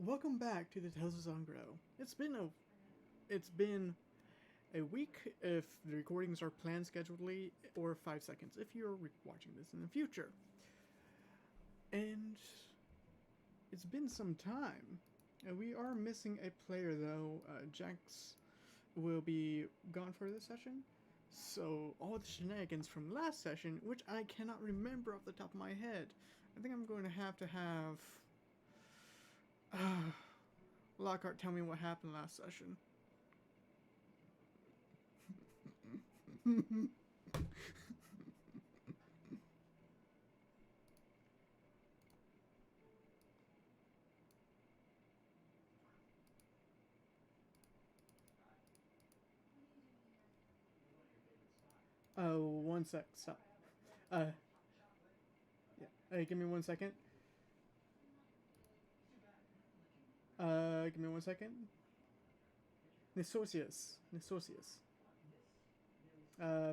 Welcome back to the Tales of Zoggirial. It's been a week if the recordings are planned scheduledly, or 5 seconds if you're watching this in the future. And it's been some time. And we are missing a player though. Jax will be gone for this session. So all the shenanigans from last session, which I cannot remember off the top of my head, I think I'm going to have Lockhart tell me what happened last session. One sec. Stop. Uh, yeah. Hey, give me 1 second. Give me 1 second. Nisocius.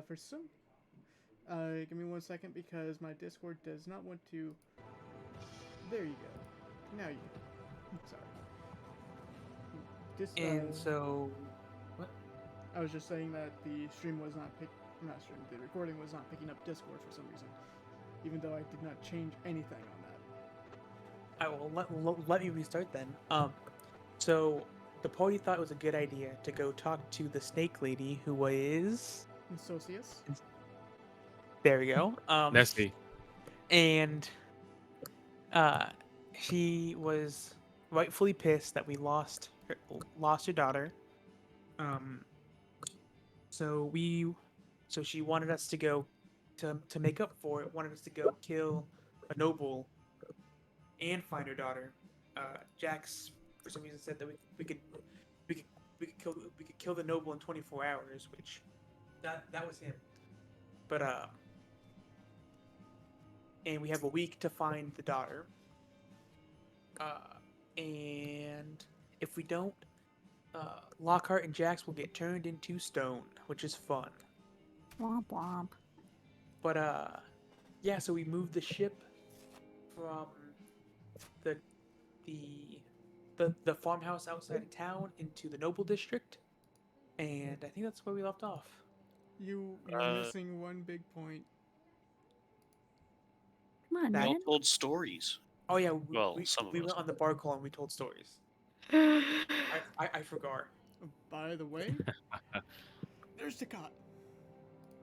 For some. Give me 1 second because my Discord does not want to. There you go. Now you. Sorry. And so, what? I was just saying that the stream was not not stream. The recording was not picking up Discord for some reason, even though I did not change anything on that. I will let me restart then. So the party thought it was a good idea to go talk to the snake lady who was. Nisocius. There we go. Nessie. And she was rightfully pissed that we lost her daughter. So she wanted us to go to make up for it. Wanted us to go kill a noble and find her daughter. Jax, for some reason, said that we could kill the noble in 24 hours, which that was him. But and we have a week to find the daughter. And if we don't, Lockhart and Jax will get turned into stone, which is fun. Womp womp. But yeah. So we moved the ship from the farmhouse outside of town into the noble district, and I think that's where we left off. You're missing one big point. Come on, That- man. Y'all told stories. Oh yeah, Some of we us. went on the bar call and we told stories. I forgot. By the way, there's the cot.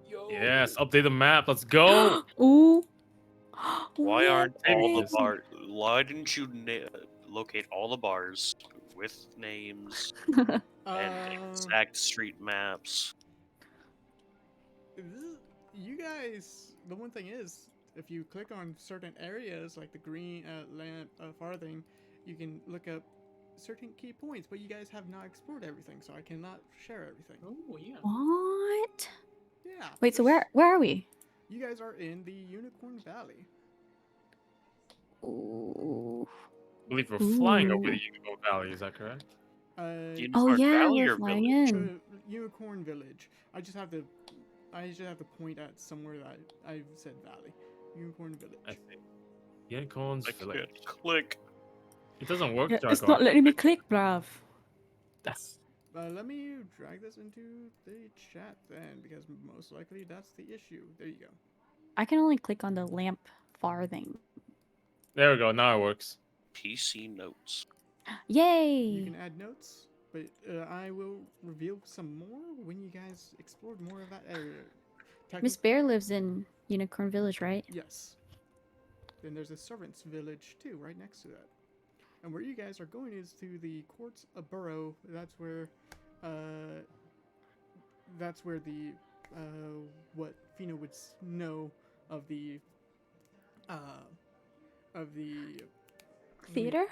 Yo. Yes, update the map. Let's go. Ooh. Why aren't all the Yes. bars? Why didn't you locate all the bars with names and exact street maps? You guys, the one thing is, if you click on certain areas like the green lamp farthing, you can look up certain key points, but you guys have not explored everything, so I cannot share everything. Oh yeah. What? Yeah. Wait, so where are we? You guys are in the Unicorn Valley. Ooh. I believe we're flying over Ooh. the Unicorn Valley. Is that correct? Oh Unicorn yeah, Valley we're or flying Village? in. Unicorn Village. I just have to point at somewhere that I've said valley. Unicorn Village. I think. Unicorn's I Village. can't click. It doesn't work, Yeah, it's Jargon. not letting me click, bruv. That's Let me drag this into the chat then, because most likely that's the issue. There you go. I can only click on the lamp farthing. there we go. Now it works. PC notes. You Yay! can add notes, but I will reveal some more when you guys explored more of that area. Miss Bear lives in Unicorn Village, right? Yes. Then there's a servants' village too, right next to that. And where you guys are going is to the courts of borough. That's where the what Fina would know of the Theater?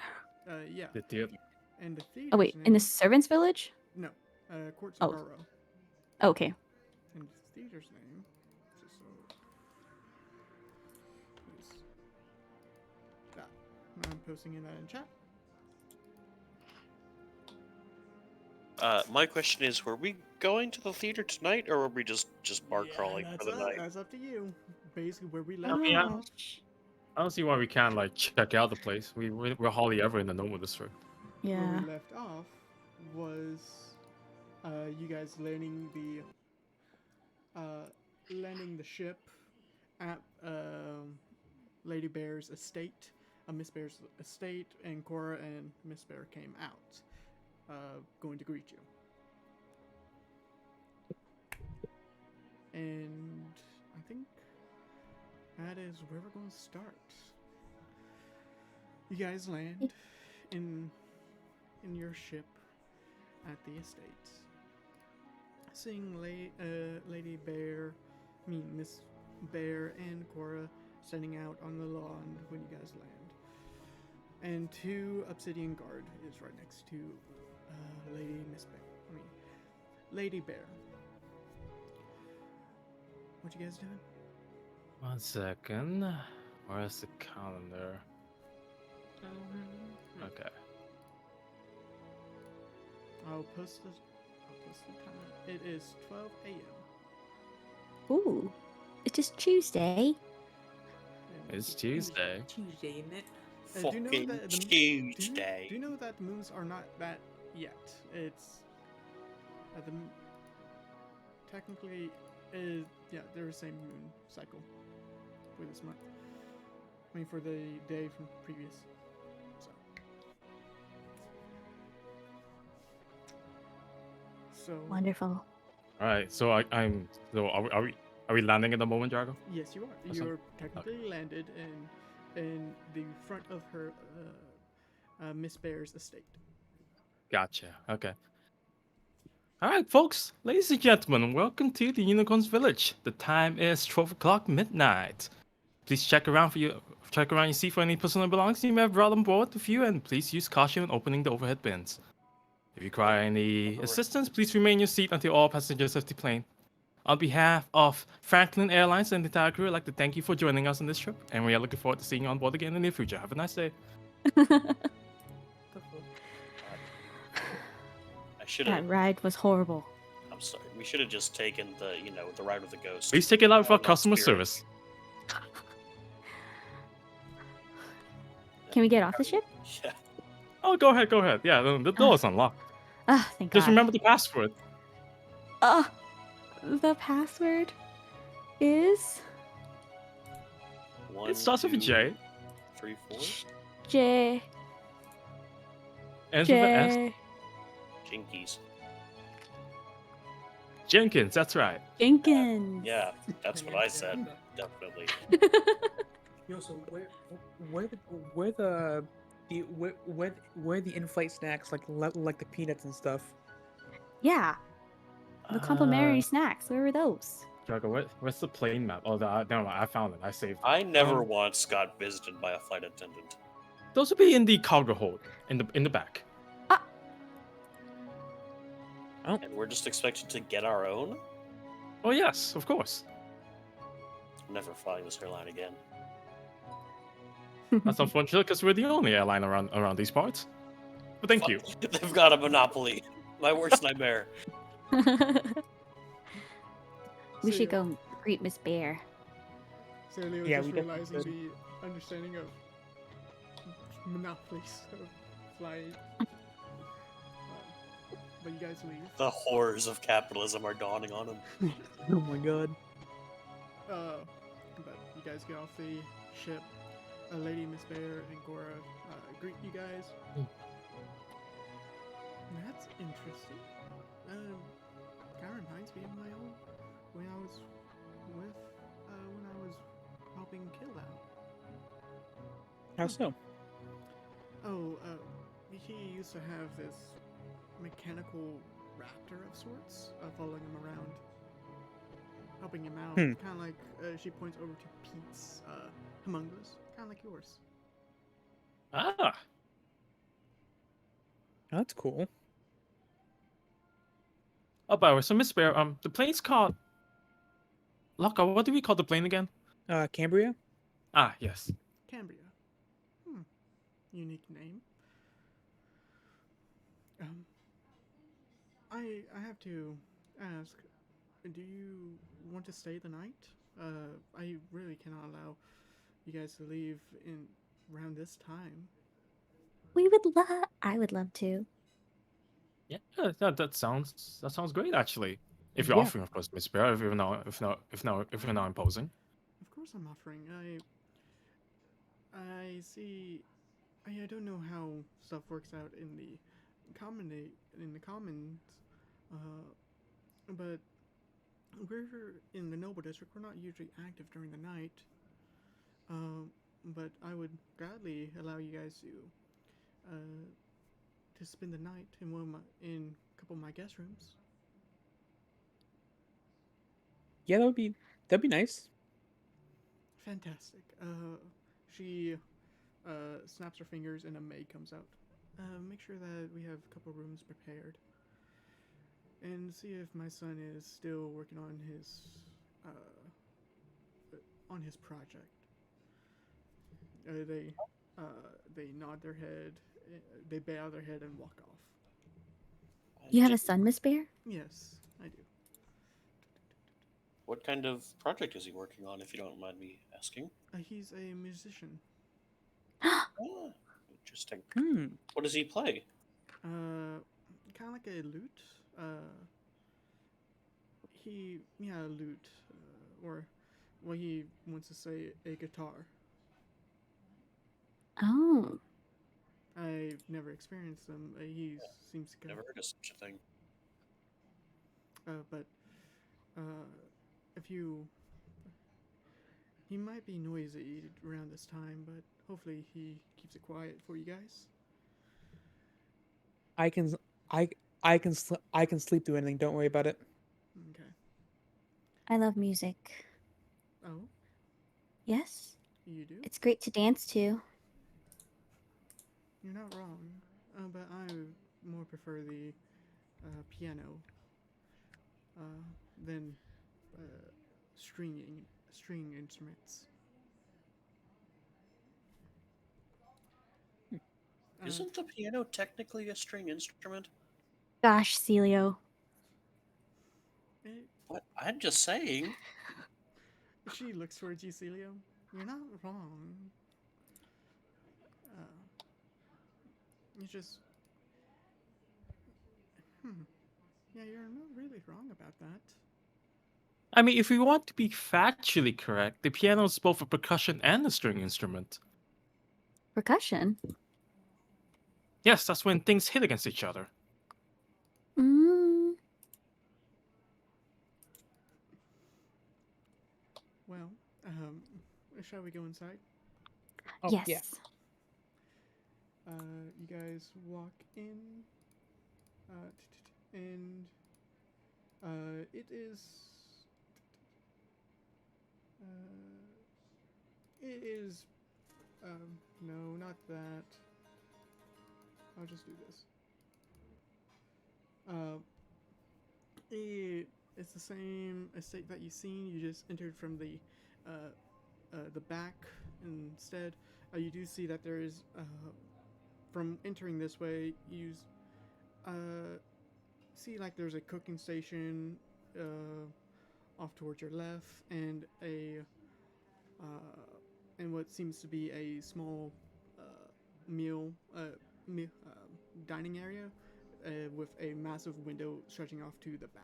yeah. The theater. And the theater. Oh wait, in the servants' village? No, courts of Oh. borough. Okay. And the theater's name, just so is that. I'm posting in that in chat. My question is, were we going to the theater tonight, or were we just bar crawling for the night? That's up to you. Basically, where we I left. mean, Oh. I don't see why we can't like check out the place. We're hardly ever in the normal district. where Yeah. we left off was you guys landing the ship at Lady Bear's estate, Miss Bear's estate, and Cora and Miss Bear came out, going to greet you. And I think that is where we're going to start. You guys land in your ship at the estate. Seeing Lady Bear, Miss Bear and Cora standing out on the lawn when you guys land. And 2 Obsidian Guard is right next to Lady Bear. What you guys doing? 1 second. Where's the calendar? Okay. I'll post the time. It is 12 a.m. Ooh, it's just Tuesday. It's Tuesday. Tuesday, isn't it? Do you know Fucking that Tuesday. do you know that the moons are not that yet? It's technically they're the same moon cycle for this month. I mean, for the day from previous. So Wonderful. All right. So I'm. So are we landing at the moment, Jargo? yes, you are. Awesome. You're technically landed in the front of her Miss Bear's estate. Gotcha. Okay. All right, folks, ladies and gentlemen, welcome to the Unicorn's Village. The time is 12 o'clock midnight. Please check around your seat for any personal belongings you may have brought on board with you, and please use caution when opening the overhead bins. If you require any assistance, please remain in your seat until all passengers have deplane. On behalf of Franklin Airlines and the entire crew, I'd like to thank you for joining us on this trip, and we are looking forward to seeing you on board again in the near future. Have a nice day. I should That have. ride was horrible. I'm sorry. We should have just taken the ride with the ghost. Please take it out with our not customer Spirit. service. Can we get off the ship? Yeah. Oh, go ahead. Yeah, the door is unlocked. Ah, thank Just God. remember the password. The password is One, It starts with a two, J, 3, 4. J. ends with an S. J. Jinkies. Jenkins, that's right. Jenkins. Yeah, that's what I said. Definitely. Yo, so where the in-flight snacks like the peanuts and stuff? Yeah. The complimentary snacks. Where were those? Jargo, where's the plane map? Oh, never mind. I found it. I saved it. I never once got visited by a flight attendant. Those would be in the cargo hold in the back. And we're just expected to get our own? Oh yes, of course. Never flying this airline again. That's unfortunate because we're the only airline around these parts. But thank you. They've got a monopoly. My worst nightmare. We should go greet Miss Bear. So Leo Yeah, just we definitely realizing should. the understanding of monopolies of flying. But you guys leave. The horrors of capitalism are dawning on him. Oh my God. But you guys get off the ship. Lady Miss Bear and Gora greet you guys. That's interesting. Kind of reminds me of my own when I was helping Kill out. How so? Oh, he used to have this mechanical raptor of sorts following him around, helping him out. Kind of like she points over to Pete's homunculus, kind of like yours. Ah, That's cool. oh, by the way, so Miss Bear, the plane's called. Locka, what do we call the plane again? Cambria? Ah, yes. Cambria. Unique name. I have to ask, do you want to stay the night? I really cannot allow you guys to leave in around this time. We would love. I would love to. Yeah, that sounds great actually. If you're Mm-hmm. Yeah. offering, of course, Miss Bear, if you're not imposing. Of course, I'm offering. I see. I don't know how stuff works out in the commons, uh, but we're in the noble district. We're not usually active during the night. Um, but I would gladly allow you guys to spend the night in in a couple of my guest rooms. Yeah, that'd be nice. Fantastic. She snaps her fingers and a maid comes out. Make sure that we have a couple rooms prepared, and see if my son is still working on his project. They they nod their head, they bow their head and walk off. You have Did- a son, Miss Bear? Yes, I do. What kind of project is he working on, if you don't mind me asking? He's a musician. Ah, interesting. Hmm. What does he play? Kind of like a lute. A lute, or what he wants to say, a guitar. Oh. I've never experienced them. He seems to Never heard of such a thing. but if you, he might be noisy around this time, but hopefully he keeps it quiet for you guys. I can I I can sleep through anything. Don't worry about it. Okay. I love music. Oh, Yes. you do? It's great to dance to. You're not wrong. But I more prefer the piano than uh, string instruments. Isn't the piano technically a string instrument? Gosh, Celio. It, What? I'm just saying. she looks towards you, Celio. You're not wrong. You just, yeah, you're not really wrong about that. I mean, if we want to be factually correct, the piano is both a percussion and a string instrument. Percussion. Yes, that's when things hit against each other. Mm. Well, shall we go inside? Oh, Yes. yeah. You guys walk in, and it is. It is. No, not that. I'll just do this. Uh, it's the same estate that you've seen. You just entered from the back instead. You do see that there is from entering this way. You see like there's a cooking station off towards your left, and what seems to be a small meal me, dining area with a massive window stretching off to the back.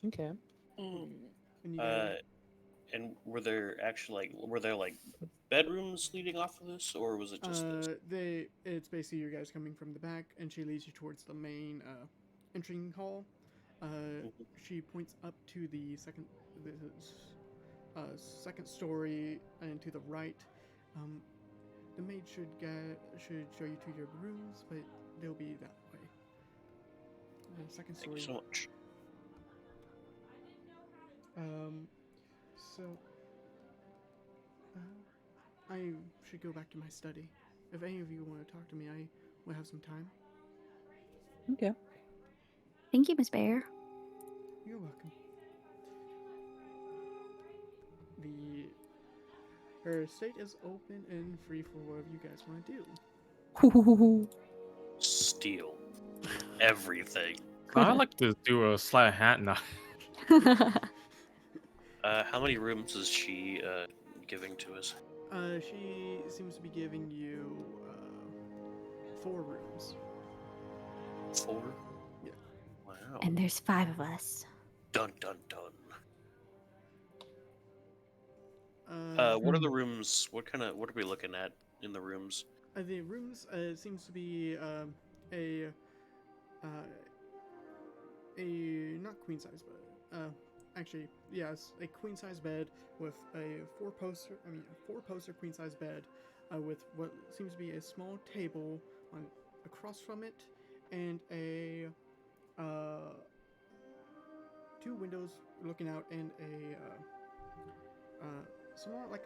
Okay. And you guys, And were there like bedrooms leading off of this, or was it just this? it's basically you guys coming from the back, and she leads you towards the main entering hall. She points up to the second story and to the right. The maid should show you to your rooms, but they'll be that way. Second Thank you story. so much. So I should go back to my study. If any of you want to talk to me, I will have some time. Okay. Thank you, Miss Bear. You're welcome. Her estate is open and free for whatever you guys want to do. Steal everything. I like to do a sleight of hand now. How many rooms is she giving to us? She seems to be giving you 4 rooms. 4? Yeah. Wow. And there's 5 of us. Dun dun dun. What are the rooms? What are we looking at in the rooms? The rooms seems to be a not queen size bed. Actually, yes, a queen size bed with a 4 poster queen size bed with what seems to be a small table on across from it, and a 2 windows looking out, and somewhat like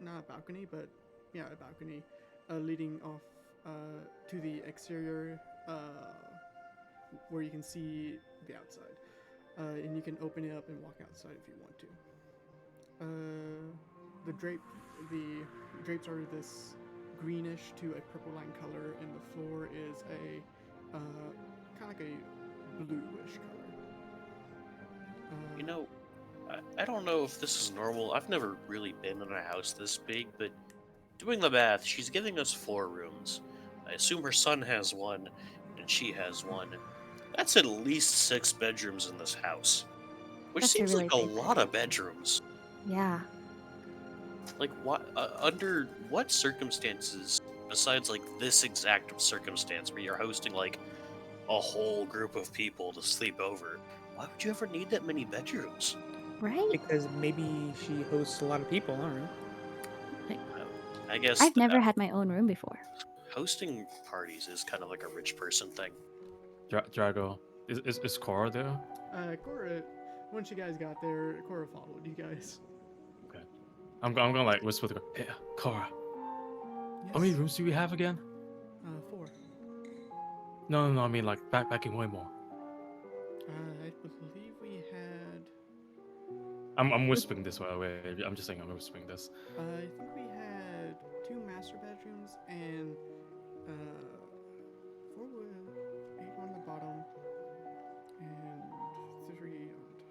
not a balcony, but yeah, a balcony leading off to the exterior where you can see the outside. And you can open it up and walk outside if you want to. The drapes are this greenish to a purple line color, and the floor is a kind of like a bluish color. You know, I don't know if this is normal. I've never really been in a house this big, but doing the math, she's giving us 4 rooms. I assume her son has 1, and she has 1. That's at least 6 bedrooms in this house, which That's a seems really like a big lot of bedrooms. Yeah. Like, what? Under what circumstances, besides like this exact circumstance where you're hosting like a whole group of people to sleep over, why would you ever need that many bedrooms? Right? Because maybe she hosts a lot of people. I don't know. I guess I've never had my own room before. hosting parties is kind of like a rich person thing. Drago, is Cora there? Cora, once you guys got there, Cora followed you guys. Okay. I'm gonna like whisper to her. Hey, Cora. Yes. How many rooms do we have again? 4. No. I mean like backpacking way more. I believe we had. I'm whispering this way. I'm just saying I'm whispering this. I think we had 2 master bedrooms and 4 with 8 on the bottom and 3 on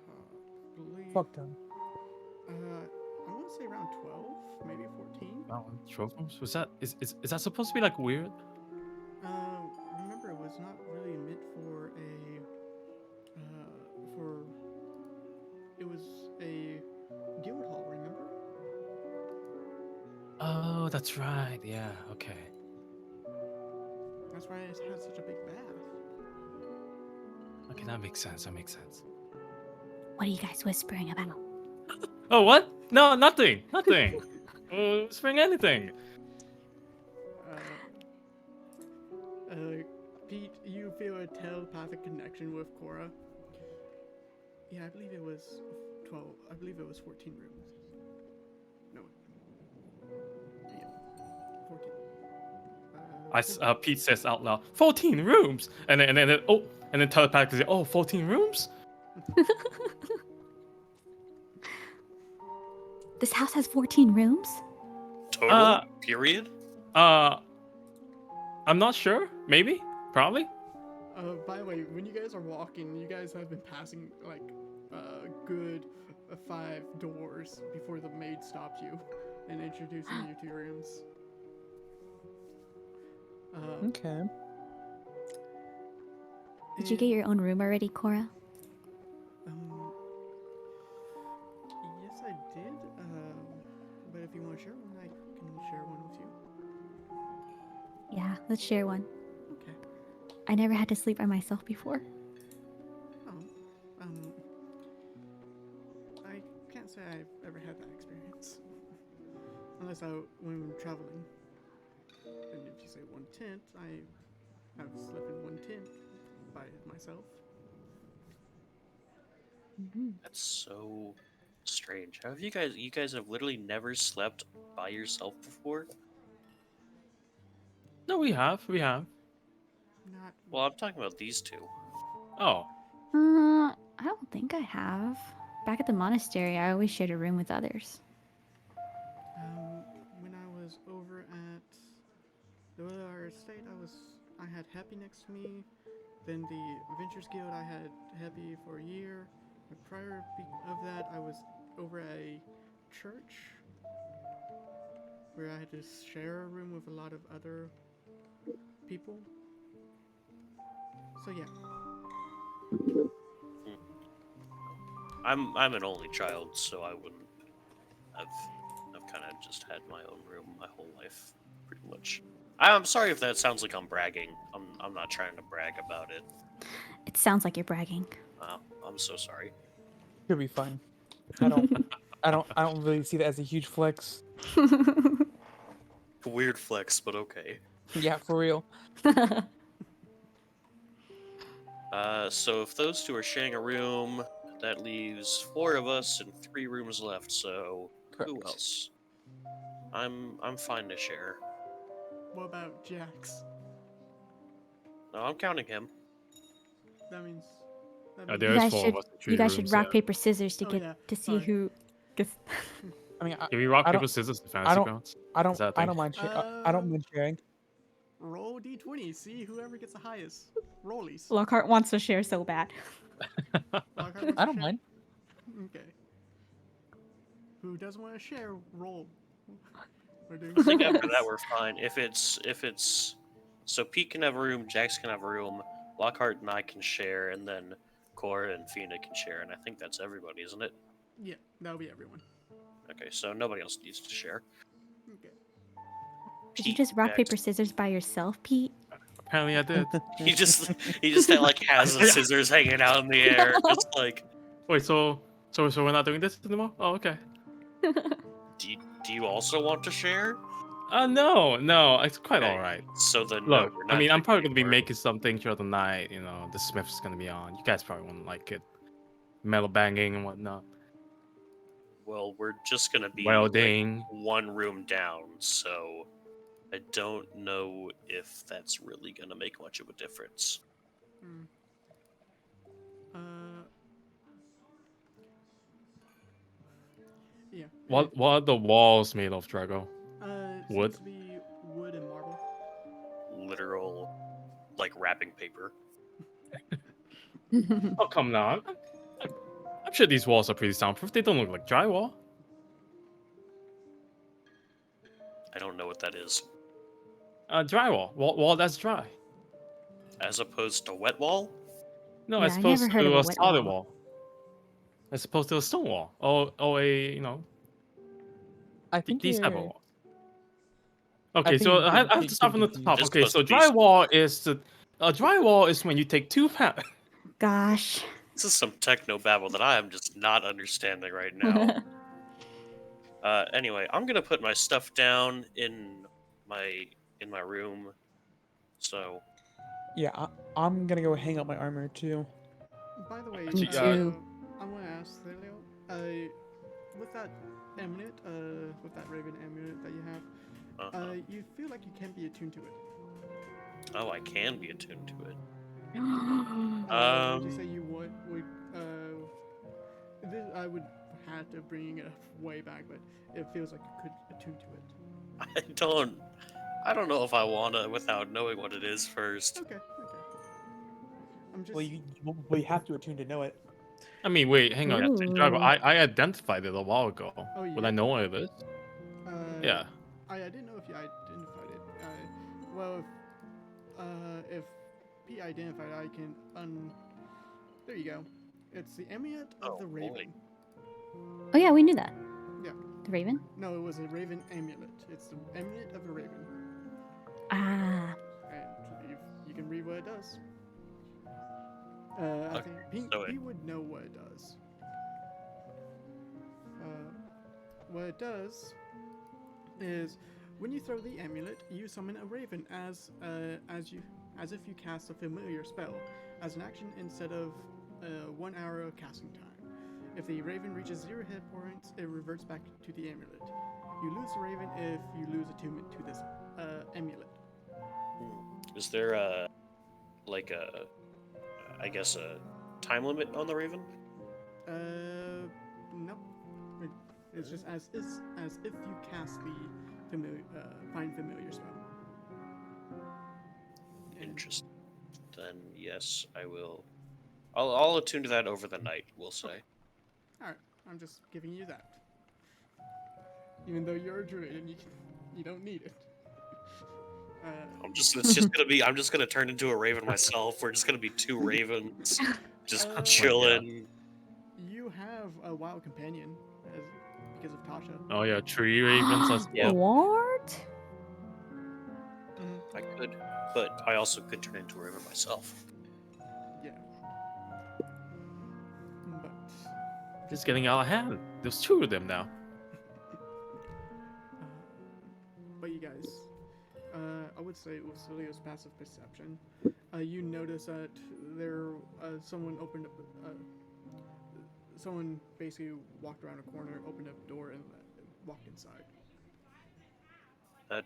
top. I believe. Fuck them. I want to say around 12, maybe 14. Wow, 12 rooms? Was that is that supposed to be like weird? Remember, it was not really meant for it was a guild hall. Remember? Oh, that's right. Yeah. Okay. That's why it has such a big bath. Okay, that makes sense. What are you guys whispering about? Oh, what? No, nothing. Whispering anything. Pete, you feel a telepathic connection with Cora. Yeah, I believe it was 12. I believe it was 14 rooms. No. Yeah, 14. Pete says out loud, 14 rooms, and then telepathically, 14 rooms. This house has 14 rooms? Total? Period? I'm not sure. Maybe. Probably. By the way, when you guys are walking, you guys have been passing like a good 5 doors before the maid stopped you and introducing you to your rooms. Okay. Did you get your own room already, Cora? Yes, I did. But if you want to share one, I can share one with you. Yeah, let's share one. Okay. I never had to sleep by myself before. Oh. I can't say I've ever had that experience. Unless when traveling. And if you say one tent, I have slept in one tent by myself. That's so strange. How have you guys have literally never slept by yourself before? No, we have. Not. Well, I'm talking about these 2. Oh. I don't think I have. Back at the monastery, I always shared a room with others. When I was over at our estate, I had Happy next to me. Then the Adventures Guild, I had Happy for a year. But prior of that, I was over at a church, where I had to share a room with a lot of other people. So yeah. I'm an only child, so I wouldn't. I've kind of just had my own room my whole life, pretty much. I'm sorry if that sounds like I'm bragging. I'm not trying to brag about it. It sounds like you're bragging. I'm so sorry. Should be fun. I don't really see that as a huge flex. Weird flex, but okay. Yeah, for real. So if those two are sharing a room, that leaves 4 of us and 3 rooms left. So who Correct. else? I'm fine to share. What about Jax? No, I'm counting him. That means. That Yeah, means there's 4 of us in 3 you guys should rooms. rock Yeah. paper scissors to Oh, get yeah, to see sorry. who gets. I mean, Can we rock I don't- paper scissors to fantasy don't- grounds? I Is that a I thing? don't mind. I don't mind sharing. roll d20. See whoever gets the highest. Rollies. Lockhart wants to share so bad. Lockhart wants I to don't share? mind. Okay. Who doesn't want to share? Roll. We're doing I think after swords. that we're fine. If it's so Pete can have a room, Jax can have a room, Lockhart and I can share, and then Cora and Fina can share, and I think that's everybody, isn't it? Yeah, that'll be everyone. Okay, so nobody else needs to share. Okay. Did you Pete, just rock Jax. paper scissors by yourself, Pete? Apparently I did. He just like has the scissors hanging out in the air. It's like, Wait, so we're not doing this anymore? Oh, okay. do you also want to share? No, it's quite Okay, alright. So then Look, no, we're I not mean, I'm doing probably it gonna be anymore. making something throughout the night. You know, the Smith's gonna be on. You guys probably won't like it. Metal banging and whatnot. Well, we're just gonna be Welding. like 1 room down, so I don't know if that's really gonna make much of a difference. Hmm. Yeah. What are the walls made of, Drago? It Wood? seems to be wood and marble. Literal, like wrapping paper. Oh, come now. I'm sure these walls are pretty soundproof. They don't look like drywall. I don't know what that is. Drywall. Wall that's dry. As opposed to wet wall? No, Yeah, as I never opposed heard of to a a wet solid wall. wall. As opposed to a stone wall. Or a, I think these type of you're. walls. Okay, think so you're I have to getting start from the confused. top. It's Okay, supposed so to be drywall is drywall is when you take 2 pounds. Gosh. This is some techno babble that I am just not understanding right now. Anyway, I'm gonna put my stuff down in my room. So Yeah, I'm gonna go hang up my armor too. By the way, Me too. I want to ask Thelio, with that amulet, with that raven amulet that you have, you feel like you can be attuned to it. oh, I can be attuned to it. Would you say you would I would have to bring it way back, but it feels like you could attune to it. I don't know if I wanna without knowing what it is first. Okay. I'm just. Well, you have to attune to know it. I mean, wait, hang on. Drago, Ooh. I identified it a while ago. Oh, you Would I did? know what it is? Yeah. I didn't know if you identified it. Well, if P identified, I can There you go. It's the amulet of Oh, the boy. raven. Oh yeah, we knew that. Yeah. The raven? No, it was a raven amulet. It's the amulet of a raven, Ah. and you can read what it does. I Okay, think so he would know what it does. What it does is when you throw the amulet, you summon a raven as if you cast a familiar spell as an action instead of 1 hour of casting time. If the raven reaches 0 hit points, it reverts back to the amulet. You lose the raven if you lose attunement to this amulet. Is there a I guess a time limit on the raven? Nope. It's just as if you cast the find familiar spell. And- Interesting. Then yes, I will. I'll attune to that over the night. We'll say. All right, I'm just giving you that. Even though you're a druid and You don't need it. I'm just gonna turn into a raven myself. We're just gonna be two ravens, just Oh my chilling. You have a wild companion because of Tasha. Oh yeah, tree ravens as Yeah. well. What? I could, but I also could turn into a raven myself. Yeah. But Just getting out of hand. There's two of them now. but you guys, I would say with Celio's passive perception, you notice that there someone opened up. Someone basically walked around a corner, opened up a door, and walked inside.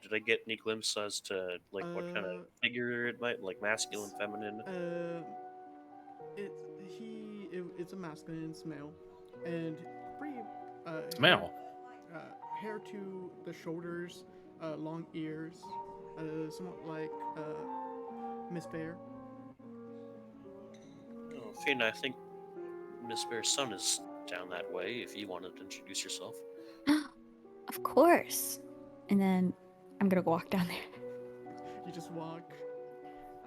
Did I get any glimpse as to like what kind of figure it might, like masculine, feminine? It's a masculine, it's male, and pretty Smell. hair to the shoulders, long ears, somewhat like Miss Bear. Oh, Fina, I think Miss Bear's son is down that way. If you wanted to introduce yourself. Of course. And then I'm gonna go walk down there. You just walk.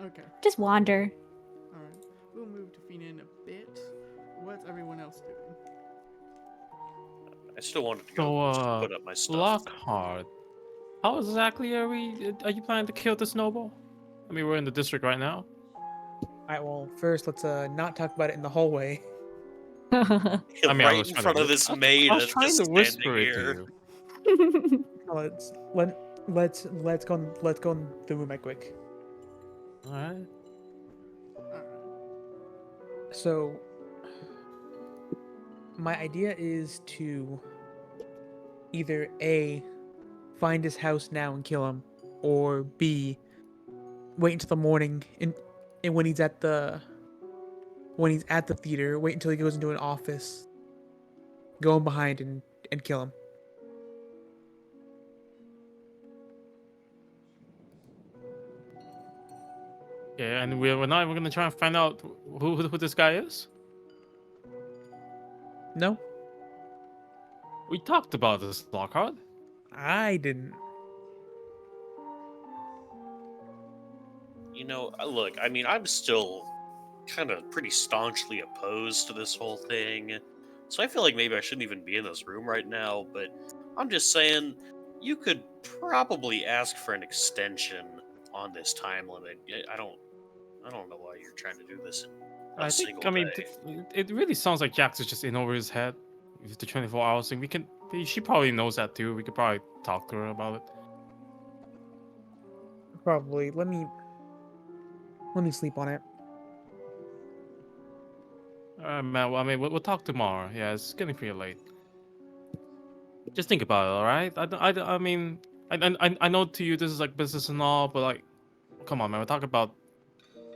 Okay, Just wander. all right. We'll move to Fina in a bit. What's everyone else doing? I still wanted to So, go just put up my stuff. Lockhart, how exactly are you planning to kill the snowball? I mean, we're in the district right now. Alright, well, first let's not talk about it in the hallway. I mean, I right was in trying front to of this I maid was that's trying just to standing whisper it here. to you. Let's go in the room right quick. All right. All right. So my idea is to either A, find his house now and kill him, or B, wait until the morning and when he's at the theater, wait until he goes into an office, go in behind and kill him. Yeah, and we're not even gonna try and find out who this guy is. No, We talked about this, Lockhart. I didn't. You know, look, I mean, I'm still kind of pretty staunchly opposed to this whole thing. So I feel like maybe I shouldn't even be in this room right now, but I'm just saying you could probably ask for an extension on this time limit. I don't know why you're trying to do this in a single day. It really sounds like Jax is just in over his head with the 24 hours thing. She probably knows that too. We could probably talk to her about it. Probably. Let me sleep on it. Man, well, I mean, we'll talk tomorrow. Yeah, it's getting pretty late. Just think about it, all right? I mean, I know to you this is like business and all, but like, come on, man. We're talking about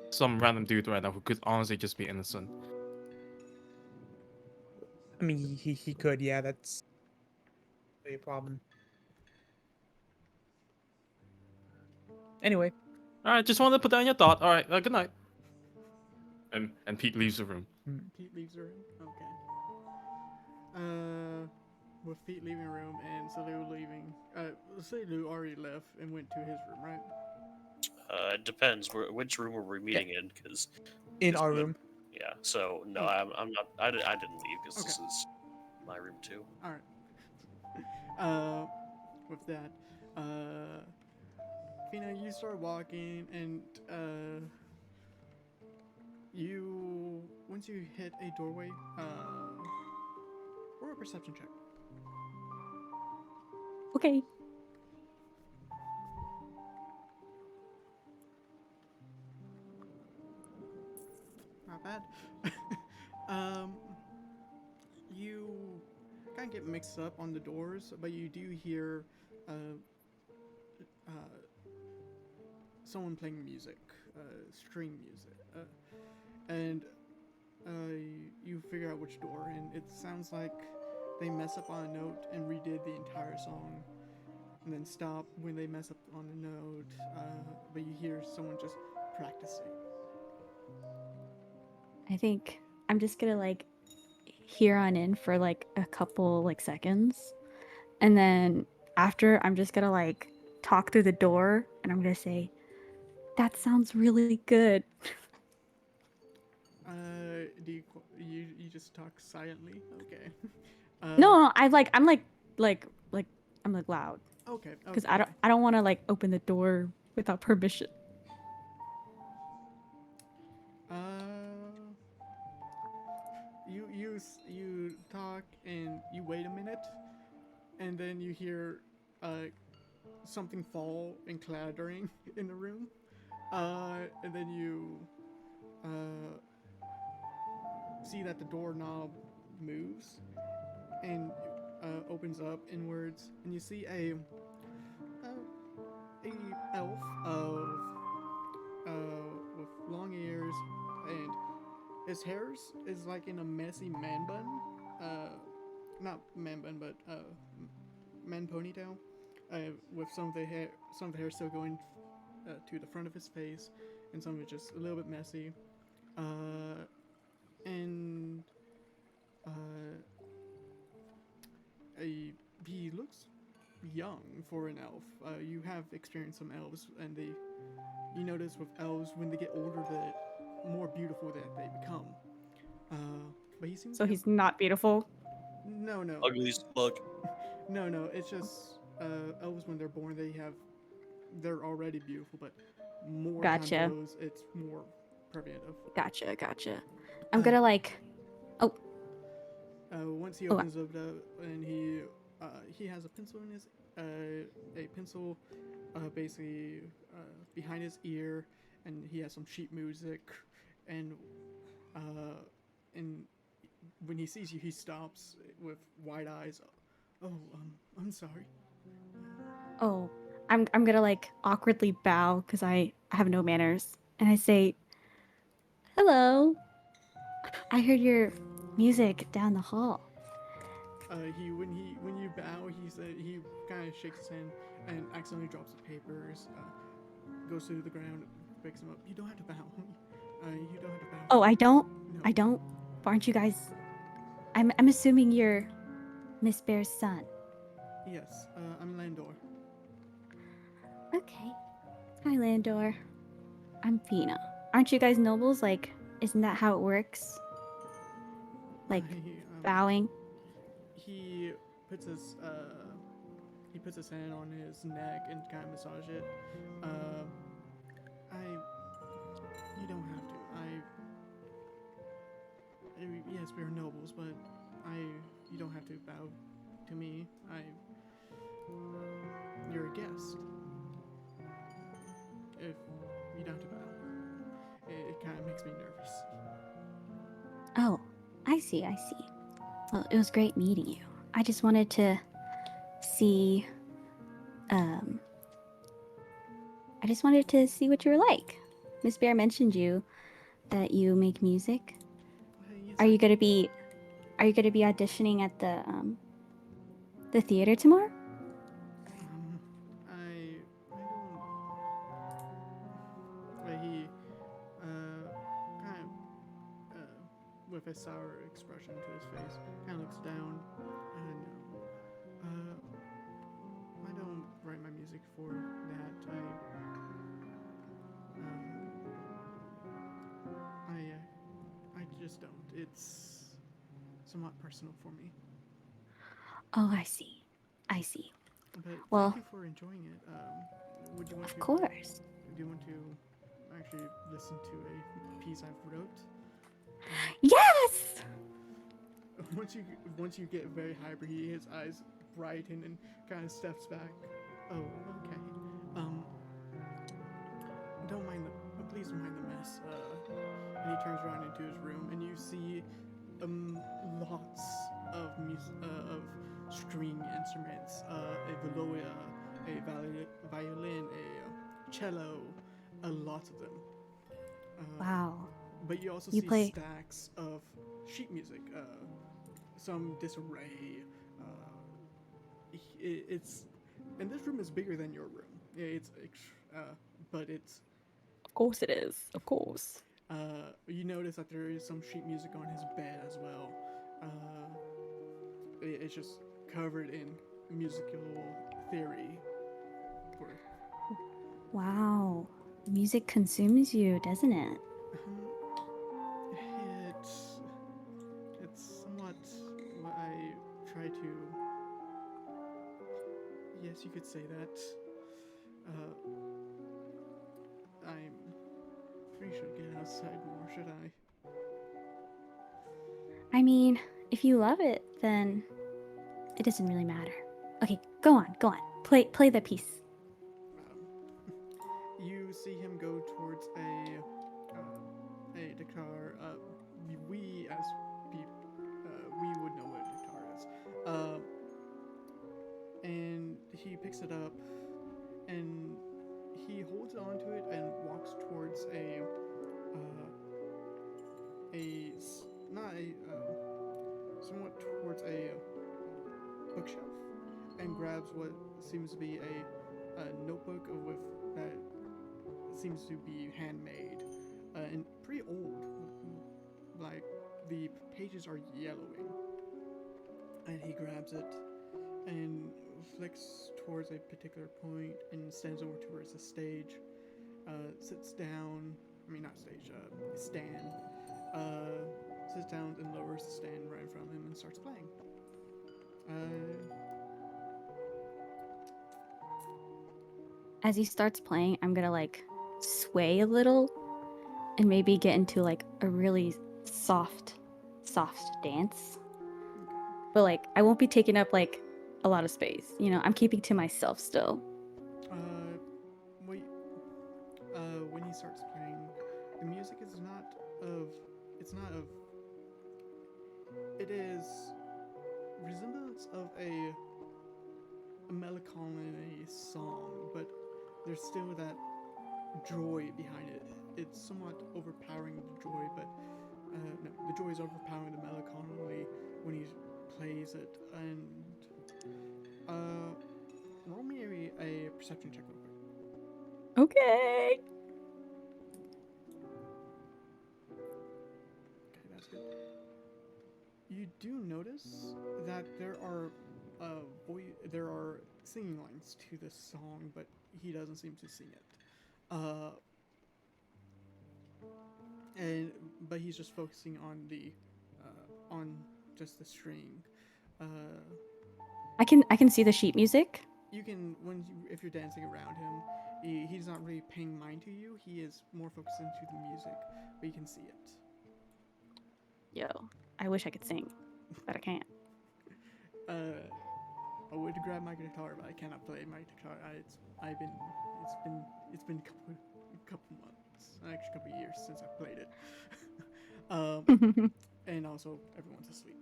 some random dude right now who could honestly just be innocent. I mean, he could. Yeah, that's a problem. Anyway, All right, just wanted to put that in your thought. All right, good night. And Pete leaves the room. Pete leaves the room. Okay. With Pete leaving the room and Selu leaving, Selu already left and went to his room, right? It depends. Which room are we meeting in? Because in our room. yeah. So no, I'm not. I didn't leave because this is my room too. All right. With that, Fina, you start walking, and once you hit a doorway, or a perception check. Okay. Not bad. You kind of get mixed up on the doors, but you do hear someone playing music, string music, and you figure out which door, and it sounds like they mess up on a note and redid the entire song, and then stop when they mess up on a note, but you hear someone just practicing. I think I'm just gonna like hear on in for like a couple like seconds, and then after I'm just gonna like talk through the door, and I'm gonna say, "That sounds really good." Do you just talk silently? Okay. No, I'm like I'm like loud Okay. because Okay. I don't want to like open the door without permission. You talk and you wait a minute, and then you hear something fall and clattering in the room, and then you uh see that the doorknob moves and opens up inwards, and you see a elf of with long ears, and his hairs is like in a messy man bun, not man bun, but man ponytail, with some of the hair still going to the front of his face, and some of it just a little bit messy, and uh, a he looks young for an elf. You have experienced some elves, and you notice with elves when they get older, the more beautiful that they become. But he seems So to he's not beautiful. no, no, Ugly as fuck. no. It's just elves when they're born, they're already beautiful, but more time Gotcha. goes, it's more preventative. Gotcha. I'm Uh, gonna like. Oh, Once he oh, opens up and he has a pencil in his a pencil basically behind his ear, and he has some sheet music, and uh, and when he sees you, he stops with wide eyes. Oh, I'm sorry. oh. I'm gonna like awkwardly bow because I have no manners, and I say, "Hello. I heard your music down the hall." When you bow, he kind of shakes his hand and accidentally drops the papers, goes to the ground, picks them up. You don't have to bow. You don't have to bow. Oh, I don't. No. I don't. Aren't you guys? I'm assuming you're Miss Bear's son. Yes, I'm Landor. Okay. Hi, Landor. I'm Fina. Aren't you guys nobles? Like, isn't that how it works? Like, bowing? He puts his hand on his neck and kind of massage it. I you don't have to. Yes, we are nobles, but you don't have to bow to me. You're a guest. If you don't have to bow, it kind of makes me nervous. Oh, I see. Well, it was great meeting you. I just wanted to see. Um, I just wanted to see what you were like. Miss Bear mentioned you that you make music. Yes, Are you gonna be auditioning at the theater tomorrow? I don't. He kind of with a sour expression to his face, kind of looks down. And I don't write my music for that. I just don't. It's somewhat personal for me. Oh, I see. But Well, thank you for enjoying it. Would you want of to? course. Do you want to actually listen to a piece I've wrote? Yes. Once you get very hyper, his eyes brighten and kind of steps back. Oh, okay. Don't mind please don't mind the mess. And he turns around into his room, and you see lots of of string instruments, a viola, violin, a cello, lots of them. Wow. But you also You see play- stacks of sheet music, some disarray. It's and this room is bigger than your room. But it's. Of course it is. Of course. You notice that there is some sheet music on his bed as well. It's just covered in musical theory for Wow. Music consumes you, doesn't it? It's somewhat what I try to. Yes, you could say that. I'm pretty sure get outside more, should I? I mean, if you love it, then it doesn't really matter. Okay, go on. Play the piece. You see him go towards a guitar. We as people, we would know what a guitar is. And he picks it up, and he holds onto it and walks towards not a somewhat towards a bookshelf, and grabs what seems to be a notebook with that seems to be handmade and pretty old. Like the pages are yellowing, and he grabs it and flicks towards a particular point and stands over towards the stage. Sits down. I mean, not stage. Stand. Sits down and lowers the stand right in front of him and starts playing. As he starts playing, I'm gonna like sway a little and maybe get into like a really soft dance. But like I won't be taking up like a lot of space. You know, I'm keeping to myself still. When he starts playing, the music is not of. It's not of. It is resemblance of a melancholy song, but there's still that joy behind it. It's somewhat overpowering the joy, but no, the joy is overpowering the melancholy when he plays it. And roll me a perception check real quick. Okay. Okay, that's good. You do notice that there are singing lines to this song, but he doesn't seem to sing it. But he's just focusing on on just the string. I can see the sheet music. You can if you're dancing around him, he's not really paying mind to you. He is more focused into the music, but you can see it. Yo, I wish I could sing, but I can't. I would grab my guitar, but I cannot play my guitar. It's been a couple months, actually a couple years since I played it. And also everyone's asleep.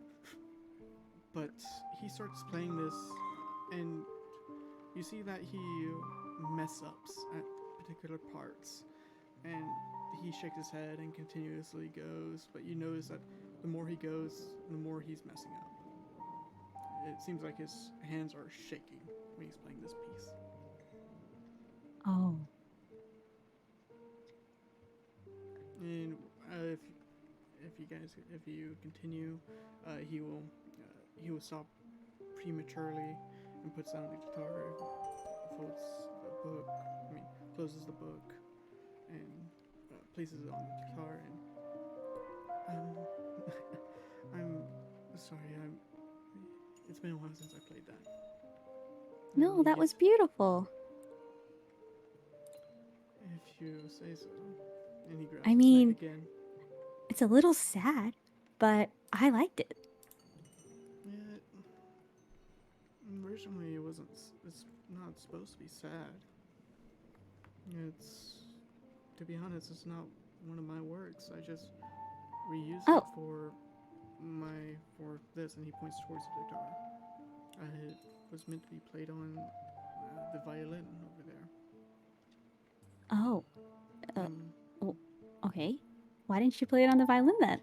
But he starts playing this, and you see that he mess ups at particular parts, and he shakes his head and continuously goes. But you notice that the more he goes, the more he's messing up. It seems like his hands are shaking when he's playing this piece. Oh. And if you continue, he will stop prematurely and puts down the guitar, folds the book. Closes the book and places it on the guitar. And I'm sorry. It's been a while since I played that. No, that was beautiful. If you say so. And he grabs I his mean, neck again. It's a little sad, but I liked it. Yeah. Originally, it's not supposed to be sad. To be honest, it's not one of my works. I just reused it for this, and he points towards the guitar. It was meant to be played on the violin over there. Oh. Okay. Why didn't you play it on the violin then?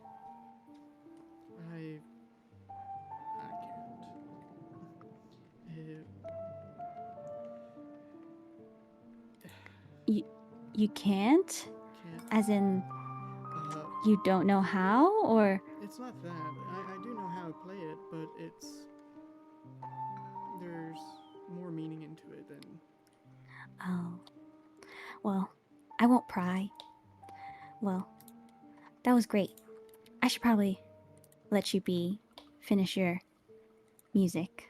I can't. You can't? Can't. As in, you don't know how, or? It's not that. I do know how to play it, but there's more meaning into it than. Oh. Well, I won't pry. Well, that was great. I should probably let you finish your music.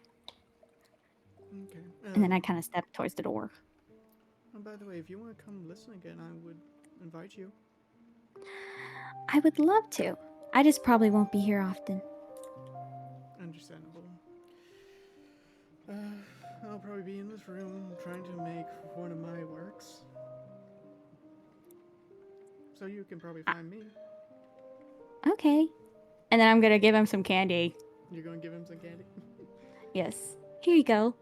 Okay. And then I kind of step towards the door. By the way, if you want to come listen again, I would invite you. I would love to. I just probably won't be here often. Understandable. I'll probably be in this room trying to make one of my works. So you can probably find me. Okay. And then I'm going to give him some candy. You're going to give him some candy? Yes. Here you go.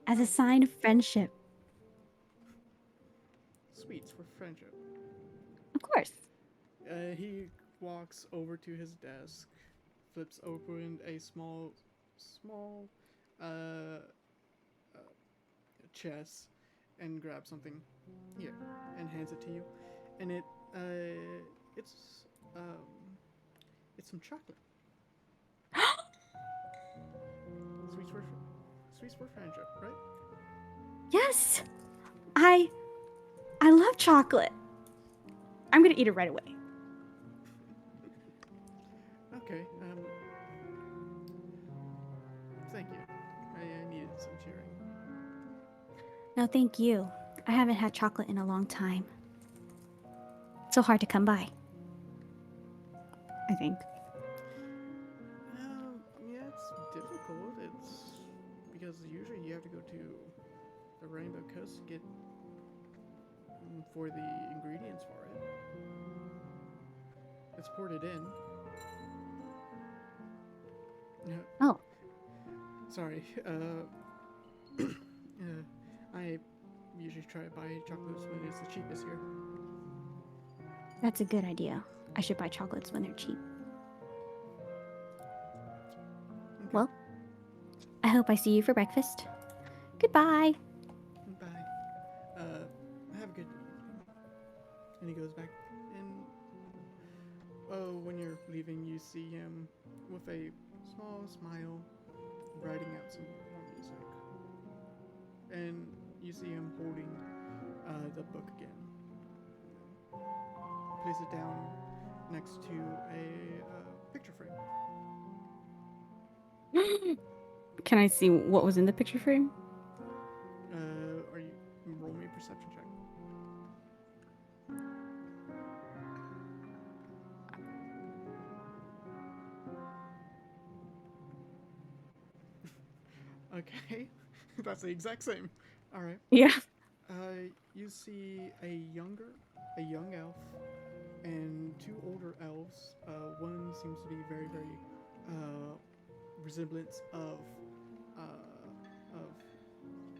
As a sign of friendship. Sweets for friendship. Of course. He walks over to his desk, flips open a small chest, and grabs something here and hands it to you. And it's some chocolate. Sweets for friendship, right? Yes. I love chocolate. I'm going to eat it right away. Okay. Thank you. I needed some cheering. No, thank you. I haven't had chocolate in a long time. It's so hard to come by. I think. Yeah, it's difficult. It's because usually you have to go to the Rainbow Coast to get for the ingredients for it. It's ported in. Oh. Sorry. I usually try to buy chocolates when it's the cheapest here. That's a good idea. I should buy chocolates when they're cheap. Okay. Well, I hope I see you for breakfast. Goodbye. Bye. Have a good. And he goes back. And when you're leaving, you see him with a small smile, writing out some more music. And you see him holding the book again. Place it down next to a picture frame. Can I see what was in the picture frame? Are you roll me a perception check? Okay, that's the exact same. All right. Yeah. You see a young elf, and two older elves. One seems to be very, very resemblance of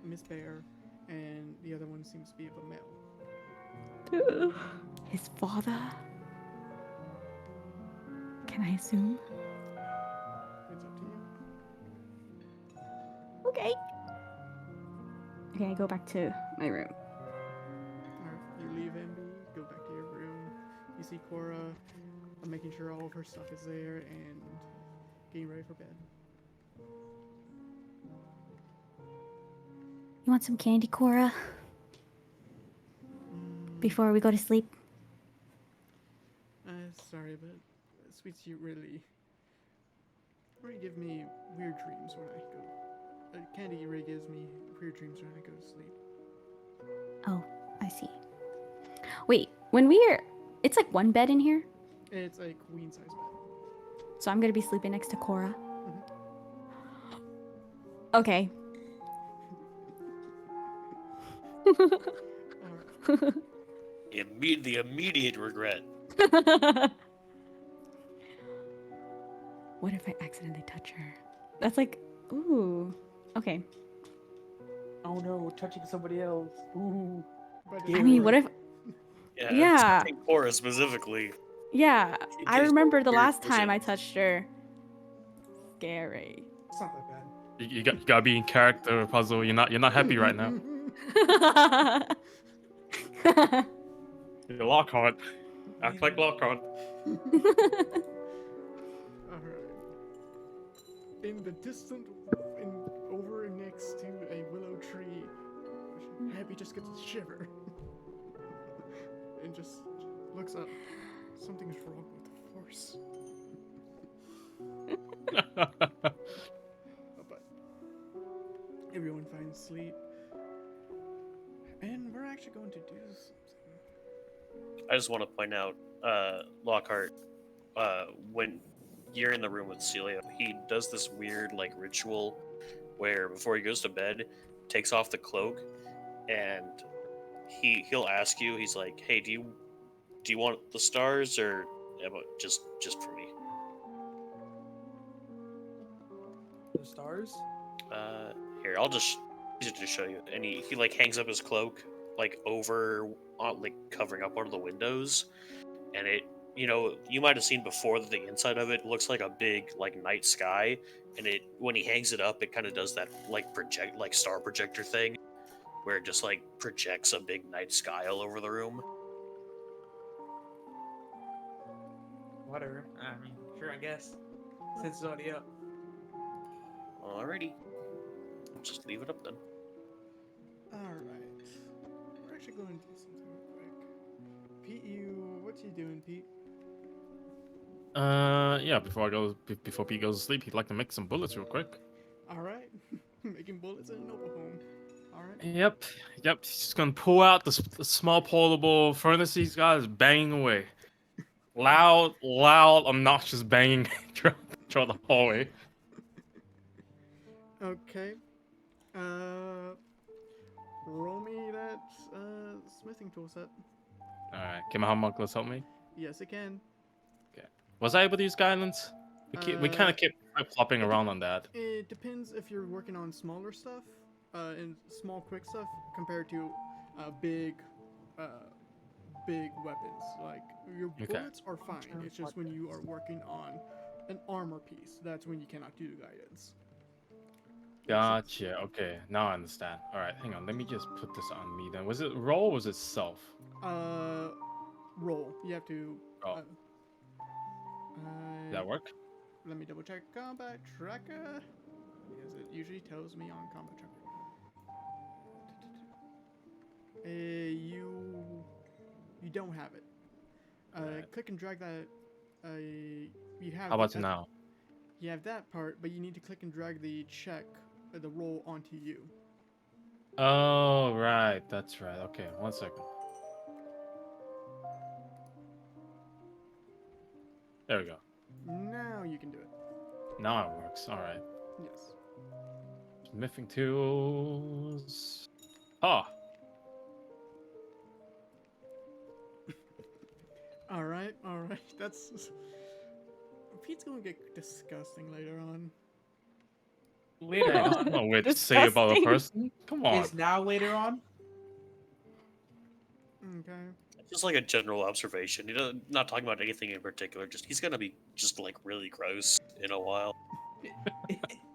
Miss Bear, and the other one seems to be of a male. His father? Can I assume? It's up to you. Okay. Okay, I go back to my room. Alright, you leave Envy, go back to your room. You see Cora making sure all of her stuff is there and getting ready for bed. You want some candy, Cora? Before we go to sleep? Sorry, but Sweets, you really give me weird dreams when I go. Candy really gives me weird dreams when I go to sleep. Oh, I see. Wait, it's like one bed in here? It's a queen size bed. So I'm gonna be sleeping next to Cora? Mhm. Okay. Alright. The immediate regret. What if I accidentally touch her? That's like, ooh. Okay. Oh no, touching somebody else. Ooh. But I mean, what if... Yeah. touching Cora specifically. Yeah. It I gives remember the weird last time I visions. touched her. Scary. It's not that bad. You gotta be in character, Puzzle. You're not happy right now. You're Lockhart. Act like Lockhart. Alright. In the distant, over next to a willow tree, Happy just gets a shiver. and just looks up. Something's wrong with the force. But everyone finds sleep. And we're actually going to do something. I just want to point out, Lockhart, when you're in the room with Celio, he does this weird like ritual where before he goes to bed, takes off the cloak, and he'll ask you. He's like, "Hey, do you want the stars or just for me?" The stars? Here, I'll just show you. And he like hangs up his cloak like over on like covering up one of the windows, and it you might have seen before that the inside of it looks like a big like night sky, and it when he hangs it up, it kind of does that like project like star projector thing where it just like projects a big night sky all over the room. Whatever. I mean, sure, I guess. Since it's already up. Alrighty, just leave it up then. Alright. We're actually going to do something real quick. Pete, what's you doing, Pete? Yeah. Before Pete goes to sleep, he'd like to make some bullets real quick. Alright. Making bullets in a noble home. Alright. Yep. He's just gonna pull out the small portable furnace he's got, is banging away. Loud, obnoxious banging throughout the hallway. Okay. Roll me that smithing tool set. All right, can my homunculus help me? Yes, it can. Was I able to use guidance? We kind of kept flopping around on that. It depends if you're working on smaller stuff, and small quick stuff compared to big weapons. Like your bullets are fine. It's just when you are working on an armor piece, that's when you cannot do guidance. Gotcha. Okay, now I understand. All right, hang on. Let me just put this on me then. Was it roll or was it self? Roll. You have to. Oh. Does that work? Let me double check combat tracker, because it usually tells me on combat tracker. You don't have it. Right. Click and drag that. You have. How about now? You have that part, but you need to click and drag the check, the roll onto you. Oh, right. That's right. Okay, 1 second. There we go. Now you can do it. Now it works. All right. Yes. Smithing tools. Ah. All right. That's. Pete's gonna get disgusting later on. Later That's on. no way to say about a Disgusting. person. Come on. Is now later on? Okay. Just like a general observation, not talking about anything in particular. Just he's gonna be just like really gross in a while.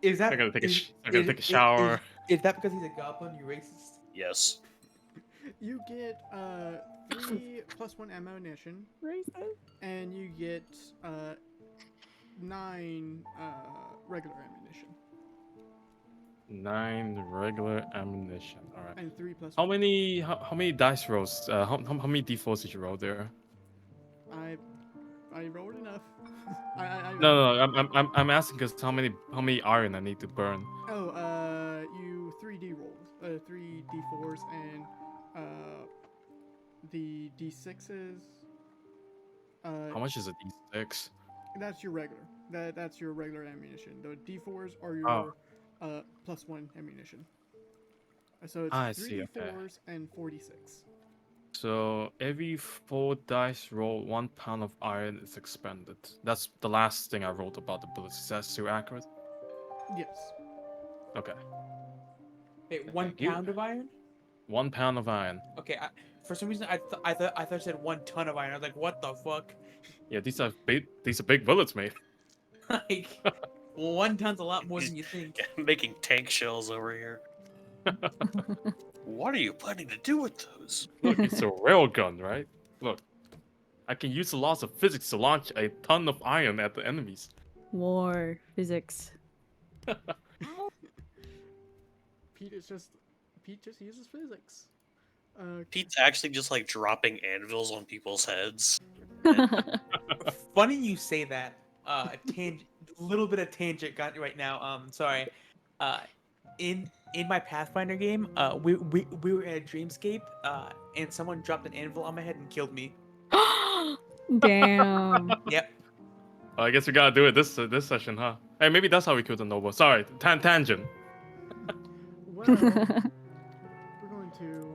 Is that? I gotta take a is- I gotta is- take a shower. Is that because he's a goblin? You racist? Yes. You get 3 + 1 ammunition, Racist. and you get 9 regular ammunition, 9 regular ammunition. All right. and 3 + How 1. many dice rolls? How many d4s did you roll there? I rolled enough. I No. I'm asking because how many iron I need to burn? Oh, you 3D rolled, 3 d4s, and the d6s. How much is a d6? That's your regular. That's your regular ammunition. The d4s are your +1 ammunition. So it's I 3 see, okay. d4s and 46. So every 4 dice roll, 1 pound of iron is expended. That's the last thing I wrote about the bullets. Is that too accurate? Yes. Okay. Wait, 1 Thank you. pound of iron? 1 pound of iron. Okay. For some reason, I thought it said 1 ton of iron. I was like, what the fuck? Yeah, these are big bullets, mate. Like, 1 ton's a lot more than you think. Making tank shells over here. What are you planning to do with those? Look, it's a railgun, right? Look, I can use the laws of physics to launch a ton of iron at the enemies. War. Physics. Pete just uses physics. Pete's actually just like dropping anvils on people's heads. Funny you say that. Little bit of tangent got right now. Sorry. Uh, in my Pathfinder game, we were at a dreamscape, and someone dropped an anvil on my head and killed me. Damn. Yep. Well, I guess we gotta do it this session, huh? Hey, maybe that's how we killed the noble. Sorry, tangent. Well, we're going to.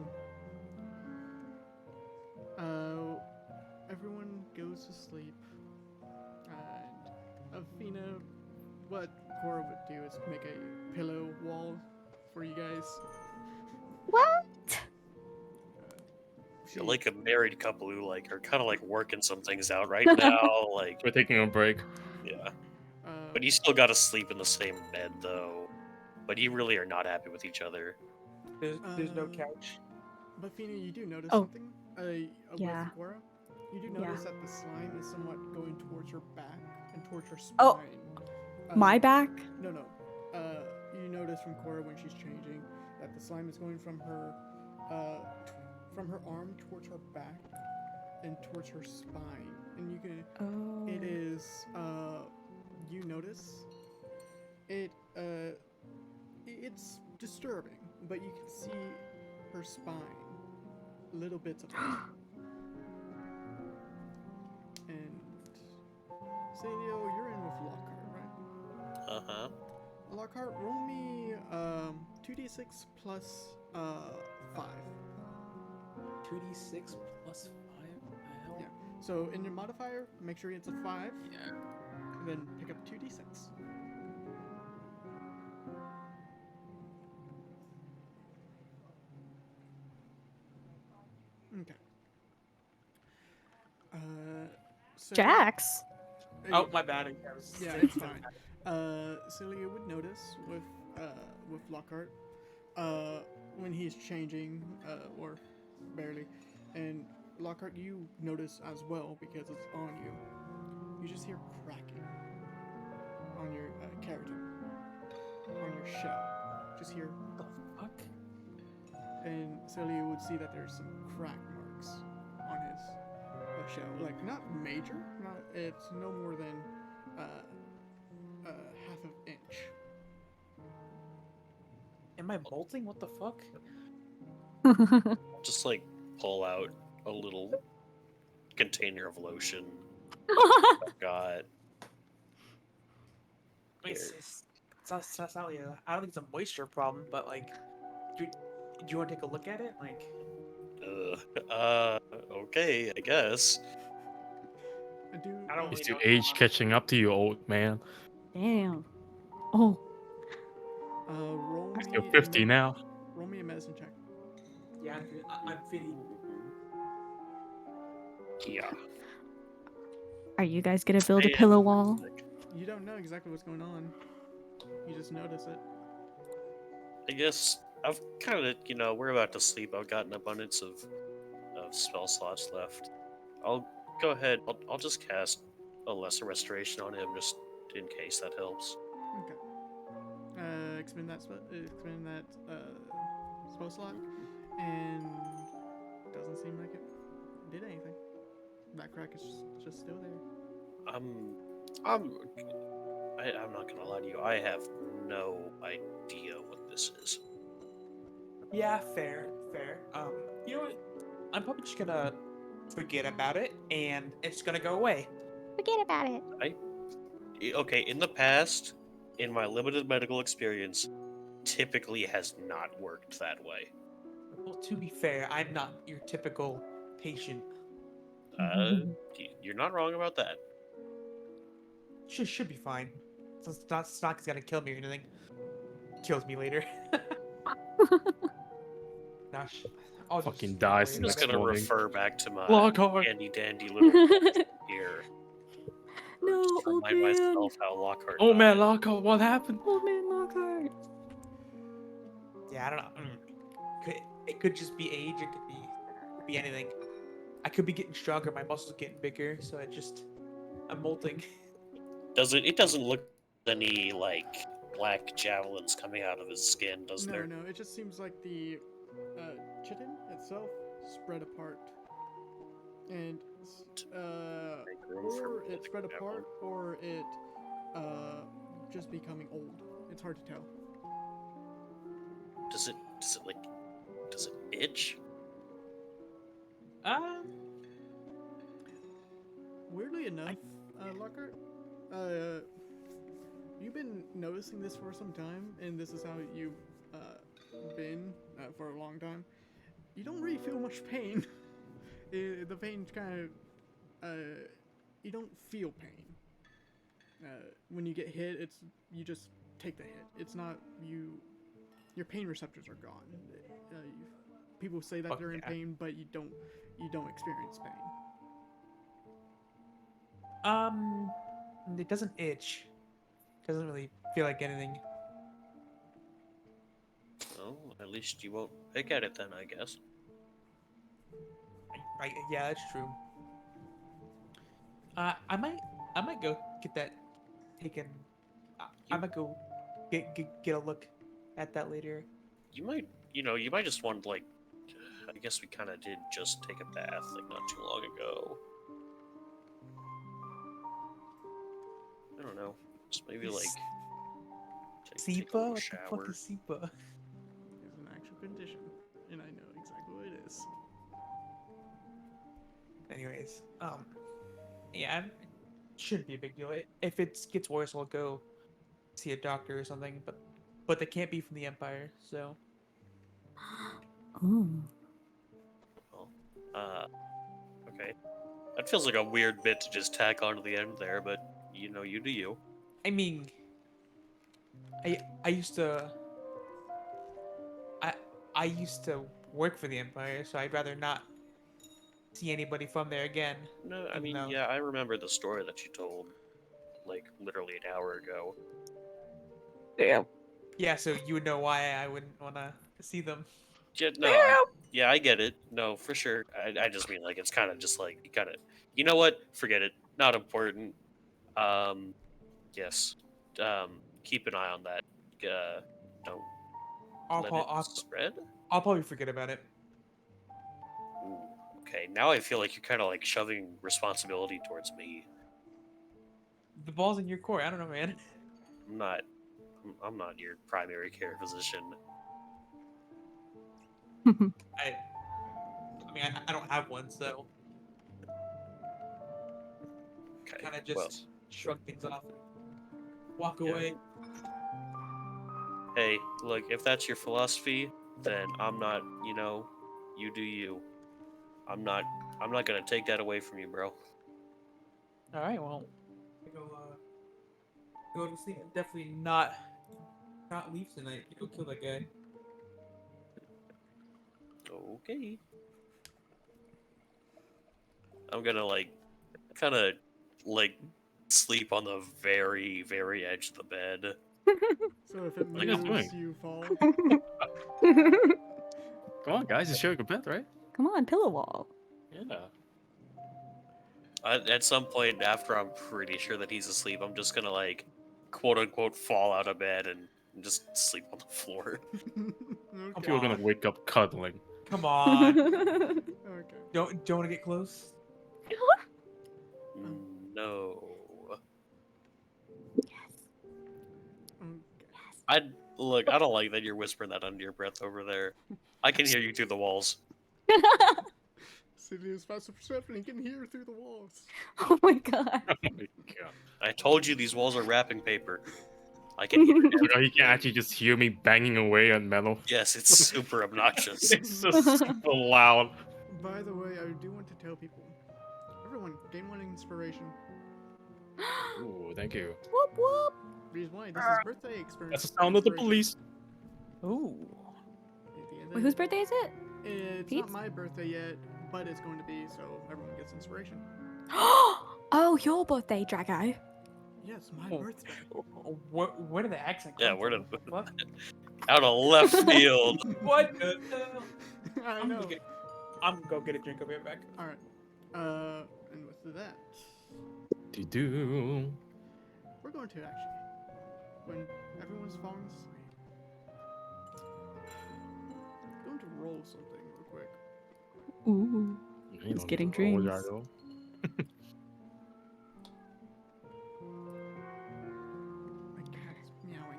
Everyone goes to sleep, and Athena, what Cora would do is make a pillow wall for you guys. What? You're like a married couple who like are kind of like working some things out right now. Like, We're taking a break. yeah. Uh, But you still gotta sleep in the same bed though. But you really are not happy with each other. There's no Uh, couch. But Fina, you do notice Oh. something. Yeah. With Cora, you do Yeah. notice that the slime is somewhat going towards her back and towards her spine. Oh. Uh, My back? No. You notice from Cora when she's changing that the slime is going from her arm towards her back and towards her spine, and you can. Oh. It is. You notice. It's disturbing, but you can see her spine, little bits of it. And Celio, you're in with Lockhart, right? Uh-huh. Lockhart, roll me 2d6 plus 5. 2d6 plus 5? What the hell? Yeah. So in your modifier, make sure it's a 5. Yeah. And then pick up 2d6. Okay. So Jax? Oh, my bad. Yeah, it's fine. Celia would notice with Lockhart, when he's changing, or barely, and Lockhart, you notice as well because it's on you. You just hear cracking on your character, on your shell. Just hear, What the fuck? and Celia would see that there's some crack marks on his shell. Like not major, it's no more than half an inch. Am I molting? What the fuck? Just like pull out a little container of lotion. Got Wait, it's not really I don't think it's a moisture problem, but like, do you want to take a look at it? Like, okay, I guess. I don't Is really the know age catching up to you, old man? Damn. Oh. Roll me. You're 50 now. Roll me a medicine check. Yeah, I'm fitting. Yeah. Are you guys gonna build a Man. pillow wall? You don't know exactly what's going on. You just notice it. I guess I've kind of, we're about to sleep. I've got an abundance of spell slots left. I'll go ahead. I'll just cast a lesser restoration on him just in case that helps. Okay. Expend that spell slot, and doesn't seem like it did anything. That crack is just still there. I'm not gonna lie to you. I have no idea what this is. Yeah, fair. You know what? I'm probably just gonna forget about it, and it's gonna go away. Forget about it. Okay, in the past, in my limited medical experience, typically has not worked that way. Well, to be fair, I'm not your typical patient. You're not wrong about that. Should be fine. It's not gonna kill me or anything. Kills me later. Gosh, I'll Fucking just dies worry I'm in just about this it. gonna morning. refer back to my Lockhart. handy dandy little here. No, Just to old remind man. myself how Lockhart Oh died. man, Lockhart, what happened? Old man Lockhart. Yeah, I don't know. It could just be age. It could be anything. I could be getting stronger. My muscles getting bigger, so I'm molting. It doesn't look any like black javelins coming out of his skin, does there? No, it just seems like the chitin itself spread apart, and Make room for or it another spread devil. apart, or it just becoming old. It's hard to tell. Does it itch? Weirdly enough, Lockhart, you've been noticing this for some time, and this is how you've been for a long time. You don't really feel much pain. The pain kind of, you don't feel pain. When you get hit, you just take the hit. It's not you. Your pain receptors are gone. People say that they're in yeah. pain, but you don't experience pain. It doesn't itch. Doesn't really feel like anything. Well, at least you won't pick at it then, I guess. Yeah, that's true. I might go get that taken. I might go get a look at that later. You might just want, like, I guess we kind of did just take a bath, like, not too long ago. I don't know. Just maybe, like, take a SEPA? little What the shower. fuck is SEPA? It's an actual condition, and I know exactly what it is. Anyways, yeah, it shouldn't be a big deal. If it gets worse, I'll go see a doctor or something. But they can't be from the Empire, so. Ooh. Well, okay. That feels like a weird bit to just tack onto the end there, but, you know, you do you. I mean, I used to. I used to work for the Empire, so I'd rather not see anybody from there again. No, I even mean, though- yeah, I remember the story that you told, like, literally an hour ago. Damn. Yeah, so you would know why I wouldn't want to see them. Yeah, no, I get it. No, for sure. I just mean, like, it's kind of just like, you know what? Forget it. Not important. Yes. Keep an eye on that. Don't I'll, let pro- it I'll, spread. I'll probably forget about it. Ooh, okay, now I feel like you're kind of like shoving responsibility towards me. The ball's in your court. I don't know, man. I'm not your primary care physician. I mean, I don't have one, so Okay. kind of well, just shrug things off and walk Yeah. away. hey, look, if that's your philosophy, then I'm not. You know, you do you. I'm not gonna take that away from you, bro. All right, well, go to sleep. Definitely not leave tonight. Go kill that guy. Okay. I'm gonna kind of like sleep on the very, very edge of the bed. So if it What are you guys moves, doing? you fall. Come on, guys, you're sharing a bed, right? Come on, pillow wall. Yeah. At some point after I'm pretty sure that he's asleep, I'm just gonna like, quote unquote, fall out of bed and just sleep on the floor. Okay. People are gonna wake up cuddling. Come on. Okay. don't want to get close. No. Okay. I don't like that you're whispering that under your breath over there. I can hear you through the walls. City is fast perception. He can hear through the walls. Oh my god. Oh my god. I told you these walls are wrapping paper. I can hear it. You can actually just hear me banging away on metal. Yes, it's super obnoxious. It's just super loud. By the way, I do want to tell people. Everyone, gain 1 inspiration. Ooh, thank you. Whoop whoop. Reason why, this is birthday experience. That's the sound of the inspiration. police. Ooh. At the end of Wait, whose birthday is it? It's Pete's? not my birthday yet, but it's going to be, so everyone gets inspiration. Oh, your birthday, Drago. Yes, my Oh. birthday. Where did the accent come Yeah, where from? did- What? Out of left field. What the hell? I I'm know. gonna go get a drink. I'll be right back. All right. And with that, Do-do. we're going to actually, when everyone's falling asleep, going to roll something real quick. Ooh. You He's don't getting need to roll, dreams. Yayo. My cat is meowing.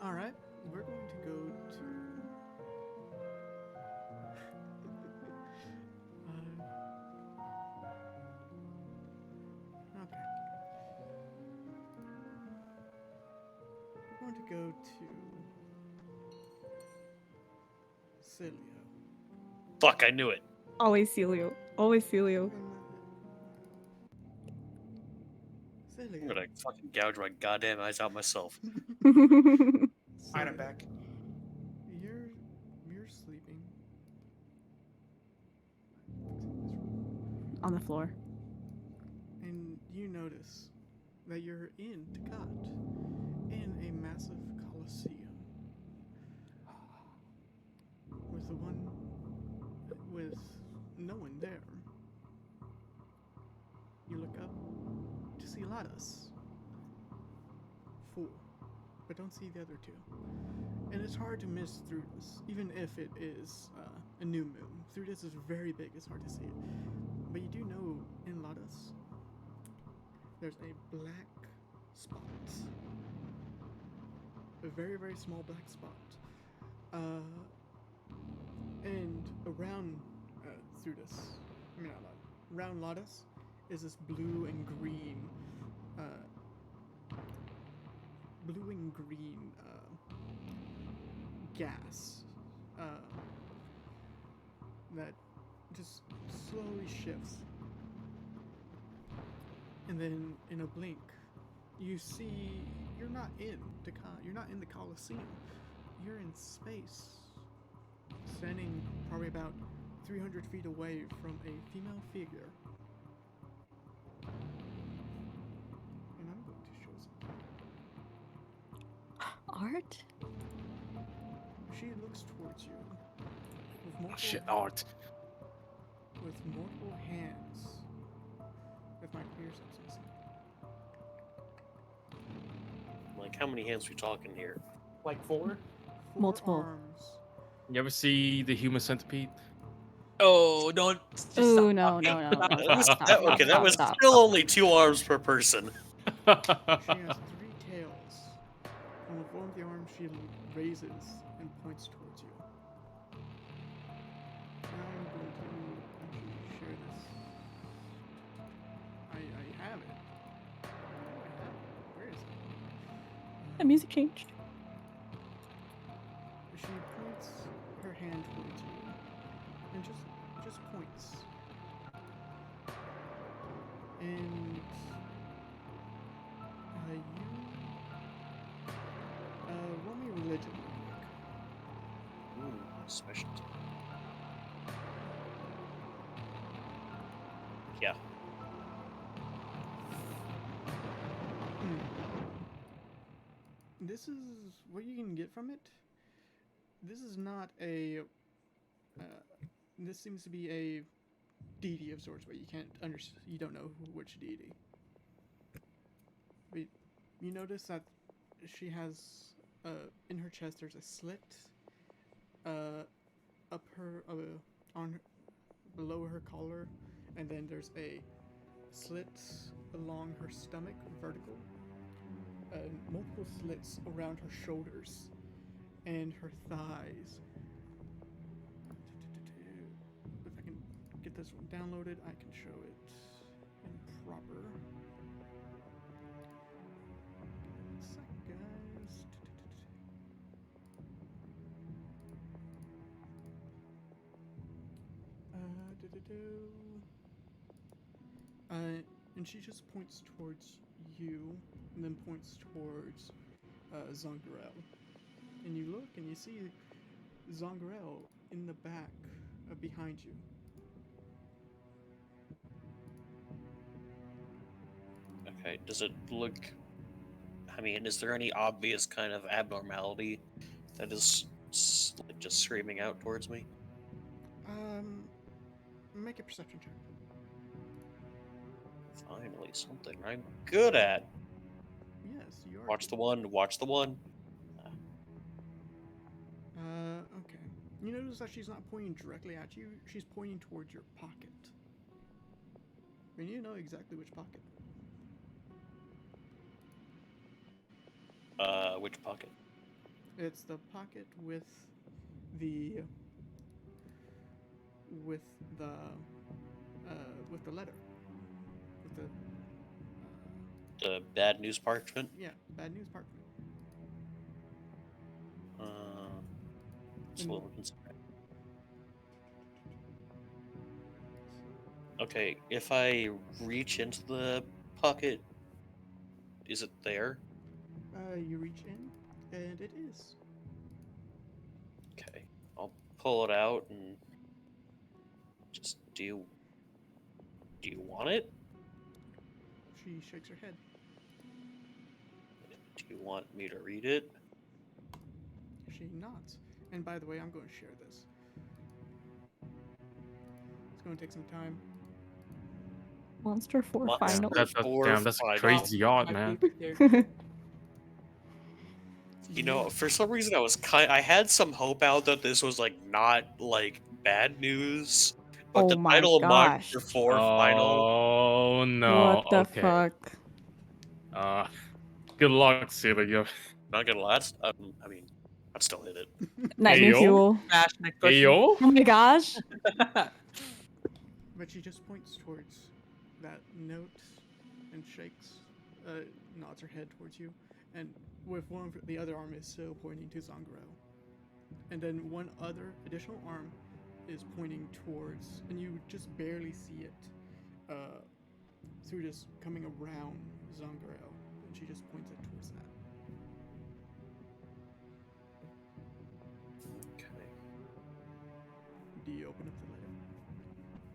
Alright, we're going to go to. Okay. We're going to go to. Cilio. Fuck, I knew it. Always Celio. Always Celio. I'm Cilio. gonna fucking gouge my goddamn eyes out myself. Alright, I'm back. You're sleeping. On the floor. And you notice that you're in Takat, in a massive coliseum. With no one there. You look up to see Ladas. Four. But don't see the other two. And it's hard to miss through this, even if it is a new moon. Through this is very big, it's hard to see it. But you do know in Ladas, there's a black spot. A very, very small black spot. And around through this, I mean, not around Ladas is this blue and green gas that just slowly shifts. And then in a blink, you see you're not in you're not in the Colosseum. You're in space, standing probably about 300 feet away from a female figure. And I'm going to show something. Art? She looks towards you with Oh, multiple, shit, art. with multiple hands. If my clear sense is Like, how many hands we talking here? Like 4? Multiple. arms. You ever see the human centipede? Oh, no. just Ooh, stop no, talking. no, no, Stop. no, That stop, was- stop, that- stop, okay, that stop, was stop. still only 2 arms per person. She has 3 tails. And with one of the arms, she raises and points towards you. Now I'm going to actually share this. I have it. Where is it? The music changed. She points her hand towards you, and just points. And you roll me religion real quick. Ooh, special. Yeah. This is what you can get from it. This is not a. This seems to be a deity of sorts, but you can't understand. You don't know which deity. But you notice that she has in her chest. There's a slit. Up her on her, below her collar, and then there's a slit along her stomach, vertical. Multiple slits around her shoulders and her thighs. If I can get this one downloaded, I can show it in proper. Give me a sec, guys. And she just points towards you, and then points towards Zoggirial. And you look, and you see Zoggirial in the back, behind you. Okay, does it look... I mean, is there any obvious kind of abnormality that is like, just screaming out towards me? Make a perception check. Finally, something I'm good at. Yes, you are. Watch the one, watch the one. Okay. You notice that she's not pointing directly at you, she's pointing towards your pocket. And you know exactly which pocket. Which pocket? It's the pocket with the with the with the letter. With the The bad news parchment? yeah, bad news parchment. It's a And- little concerning. Okay, if I reach into the pocket, is it there? You reach in, and it is. Okay, I'll pull it out and just do you want it? She shakes her head. Do you want me to read it? She nods. And by the way, I'm going to share this. It's going to take some time. Monster 4 Monster. final. That's Or damn, that's final. crazy odd, My man. favorite character. You know, for some reason I had some hope out that this was like not like bad news, but Oh the my title of gosh. Monster 4 final. Oh no. What the Okay. fuck? Good luck, Celia. Not gonna last. I mean, I'd still hit it. Nightmare Ayo? fuel. Smash, next question. Ayo? Oh my gosh. But she just points towards that note and shakes, nods her head towards you. And with one of the other arm is still pointing to Zoggirial. And then one other additional arm is pointing towards, and you just barely see it. So you're just coming around Zoggirial, and she just points it towards that. Okay. Do you open up the letter?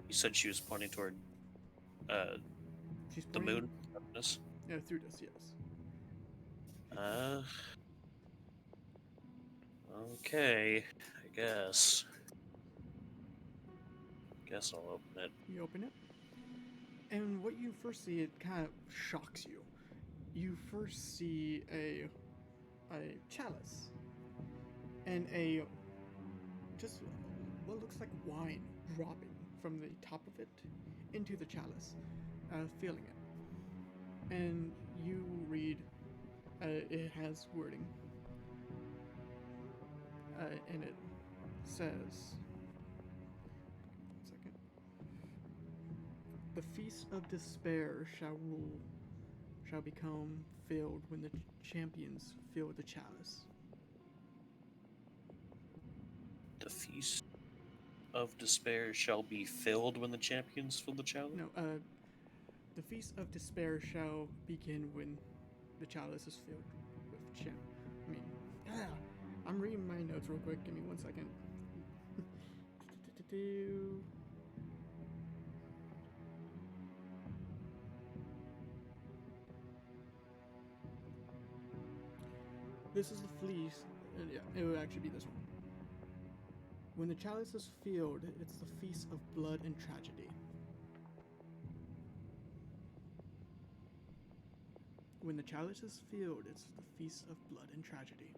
You said she was pointing toward She's the pointing, moon. This. Yeah, through this, yes. Okay. I guess. Guess I'll open it. You open it, and what you first see, it kind of shocks you. You first see a chalice and a just what looks like wine dropping from the top of it into the chalice, filling it. And you read, it has wording, and it says, one second. The feast of despair shall become filled when the champions fill the chalice. The feast of despair shall be filled when the champions fill the chalice. No, the feast of despair shall begin when the chalice is filled with I'm reading my notes real quick. Give me 1 second. This is the fleece. Yeah, it would actually be this one. When the chalice is filled, it's the feast of blood and tragedy. When the chalice is filled, it's the feast of blood and tragedy.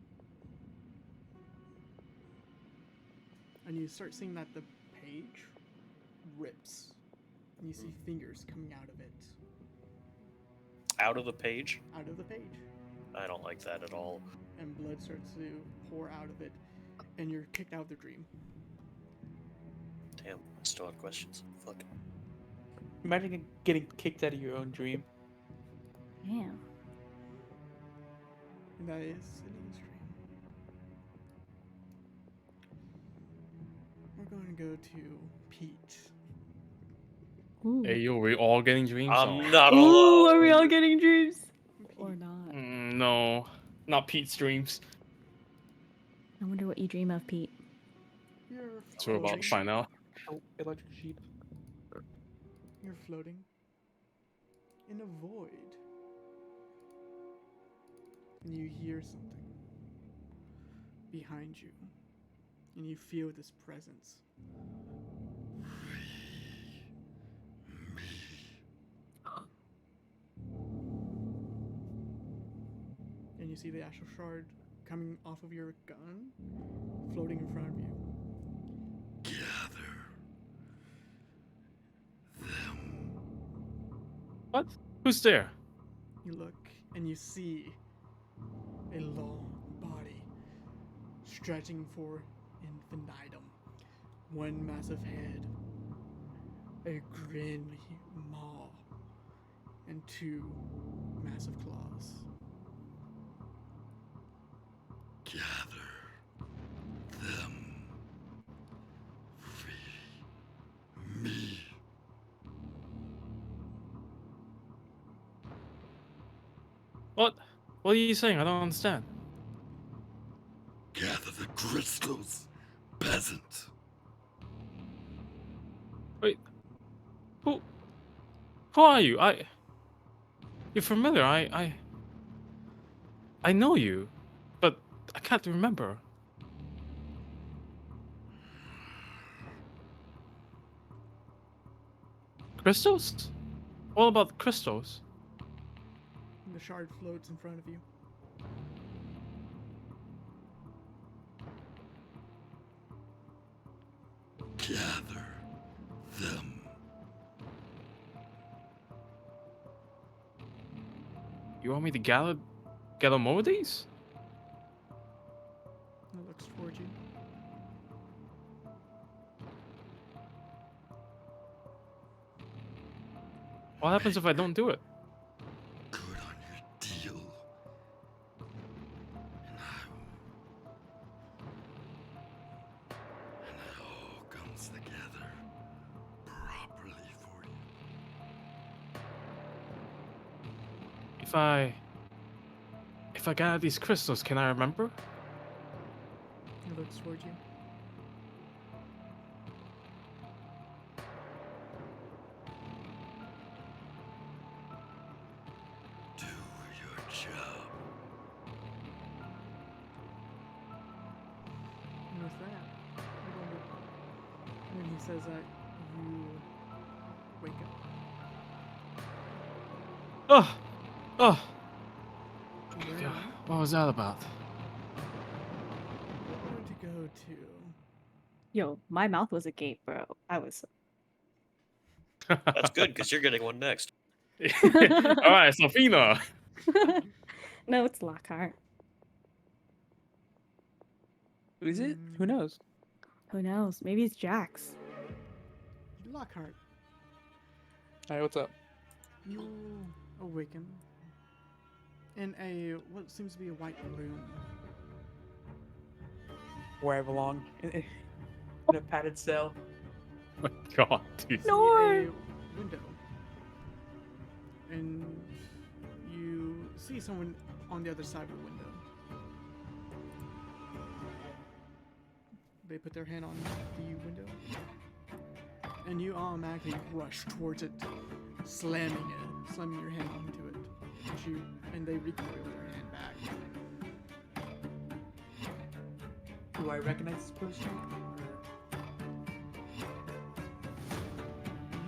And you start seeing that the page rips. And you see fingers coming out of it. Out of the page? Out of the page. I don't like that at all. And blood starts to pour out of it. And you're kicked out of the dream. Damn, I still have questions. Fuck. Imagine getting kicked out of your own dream. Damn. And that is Celine's dream. We're going to go to Pete. Ooh. Hey, yo, we all getting dreams? I'm not Ooh, alone. are we all getting dreams? Or Pete, not? No, not Pete's dreams. I wonder what you dream of, Pete. You're So we're about floating. to find out. Oh, electric sheep. You're floating in a void. And you hear something behind you. And you feel this presence. And you see the astral shard coming off of your gun, floating in front of you. What? Who's there? You look and you see a long body stretching for infinitum. One massive head, a grinning maw, and two massive claws. Gather them. Free me. What? What are you saying? I don't understand. Gather the crystals, peasant. Wait. Who? Who are you? You're familiar. I know you, but I can't remember. Crystals? All about crystals. And the shard floats in front of you. Gather them. You want me to gather more of these? And it looks towards you. What happens if I don't do it? Good on your deal. And it all comes together properly for you. If I gather these crystals, can I remember? It looks towards you. Do your job. And with that, when he says that, you wake up. Oh, oh. Where God, what was that about? we're going to go to Yo, my mouth was agape, bro. I was. That's good because you're getting one next. All right, Safina. No, it's Lockhart. Who is it? Who knows? Who knows? Maybe it's Jax. Lockhart. All right, what's up? You awaken in a what seems to be a white room. Where I belong. In a padded cell. Oh my God, dude. See No. a window, and you see someone on the other side of the window. They put their hand on the window, and you automatically rush towards it, slamming your hand onto it. And they recoil their hand back. Do I recognize this person?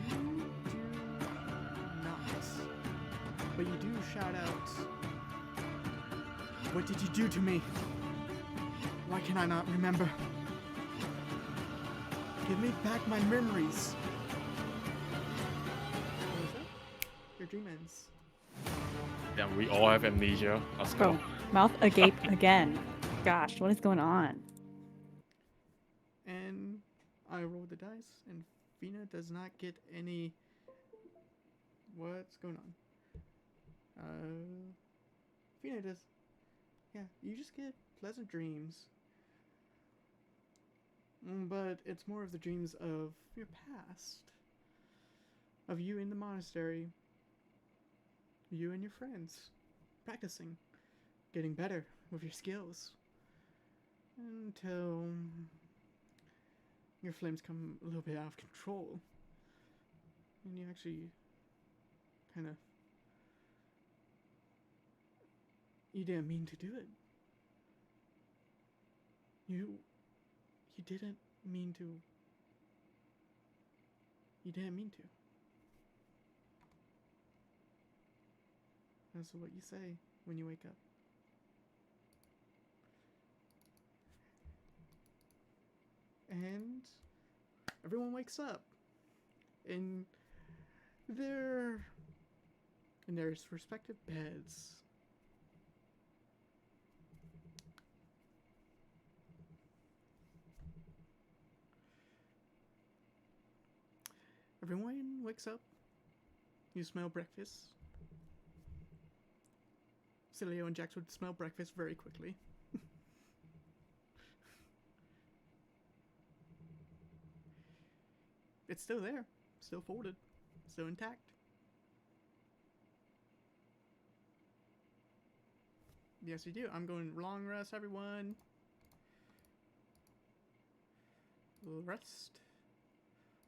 You do not, but you do shout out, "What did you do to me? Why can I not remember? Give me back my memories." What was that? Your dream ends. Damn, we all have amnesia. Let's Bro, go. mouth agape again. Gosh, what is going on? And I rolled the dice, and Fina does not get any. What's going on? Fina does. Yeah, you just get pleasant dreams. But it's more of the dreams of your past. Of you in the monastery. You and your friends. Practicing. Getting better with your skills. Until your flames come a little bit out of control. And you actually kind of. You didn't mean to do it. You didn't mean to. You didn't mean to. That's what you say when you wake up. And everyone wakes up. And they're in their respective beds. Everyone wakes up. You smell breakfast. Cilio and Jax would smell breakfast very quickly. It's still there, still folded, still intact. Yes, you do. I'm going long rest, everyone. Rest.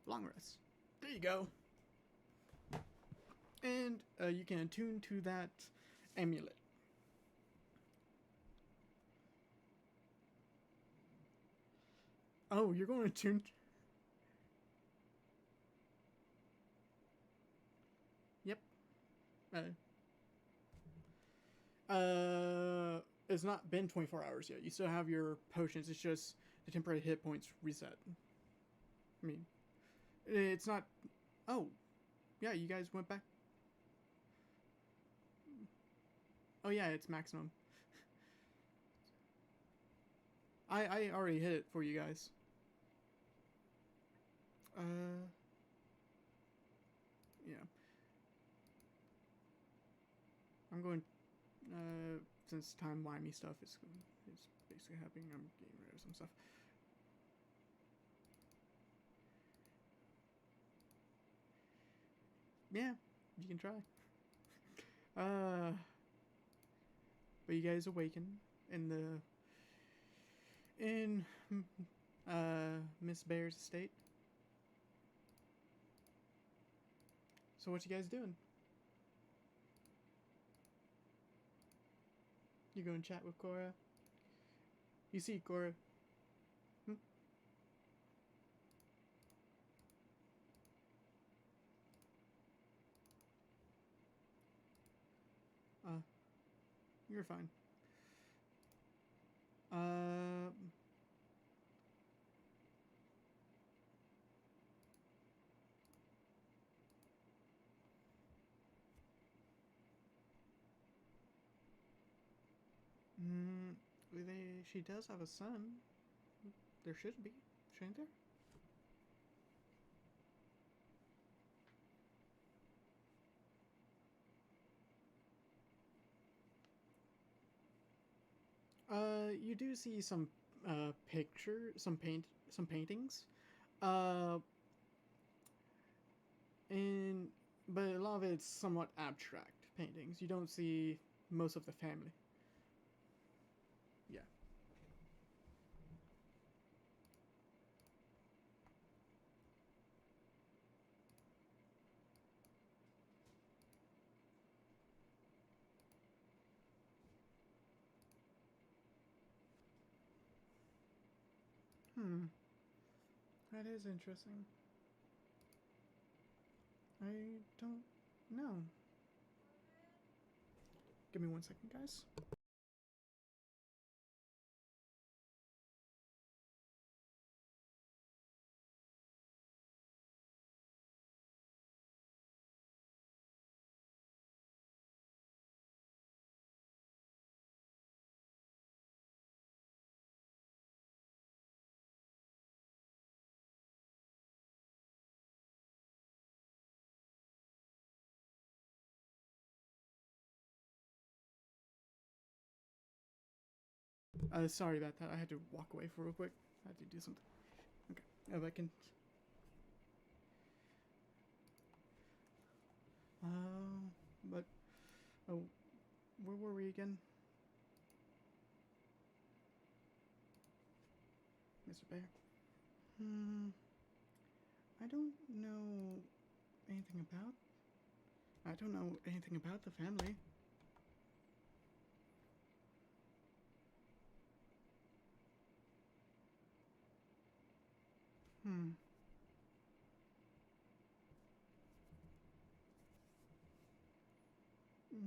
Long rest. There you go. And you can attune to that amulet. Oh, you're going to attune. Yep. It's not been 24 hours yet. You still have your potions. It's just the temporary hit points reset. I mean, it's not. Oh, yeah. You guys went back. Oh yeah, it's maximum. I already hit it for you guys. Yeah. I'm going. Since time-wimey stuff is basically happening, I'm getting rid of some stuff. Yeah, you can try. But you guys awaken in Miss Bear's estate. So what you guys doing? You go and chat with Cora. You see Cora. You're fine. She does have a son. There should be, shouldn't there? You do see some some paintings. Uh, and but a lot of it's somewhat abstract paintings. You don't see most of the family. Yeah. That is interesting. I don't know. Give me 1 second, guys. Sorry about that. I had to walk away for real quick. I had to do something. Okay. If I can. But oh, where were we again? Mr. Bear. I don't know anything about. I don't know anything about the family.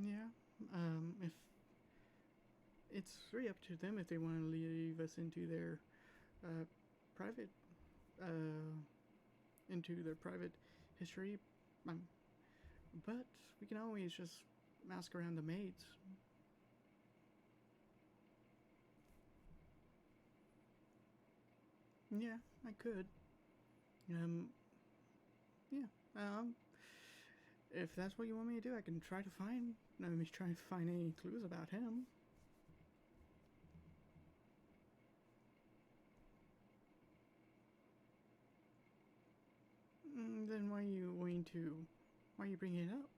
Yeah. If it's really up to them if they want to leave us into their uh, private into their private history. But we can always just ask around the maids. Yeah, I could. Um, yeah. If that's what you want me to do, I can try to find. Let me try to find any clues about him. Then why are you going to? Why are you bringing it up?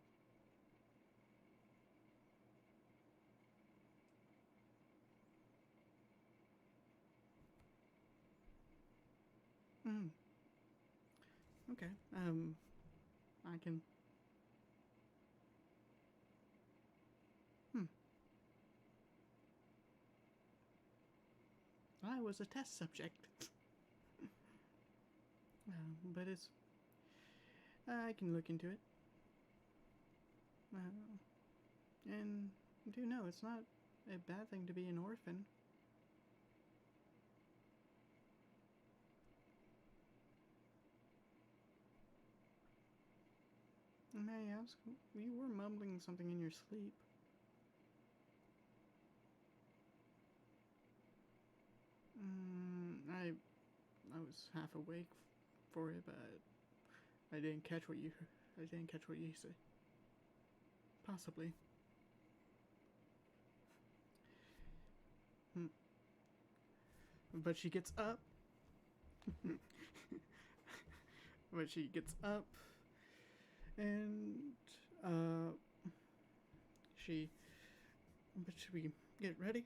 Hmm. Okay. I can. Hmm. I was a test subject. But it's. I can look into it. And do know it's not a bad thing to be an orphan. May I ask, you were mumbling something in your sleep. I was half awake for it, but I didn't catch what you. I didn't catch what you said. Possibly. Hmm. But she gets up. But she gets up, and she. But should we get ready?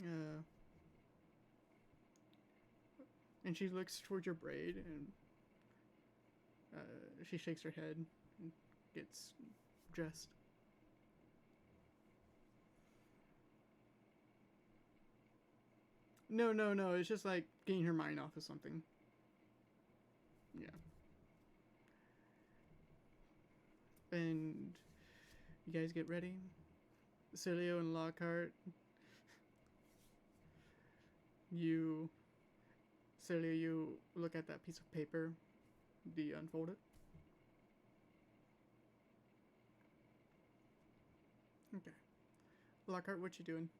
Uh, and she looks towards your braid, and she shakes her head and gets dressed. No, no, no. It's just like getting her mind off of something. Yeah. And you guys get ready. Cilio and Lockhart. You, Cilio, you look at that piece of paper. Do you unfold it? Okay. Lockhart, what you doing?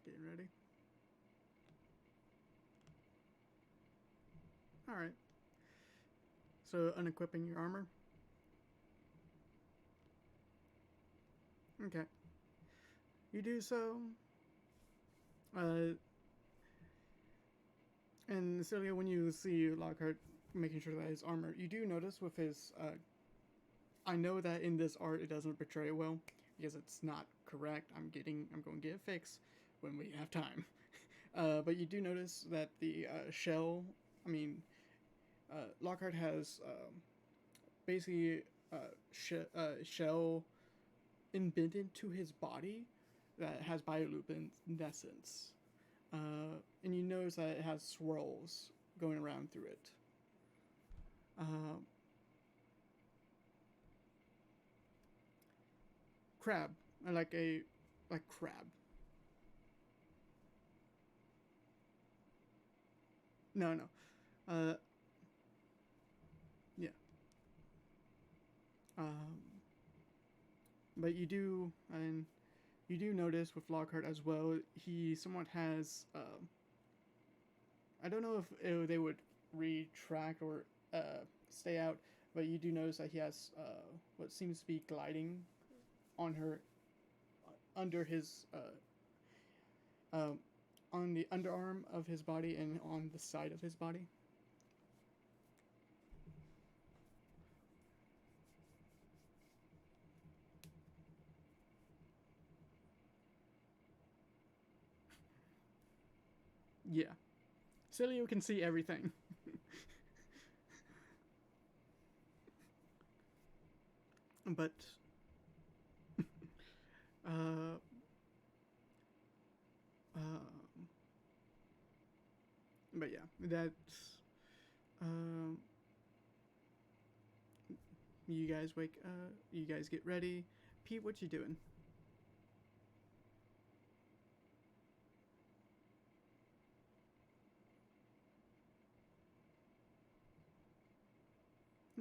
Getting ready. All right. So unequipping your armor. Okay. You do so. And Celia, when you see Lockhart making sure that his armor, you do notice with his. I know that in this art it doesn't portray it well because it's not correct. I'm going to get it fixed when we have time. But you do notice that the shell. I mean, Lockhart has basically shell embedded to his body that has bioluminescence. And you notice that it has swirls going around through it. Crab, like crab. No, no. Uh, yeah. Um, but you do notice with Lockhart as well. He somewhat has. I don't know if they would retract or stay out, but you do notice that he has what seems to be gliding on her under his on the underarm of his body and on the side of his body. Yeah, Celio can see everything. But uh, uh, but yeah, that's um, you guys wake. You guys get ready. Pete, what you doing?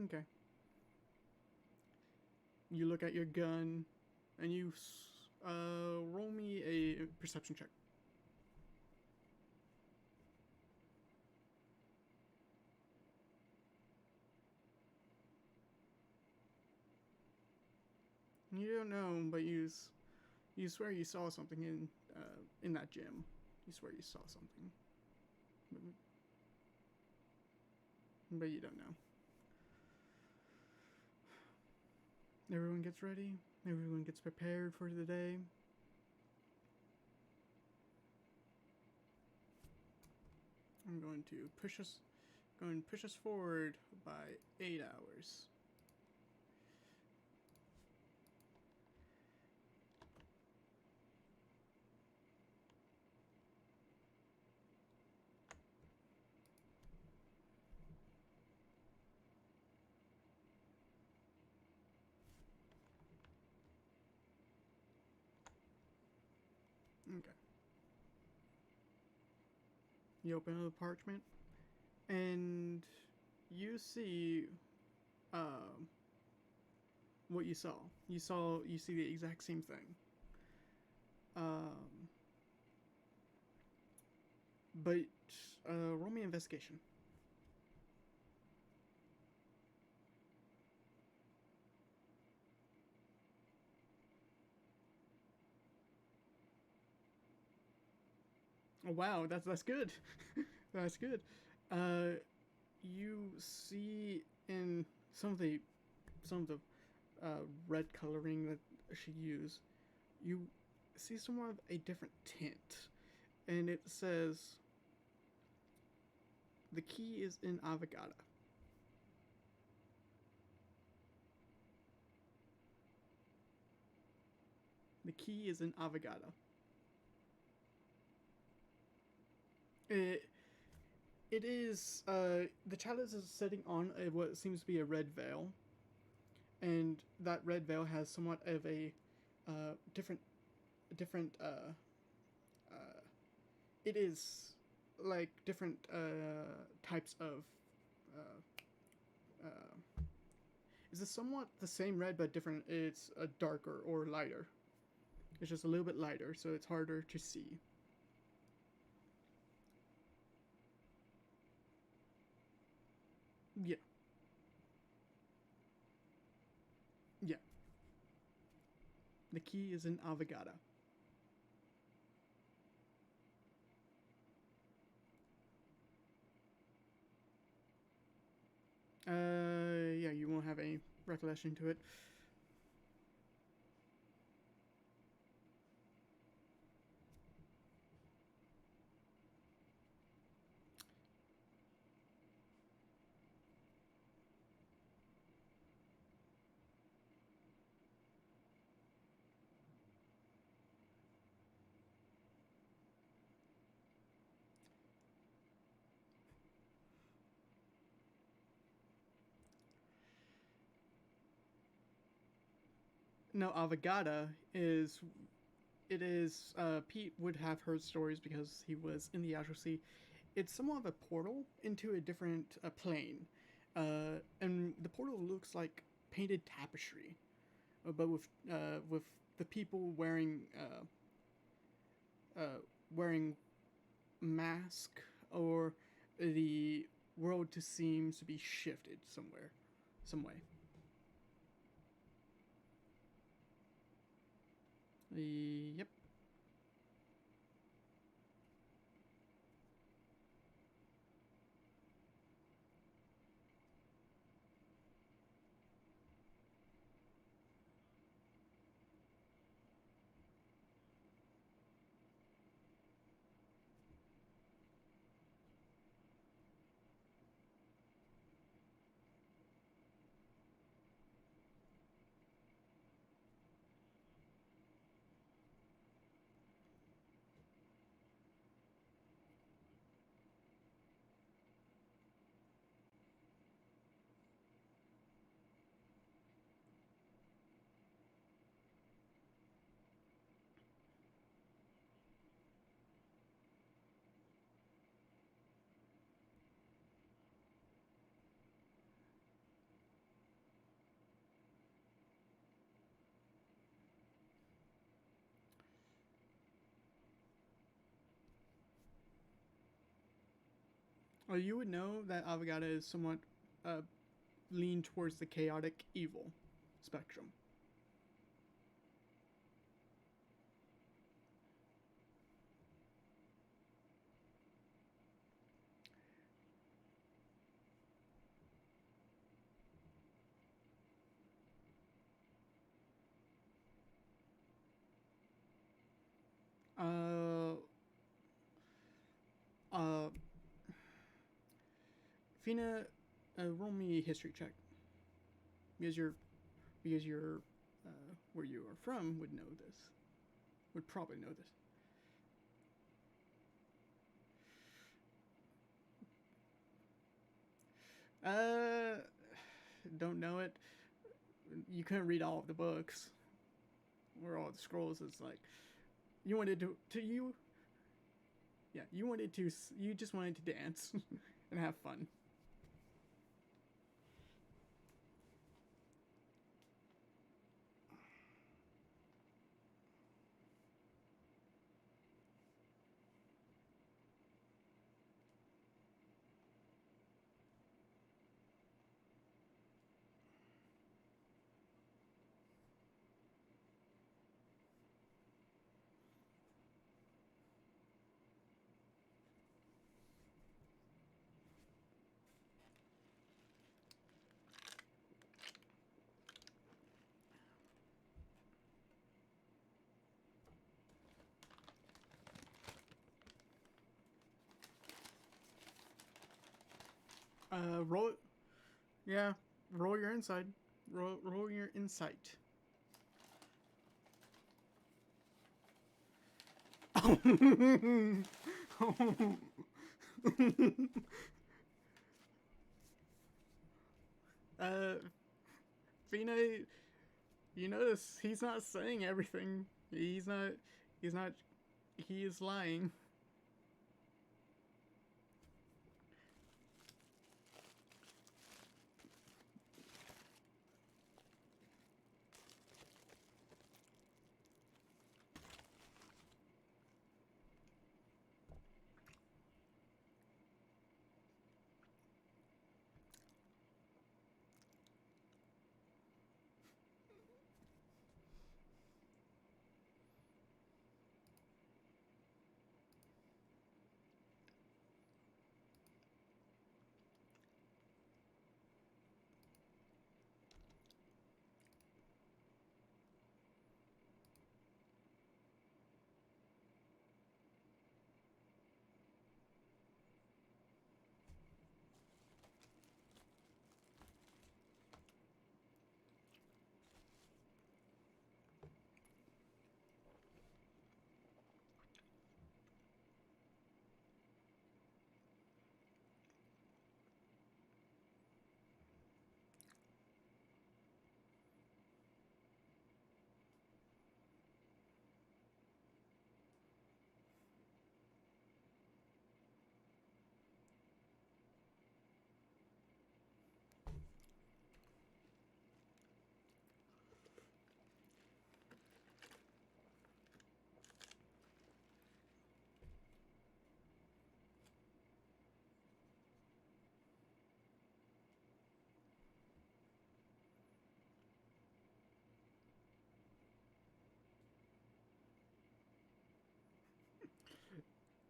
Okay. You look at your gun, and you roll me a perception check. You don't know, but you swear you saw something in that gym. You swear you saw something, but you don't know. Everyone gets ready. Everyone gets prepared for the day. I'm going to push us forward by 8 hours. Okay. You open up the parchment, and you see um, what you saw. You see the exact same thing. Um, but roll me investigation. Oh, wow, that's good. That's good. You see in some of the red coloring that she used, you see somewhat of a different tint, and it says the key is in Avogada. The key is in Avogada. It it is the chalice is sitting on what seems to be a red veil, and that red veil has somewhat of a different it is like different types of is this somewhat the same red but different. It's a darker or lighter. It's just a little bit lighter, so it's harder to see. Yeah. Yeah. The key is in Avogada. Yeah, you won't have any recollection to it. No, Avogada is it is Pete would have heard stories because he was in the Astral Sea. It's somewhat of a portal into a different plane, and the portal looks like painted tapestry, but with the people wearing mask, or the world to seems to be shifted somewhere, some way. Yep. Well, you would know that Avogata is somewhat lean towards the chaotic evil spectrum. Uh, uh, Fina, roll me a history check because you're where you are from would know this, would probably know this. Don't know it. You couldn't read all of the books or all the scrolls. It's like you wanted to you. Yeah, you just wanted to dance and have fun. Roll. Yeah, roll your inside. Roll your insight. uh, Fina, you notice he's not saying everything. He's not. He's not. He is lying.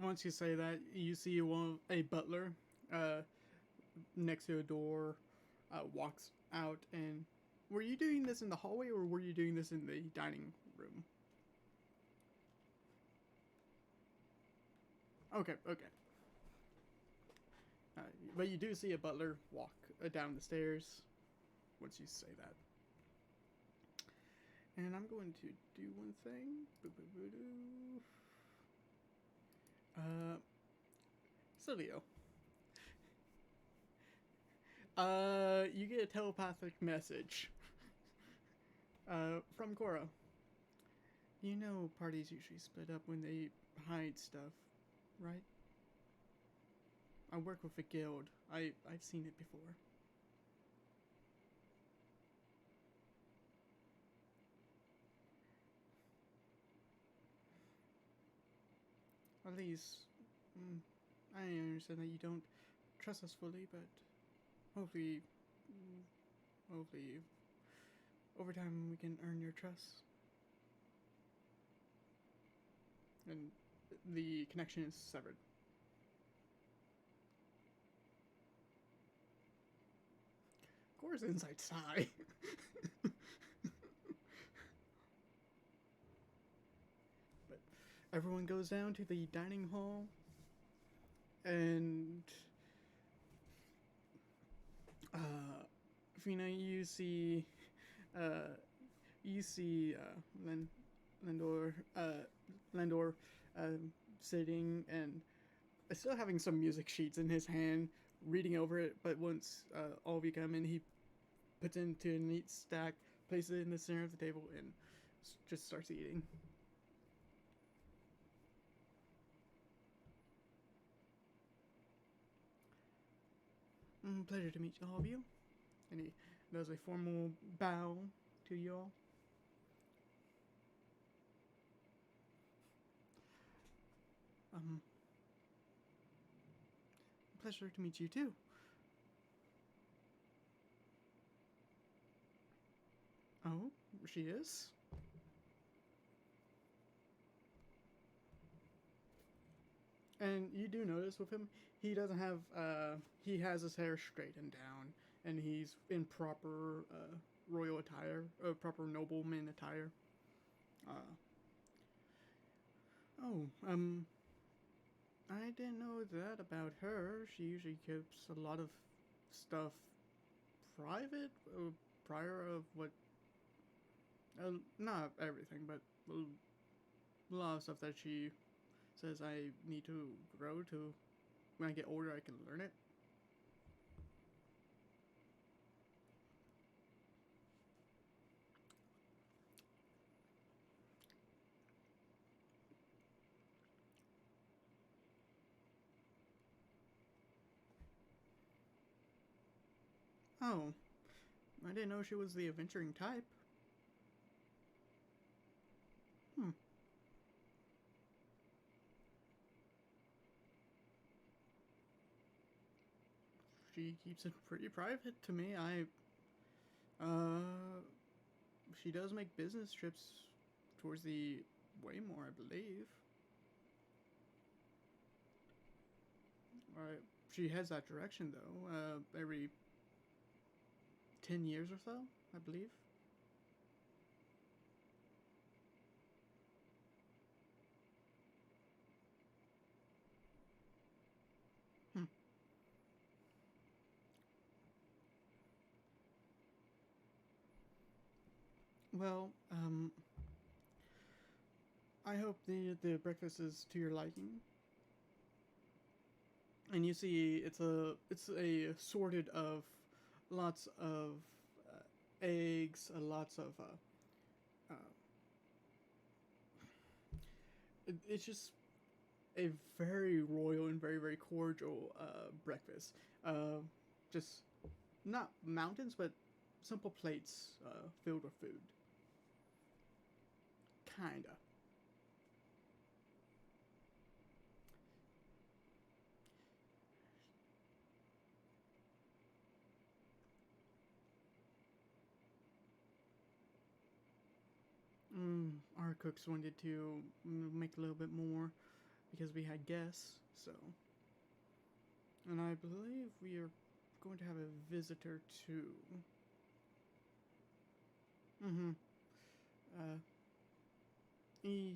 Once you say that, you see a butler next to a door walks out. And were you doing this in the hallway or were you doing this in the dining room? Okay, okay. But you do see a butler walk down the stairs once you say that. And I'm going to do one thing. Silvio. You get a telepathic message from Cora. You know parties usually split up when they hide stuff, right? I work with a guild. I've seen it before. At least, I understand that you don't trust us fully, but hopefully, hopefully, over time we can earn your trust. And the connection is severed. Core's inside sigh. But everyone goes down to the dining hall, and Fina, uh, you see Lendor, Lendor, sitting and still having some music sheets in his hand, reading over it. But once all of you come in, he puts it into a neat stack, places it in the center of the table, and just starts eating. Pleasure to meet all of you. And he does a formal bow to you all. Pleasure to meet you too. Oh, she is? And you do notice with him, he doesn't have, he has his hair straightened down, and he's in proper royal attire, proper nobleman attire. Oh, I didn't know that about her. She usually keeps a lot of stuff private, prior of what, not everything, but a lot of stuff that she says I need to grow to. When I get older, I can learn it. Oh, I didn't know she was the adventuring type. Hmm. She keeps it pretty private to me. Uh, she does make business trips towards the Waymore, I believe. Alright, she heads that direction though, every 10 years or so, I believe. Hmm. Well, I hope the breakfast is to your liking. And you see, it's a sorted of lots of eggs, lots of uh, it's just a very royal and very very cordial breakfast. Just not mountains, but simple plates filled with food. Kinda. Our cooks wanted to make a little bit more because we had guests, so. And I believe we are going to have a visitor too. Mm-hmm. Uh, he,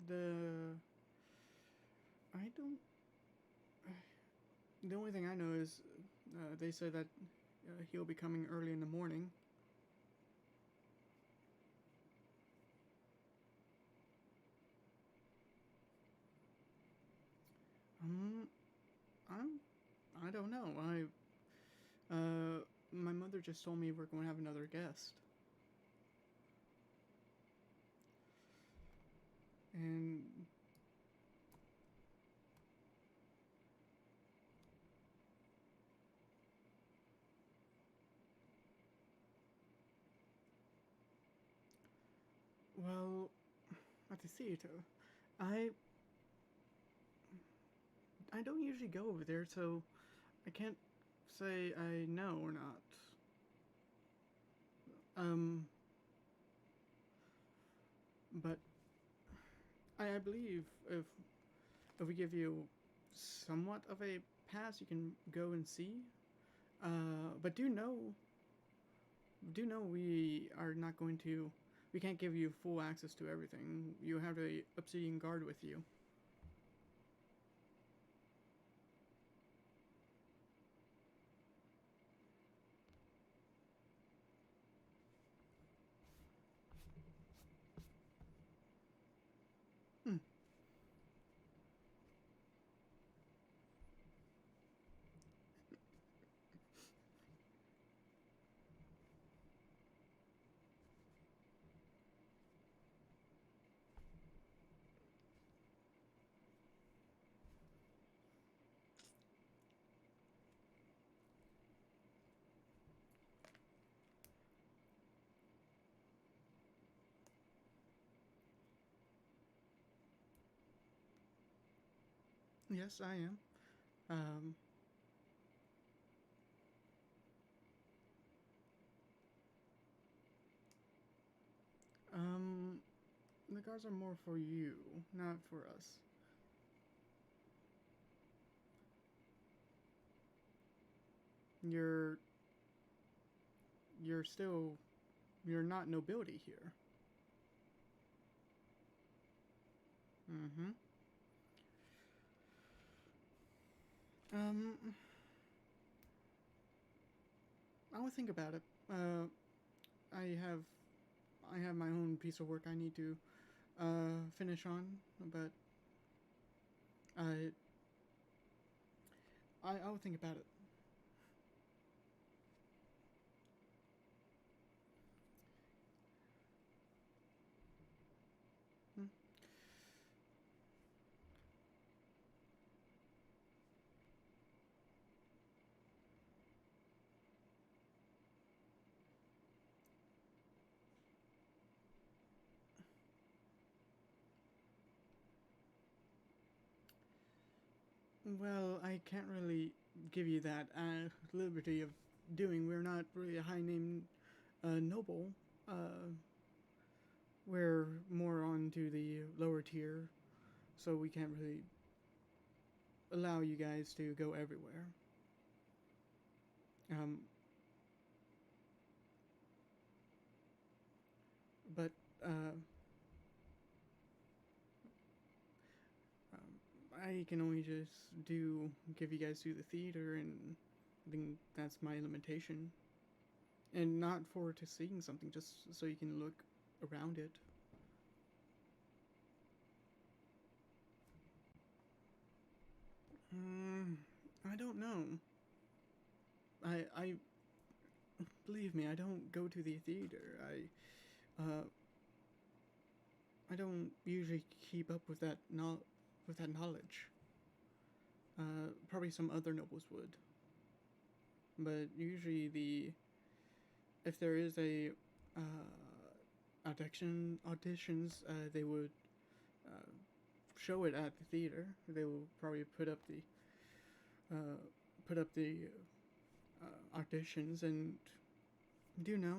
the I don't. The only thing I know is they said that he'll be coming early in the morning. Um, I don't know. My mother just told me we're going to have another guest. And well, what to see to? I I don't usually go over there, so I can't say I know or not. Um, but I believe if we give you somewhat of a pass, you can go and see. But do know we are not going to. We can't give you full access to everything. You have a obsidian guard with you. Hmm. Yes, I am. Um, um, the guards are more for you, not for us. You're you're still you're not nobility here. Mm-hmm. Um, I will think about it. I have I have my own piece of work I need to finish on, but I I will think about it. Hmm. Well, I can't really give you that liberty of doing. We're not really a high name noble. Uh, we're more on to the lower tier, so we can't really allow you guys to go everywhere. Um, but uh, I can only just give you guys to the theater, and I think that's my limitation. And not for to seeing something, just so you can look around it. Mm, I don't know. I believe me, I don't go to the theater. I don't usually keep up with with that knowledge. Probably some other nobles would, but usually if there is a auditions, they would uh, show it at the theater. They will probably uh, put up the auditions, and do you know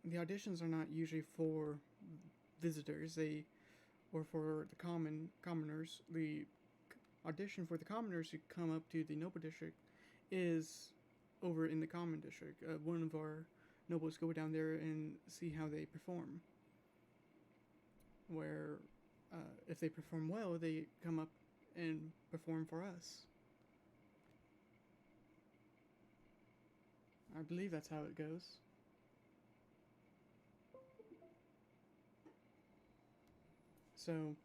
the auditions are not usually for visitors. They or for the commoners. The audition for the commoners who come up to the noble district is over in the common district. One of our nobles go down there and see how they perform. Where if they perform well, they come up and perform for us. I believe that's how it goes. So,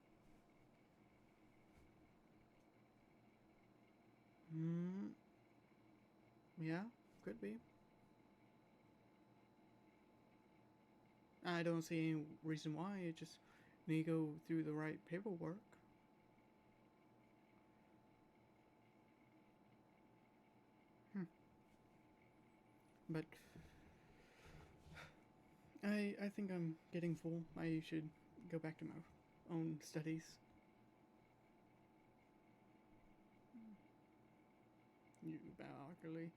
mm, yeah, could be. I don't see any reason why. It just need to go through the right paperwork. Hmm. But I think I'm getting full. I should go back to my own studies. You bow awkwardly.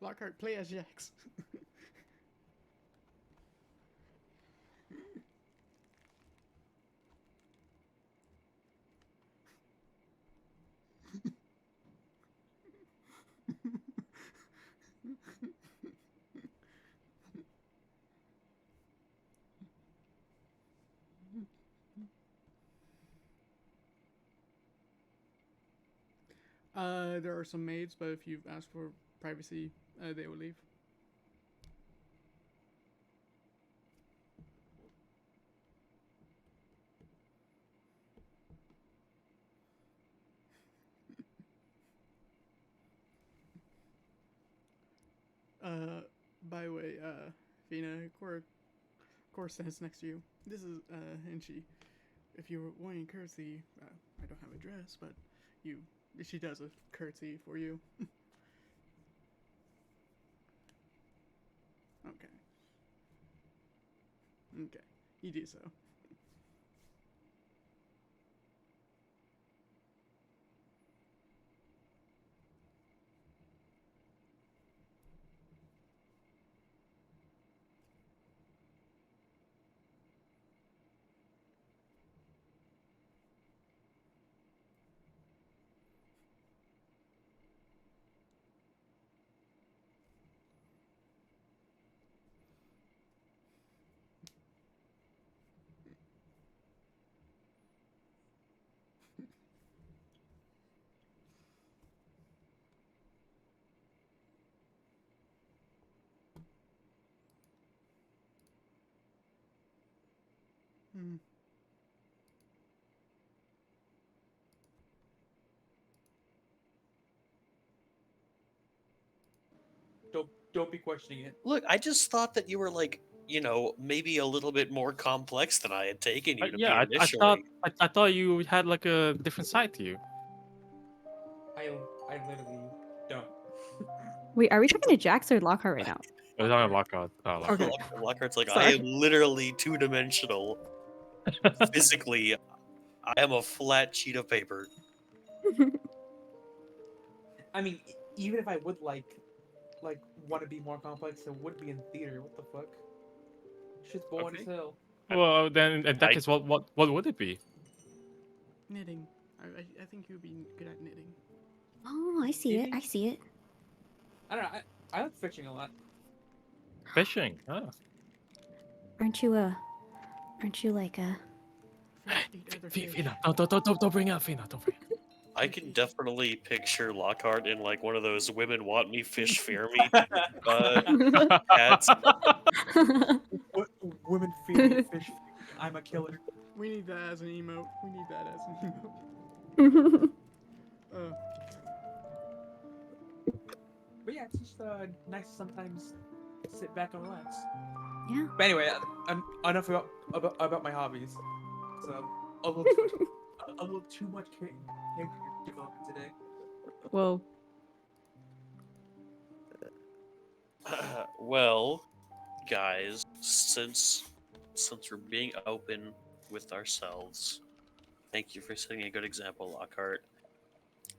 Lockhart, play as Jax. There are some maids, but if you've asked for privacy, they will leave. Uh, by the way, Fina, Cora stands next to you. This is, and if you were wanting courtesy, I don't have a dress, but she does a curtsy for you. Okay. Okay. You do so. Hmm. Don't be questioning it. Look, I just thought that you were like, maybe a little bit more complex than I had taken you to be Yeah, initially. I thought you had like a different side to you. I literally don't. Wait, are we talking to Jax or Lockhart right now? I was talking about Lockout. Okay. Lockhart's like, I Sorry. am literally two-dimensional. Physically, I am a flat sheet of paper. I mean, even if I would like want to be more complex, it would be in theater. What the fuck? Shit's boring Okay. as hell. Well, then in that I- case, what would it be? Knitting. I think you'd be good at knitting. Oh, I see it. I see it. I don't know. I like fishing a lot. Fishing. Oh. Aren't you like a? Fish eat other fish. Fina, don't bring it up, Fina. Don't bring it up. I can definitely picture Lockhart in like one of those "women want me, fish fear me" ads. Women feed me, fish feed me. I'm a killer. We need that as an emote. We need that as an emote. But yeah, it's just nice to sometimes sit back and relax. Yeah. But anyway, enough about my hobbies. So a little too much character development today. Whoa. Well, guys, since we're being open with ourselves, thank you for setting a good example, Lockhart.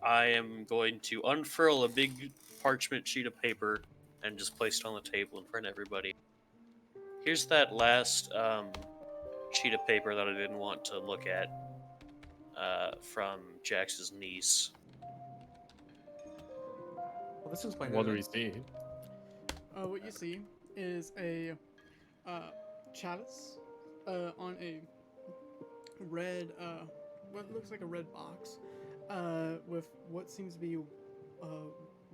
I am going to unfurl a big parchment sheet of paper and just place it on the table in front of everybody. Here's that last sheet of paper that I didn't want to look at from Jax's niece. Well, this explains What do we everything. see? What you see is a chalice on a red, what looks like a red box, with what seems to be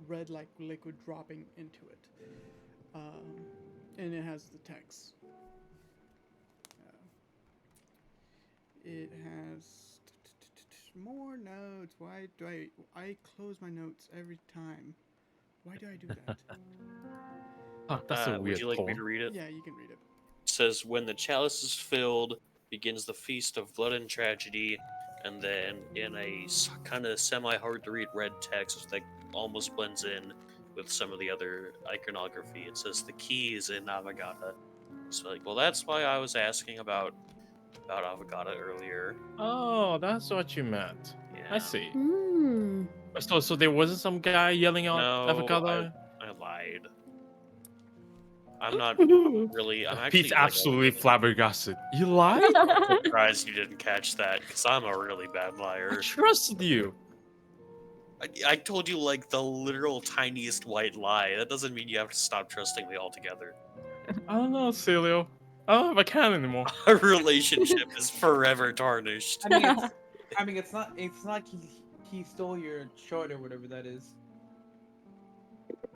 red like liquid dropping into it. And it has the text. It has more notes. Why do I close my notes every time? Why do I do that? Oh, that's a Would weird you like me poem. to read it? Yeah, you can read it. It says, when the chalice is filled, begins the feast of blood and tragedy, and then in a kind of semi-hard to read red text that almost blends in with some of the other iconography, it says the key is in Avogata. So like, well, that's why I was asking about Avogata earlier. Oh, that's what you meant. Yeah. I see. Hmm. So there wasn't some guy yelling out No, avocado? I lied. I'm not really. I'm Pete's actually like absolutely flabbergasted. You lied? surprised you didn't catch that because I'm a really bad I liar. trusted you. I told you like the literal tiniest white lie. That doesn't mean you have to stop trusting me altogether. I don't know, Celio. I don't have a can anymore. Our relationship is forever tarnished. I mean, it's not like he stole your short or whatever that is.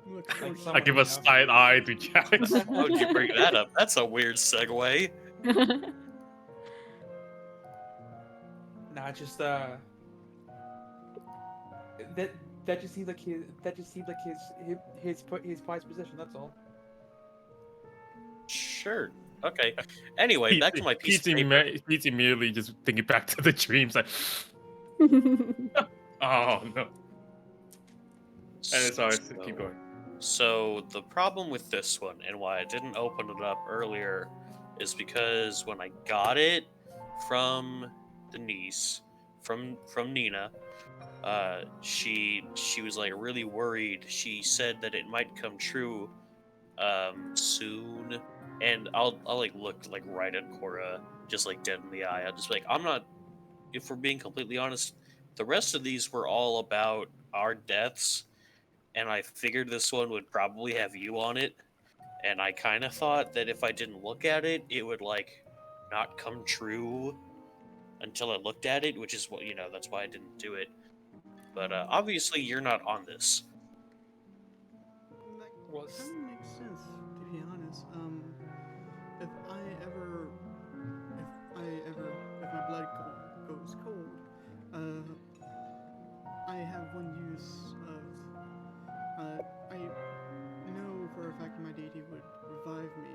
Look, Like so I someone give you a know. side eye to Jax. How'd you bring that up? That's a weird segue. Nah, just that just seems like his prized position. That's all. Sure. Okay. Anyway, back to my piece of paper. Pete's immediately just thinking back to the dreams like, oh no. And sorry, keep going. So the problem with this one and why I didn't open it up earlier is because when I got it from the niece, from Nina, she was like really worried. She said that it might come true soon, and I'll like look like right at Cora, just like dead in the eye. I'll just be like, I'm not. If we're being completely honest, the rest of these were all about our deaths, and I figured this one would probably have you on it, and I kind of thought that if I didn't look at it, it would like not come true until I looked at it, which is what that's why I didn't do it. But obviously, you're not on this. that kind of makes sense, to be honest. If I ever, if my blood goes cold, I have one use of, I know for a fact my deity would revive me,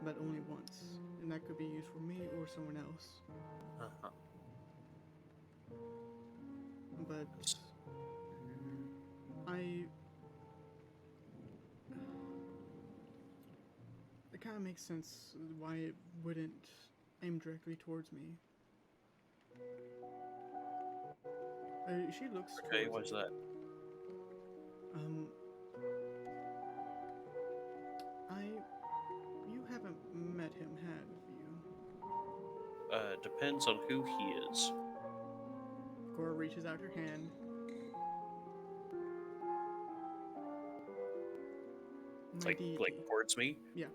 but only once, and that could be used for me or someone else. Uh-huh. But it kind of makes sense why it wouldn't aim directly towards me. She looks Okay, towards what's it. that? You haven't met him, have you? Depends on who he is. Cora reaches out her hand. My Like deity. towards me. Yeah.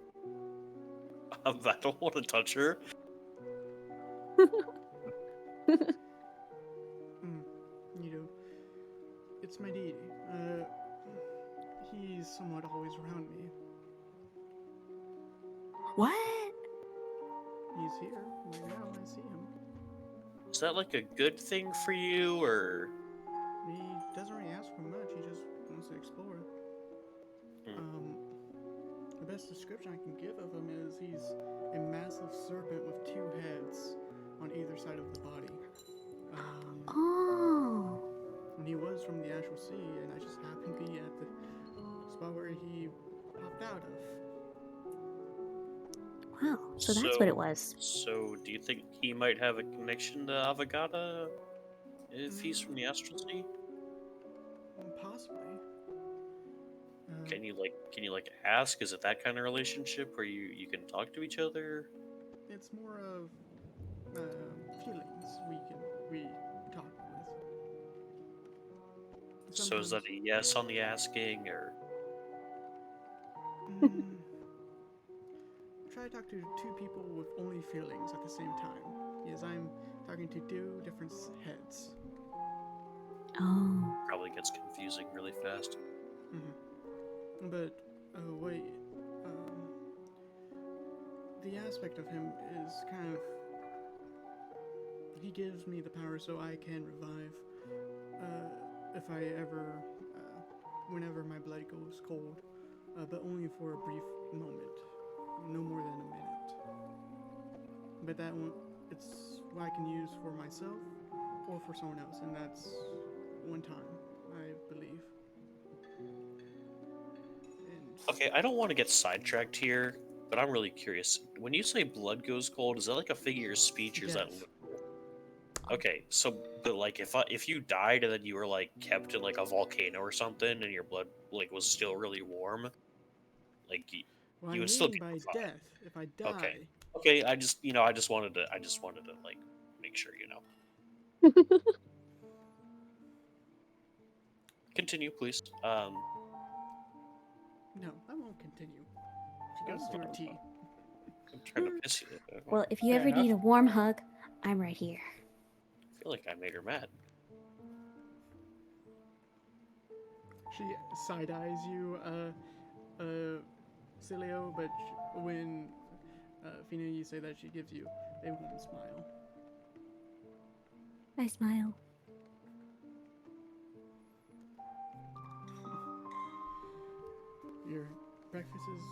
I don't want to touch her. You know, it's my deity. He's somewhat always around me. What? He's here right now. I see him. Is that like a good thing for you, or? He doesn't really ask for much. He just wants to explore. The best description I can give of him is he's a massive serpent with two heads on either side of the body. Oh. And he was from the Astral Sea, and I just happened to be at the spot where he popped out of. Wow. So that's what it was. So, do you think he might have a connection to Avogata if he's from the Astral Sea? Possibly. Can you ask? Is it that kind of relationship where you can talk to each other? It's more of feelings we talk with. So is that a yes on the asking, or? Try to talk to two people with only feelings at the same time. Yes, I'm talking to two different heads. confusing really fast. But wait, the aspect of him is kind of he gives me the power so I can revive if I ever whenever my blood goes cold, but only for a brief moment, no more than a minute. But that one, it's what I can use for myself or for someone else, and that's one time, I believe. And Okay, I don't want to get sidetracked here, but I'm really curious. When you say blood goes cold, is that like a figure of speech, or is that? death. Okay, so but like if you died and then you were like kept in like a volcano or something, and your blood like was still really warm, like What you I would still mean be by fine. death, if I Okay, die, okay. I just wanted to like make sure you know. Continue, please. no, I won't continue. She goes to her tea. I'm trying to piss you. I Well, if you Fair ever need a enough. warm hug, I'm right here. feel like I made her mad. She side eyes you, Cilio, but when Fina, you say that, she gives you a warm smile. I smile. Your breakfast is.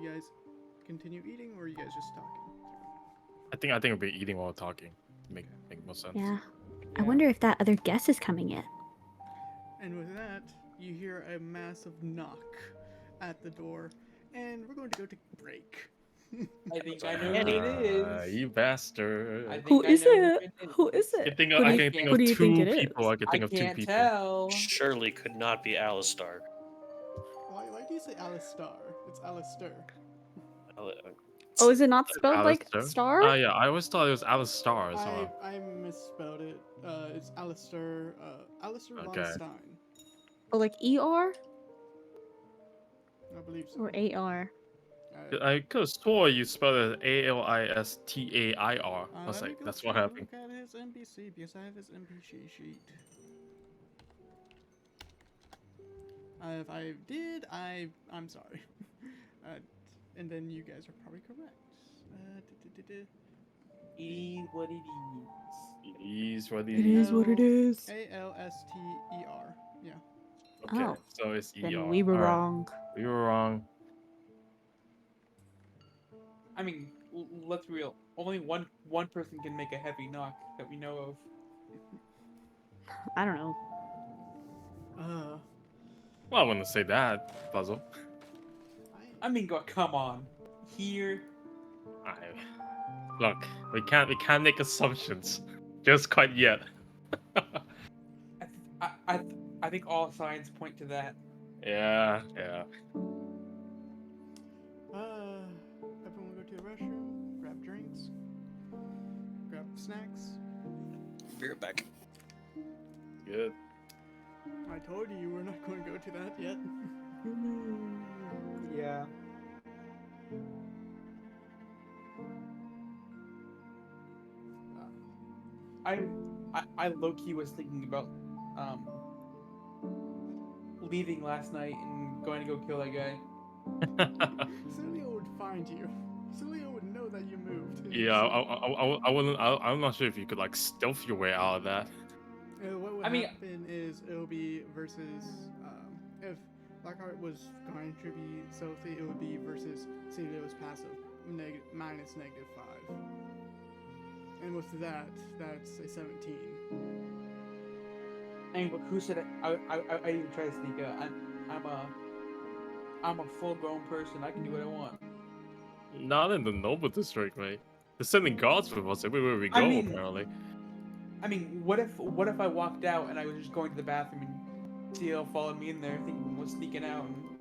You guys continue eating, or are you guys just talking? I think we'll be eating while talking. Make more sense. Yeah. I wonder if that other guest is coming yet. And with that, you hear a massive knock at the door, and we're going to go to break. I think I know who Annie. it is. You bastard. I think Who I is know it? Who is I it? can think Who of, do I you, can think who of do you think two it is? people. I can think I of two can't people. tell. Surely could not be Alistar. Why do you say Alistar? It's Alistair. Oh, is it not spelled like Alistair? star? Oh yeah, I always thought it was Alistar as well. I misspelled it. It's Alistair. Alistair von Okay. Stein. Or like ER? I believe so. Or AR? I could have swore you spelled it Alistair. I was Let me like, go that's take what a happened. look at his NPC because I have his NPC sheet. If I did, I'm sorry. And then you guys are probably correct. It is what it is. It is what It is what it is. Alster. Yeah. Okay, Oh, so it's ER. then we were All right. wrong. We were wrong. I mean, let's be real. Only one person can make a heavy knock that we know of. I don't know. Well, I wouldn't say that, Puzzle. I mean, come on. Here, Look, we can't make assumptions just quite yet. I think all signs point to that. Yeah. Everyone go to the restroom, grab drinks, grab snacks. Be right back. Good. I told you we're not going to go to that yet. Yeah. I low key was thinking about leaving last night and going to go kill that guy. Cilio would find you. Cilio would know that you moved. Yeah, I wouldn't. I'm not sure if you could like stealth your way out of that. What would I mean- happen is it'll be versus if Blackheart was going to be stealthy, it would be versus Cilio's passive minus -5. And with that, that's a 17. I mean, but who said I didn't try to sneak out? I'm a full grown person. I can do what I want. Not in the Noble District, mate. They're sending guards with us everywhere we go, I mean- apparently. I mean, what if I walked out and I was just going to the bathroom and CL followed me in there, thinking I was sneaking out? And...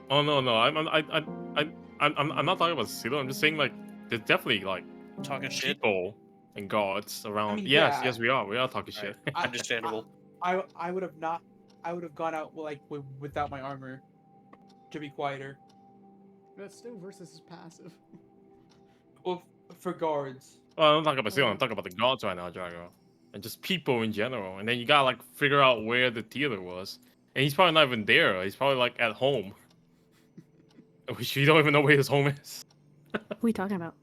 Oh no, I'm not talking about Silo. I'm just saying like there's definitely like Talking shit. people and guards around. I mean, yes, yeah. we are. We are talking Alright. shit. Understandable. I would have not. I would have gone out without my armor to be quieter. That's still versus his passive. Well, for guards. Well, I'm not talking about Silo. I'm talking about the guards right now, Drago. and just people in general. And then you gotta like figure out where the theater was. And he's probably not even there. He's probably like at home, which you don't even know where his home is. Who are we talking about?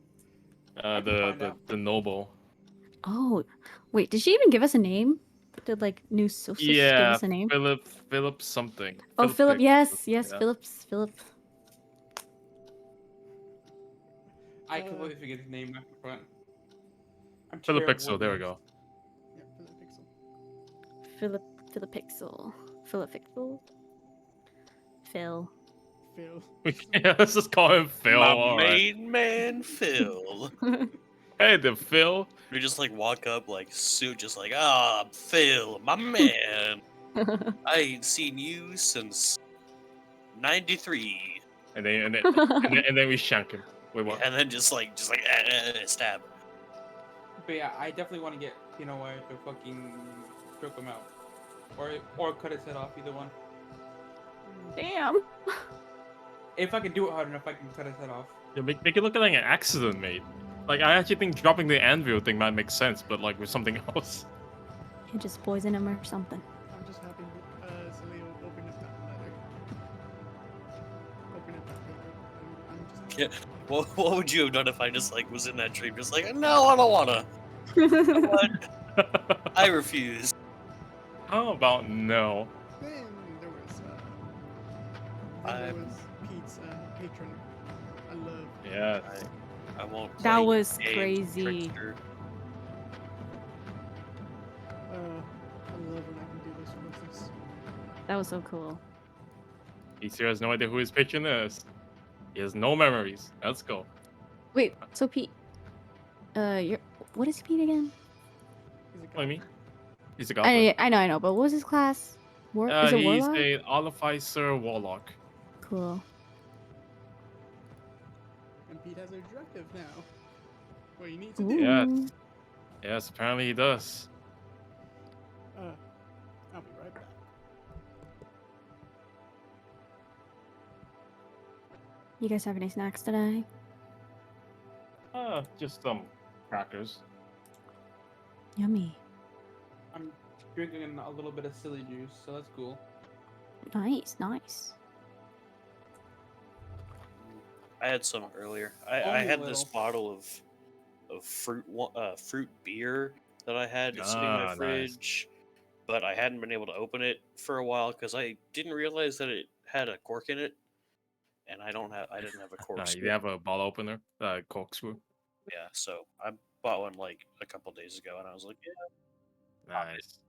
can find out. The noble. Oh, wait, did she even give us a name? Did like New Sosis give Yeah, us a name? Philip something. Oh, Philip, Pick- yes, yeah. Philip. I completely forget his name. I forgot. I'm Philip terrible Pixel. with There we names. go. Yeah, Philip Pixel. Philip Phil. Yeah, let's just call him Phil. My All right. main man, Phil. Hey, the Phil. We just like walk up like suit, just like Phil, my man. I ain't seen you since '93, And then we shank him. Wait, what? and then just like stab. But yeah, I definitely want to get Wire to fucking choke him out, or cut his head off. Either one. Damn. If I can do it hard enough, I can cut his head off. Yeah, make it look like an accident, mate. Like I actually think dropping the anvil thing might make sense, but like with something else. You just poison him or something. I'm just happy Celia opened up that letter. Open up that paper. I'm just. Yeah. What would you have done if I just like was in that dream, just like no, I don't wanna. What? I refuse. How about no? Then there I'm- was Pete's patron. I love. Yeah. I won't. That play was games, crazy. trickster. I love when I can do this with this. That was so cool. He still has no idea who his patron is. He has no memories. Let's go. Wait, So Pete, you're what is Pete again? He's a What do you mean? He's a I goblin. know, but what was his class? Is it He's Warlock? a Olificer Warlock. Cool. And Pete has a directive now. What you need to Ooh. do. Yes. Yes, apparently he does. I'll be right back. You guys have any snacks today? Just some crackers. Yummy. I'm drinking a little bit of silly juice, so that's cool. Nice. I had some earlier. I Only a had this little. bottle of fruit beer that I had sitting in Ah, my nice. fridge, but I hadn't been able to open it for a while because I didn't realize that it had a cork in it, and I didn't have a cork. You have a bottle opener, corkscrew. Yeah, so I bought one like a couple days ago, and I was like, yeah, Nice.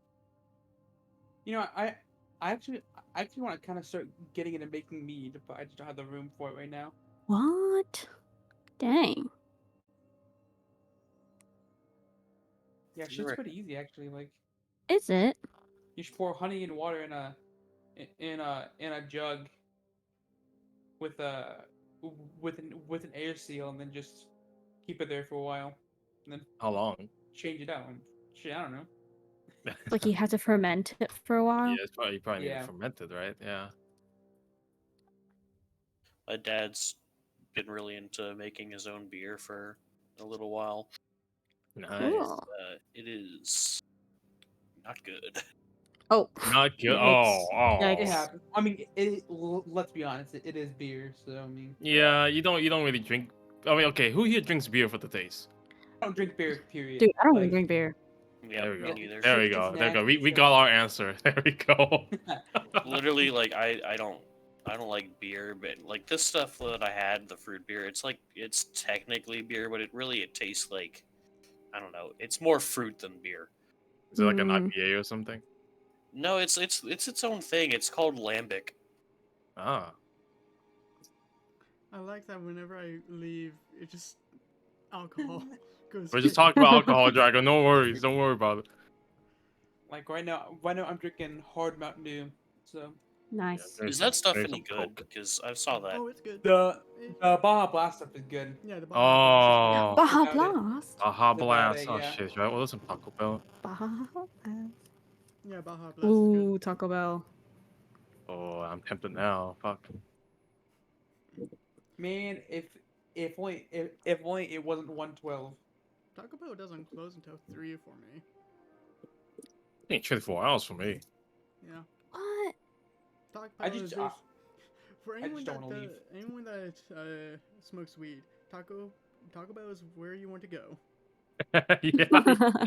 I actually want to kind of start getting into making mead, but I just don't have the room for it right now. What? Dang. Yeah, You're shit's right. pretty easy actually. Like Is it? you should pour honey and water in a jug with an air seal, and then just keep it there for a while, and then How long? change it out. And shit, I don't know. Like you have to ferment it for a while? Yeah, it's probably you probably need Yeah. it fermented, right? Yeah. my dad's been really into making his own beer for a little while. Nice. Cool. It is not good. Oh. Not good. Yikes. Oh. It Yikes. happens. I mean, let's be honest. It is beer, so I mean, Yeah, you don't really drink. I mean, okay, who here drinks beer for the taste? I don't drink beer. Period. Dude, I don't even Like, drink beer. Yeah, There we me go. neither. There we It's go. There we go. nasty, We so- got our answer. There we go. Literally, like I don't like beer, but like this stuff that I had, the fruit beer, it's technically beer, but it tastes like, I don't know, it's more fruit than beer. Is it like an Mm. IPA or something? No, it's its own thing. It's called lambic. Ah. I like that whenever I leave, it just alcohol goes. We're just talking about alcohol, Drago. No worries. Don't worry about it. like right now I'm drinking hard Mountain Dew. So Nice. There's Is that stuff there's any some good? Coke. Because I saw that. Oh, it's good. the It- Baja Blast stuff is good. yeah, the Baja Blast is Oh. good. Baja About it. Blast. Aha About blast. it, Oh yeah. shit, right? Well, there's some Taco Bell. Baja Blast. Yeah, Baja Blast is good. Ooh, Taco Bell. Oh, I'm tempted now. Fuck. Man, if only it wasn't 112. Taco Bell doesn't close until 3 for me. Ain't 24 hours for me. Yeah. What? Taco I Bell just- is for anyone just that don't wanna leave. anyone that smokes weed. Taco Bell is where you want to go. Yeah,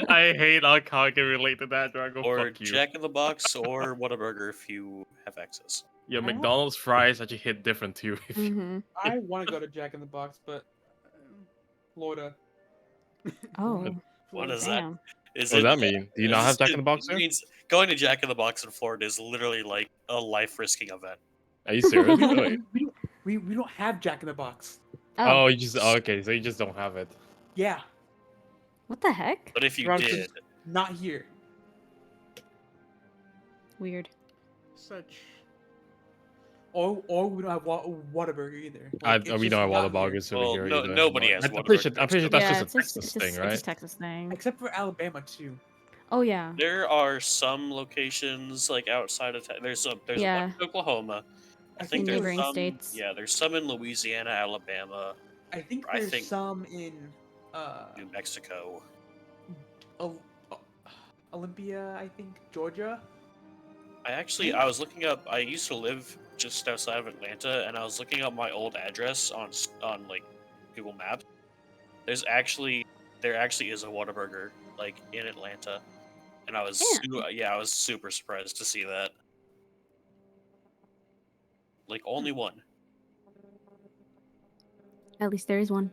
I hate how Kyle can relate to that, Drago. Or Fuck you. Jack in the Box or Whataburger if you have access. Yeah, I want- McDonald's fries actually hit different too. If you... Mm-hmm. I want to go to Jack in the Box, but Um, Florida. Oh, What is Florida. that? damn. Is What does it? that mean? Do you not have Jack in the Box It there? means going to Jack in the Box in Florida is literally like a life-risking event. Are you serious? Really? We don't have Jack in the Box. Oh, Oh, you just okay. So you just don't have it. Yeah, what the heck? But if you Toronto did, is not here. Weird. Such. Or we don't have Whataburger either. I, Like, it's we just don't have not Water here. Burgers over well, here no, either. nobody but has I'm pretty sure, Whataburger. I'm pretty sure that's Yeah, just a it's just Texas it's just, thing, it's right? just Texas thing. Except for Alabama too. Oh yeah. there are some locations like outside of there's one Yeah. in Oklahoma. I I think In there's neighboring some. states. Yeah, there's some in Louisiana, Alabama, I think I there's think- some in New Mexico. Ol- Olympia. I think Georgia. I was looking up. I used to live just outside of Atlanta, and I was looking up my old address on like Google Maps. There actually is a Whataburger like in Atlanta, and I was I was super surprised to see that. Like only one. At least there is one.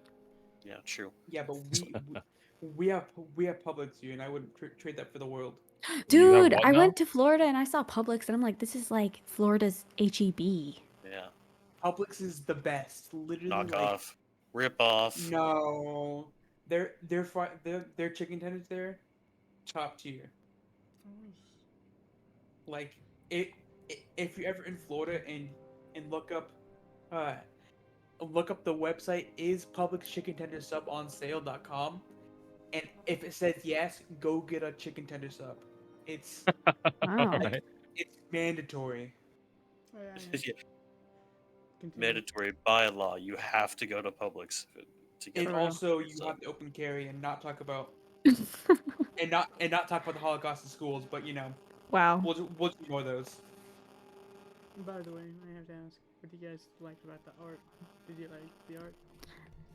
Yeah, true. Yeah, but we have Publix here, and I wouldn't trade that for the world. You have Dude, what I now? went to Florida and I saw Publix and I'm like, this is like Florida's HEB. Yeah. Publix is the best. Literally, Knock like off. Rip off. no, their chicken tenders there, top tier. Like if you're ever in Florida and look up the website is Publix chicken tender sub on sale.com, and if it says yes, go get a chicken tender sub. It's Wow. Alright. it's mandatory. Oh, yeah, Yeah. Continue. Mandatory by law. You have to go to Publix to get And For real. also you sub. have to open carry and not talk about and not talk about the Holocaust in schools, but you know, Wow. we'll ignore those. By the way, I have to ask, what do you guys like about the art? Did you like the art?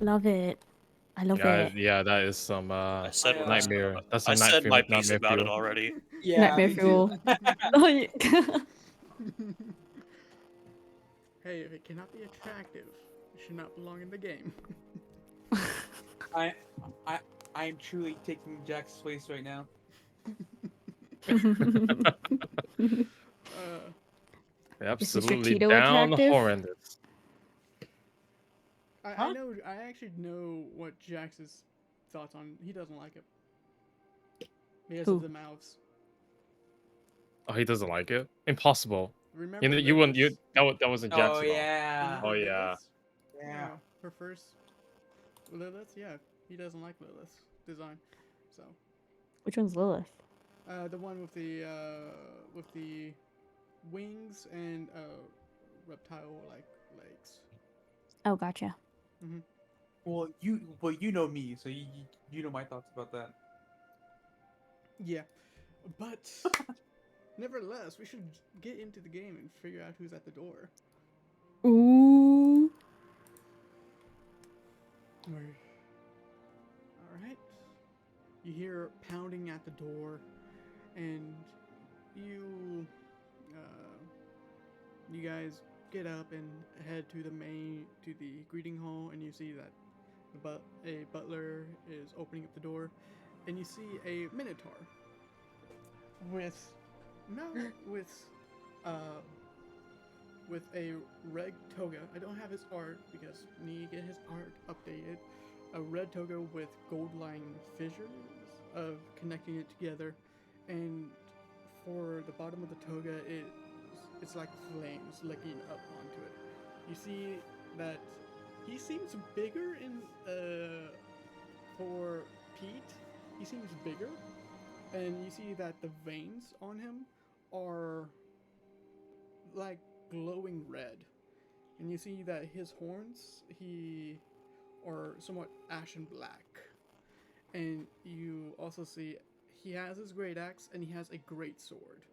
Love it. I love Yeah, it. yeah, that is some I said what what I said nightmare. about- That's I a said my nightmare piece about it fuel. already. Yeah, Nightmare me too. fuel. Oh, yeah. Hey, if it cannot be attractive, it should not belong in the game. I am truly taking Jack's place right now. Absolutely Cheeto down attractive? horrendous. I Huh? know. I actually know what Jax's thoughts on. He doesn't like it because Who? of the mouths. Oh, he doesn't like it. Impossible. Remember? You know, you wouldn't. You Lilith's- that wasn't Jackson. Oh yeah. Oh, remember yeah. Lilith's? Yeah. Her first Lilith. Yeah, he doesn't like Lilith's design. So, Which one's Lilith? the one with the wings and reptile-like legs. Oh, gotcha. Well, you know me, so you know my thoughts about that. Yeah, but nevertheless, we should get into the game and figure out who's at the door. Ooh. All right. You hear pounding at the door, and you guys get up and head to the greeting hall, and you see that a butler is opening up the door, and you see a minotaur with a red toga. I don't have his art because I need to get his art updated. A red toga with gold-lined fissures of connecting it together, and for the bottom of the toga, it's like flames licking up onto it. You see that he seems bigger for Pete. He seems bigger, and you see that the veins on him are like glowing red, and you see that his horns are somewhat ashen black, and you also see he has his great axe and he has a great sword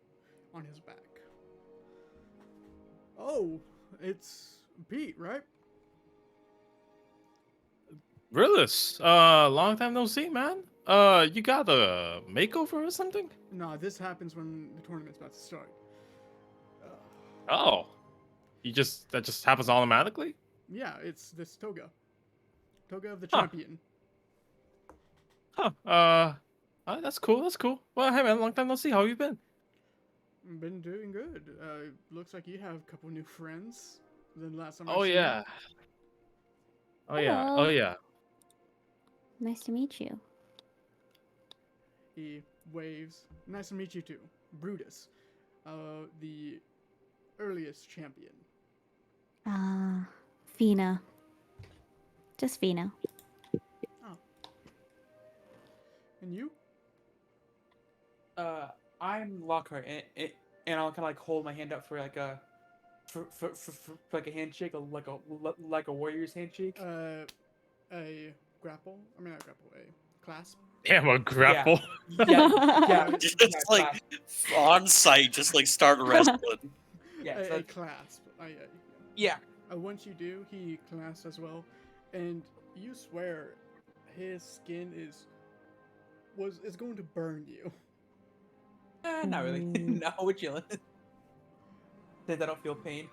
on his back. Oh, it's Pete, right? Rillis, long time no see, man. You got a makeover or something? Nah, this happens when the tournament's about to start. Uh, Oh, that just happens automatically? yeah, it's this Toga. Toga of the Huh. champion. Huh. That's cool. That's cool. Well, hey man, long time no see. How you been? Been doing good. Looks like you have a couple new friends than last time I Oh seen yeah. Oh yeah. Hello. Oh yeah. Nice to meet you. He waves. Nice to meet you too. Brutus, the earliest champion. Fina. Just Fina. Oh. And you? I'm Lockhart, and I'll kind of like hold my hand up for like a for like a handshake, like a warrior's handshake. A grapple. I mean, not grapple. A clasp. Damn, a grapple. Yeah. Just yeah, like on site, just like start wrestling. Yeah, A so clasp. yeah. Once you do, he clasps as well, and you swear his skin is going to burn you. Not really. No, we're chilling. Since I don't feel pain.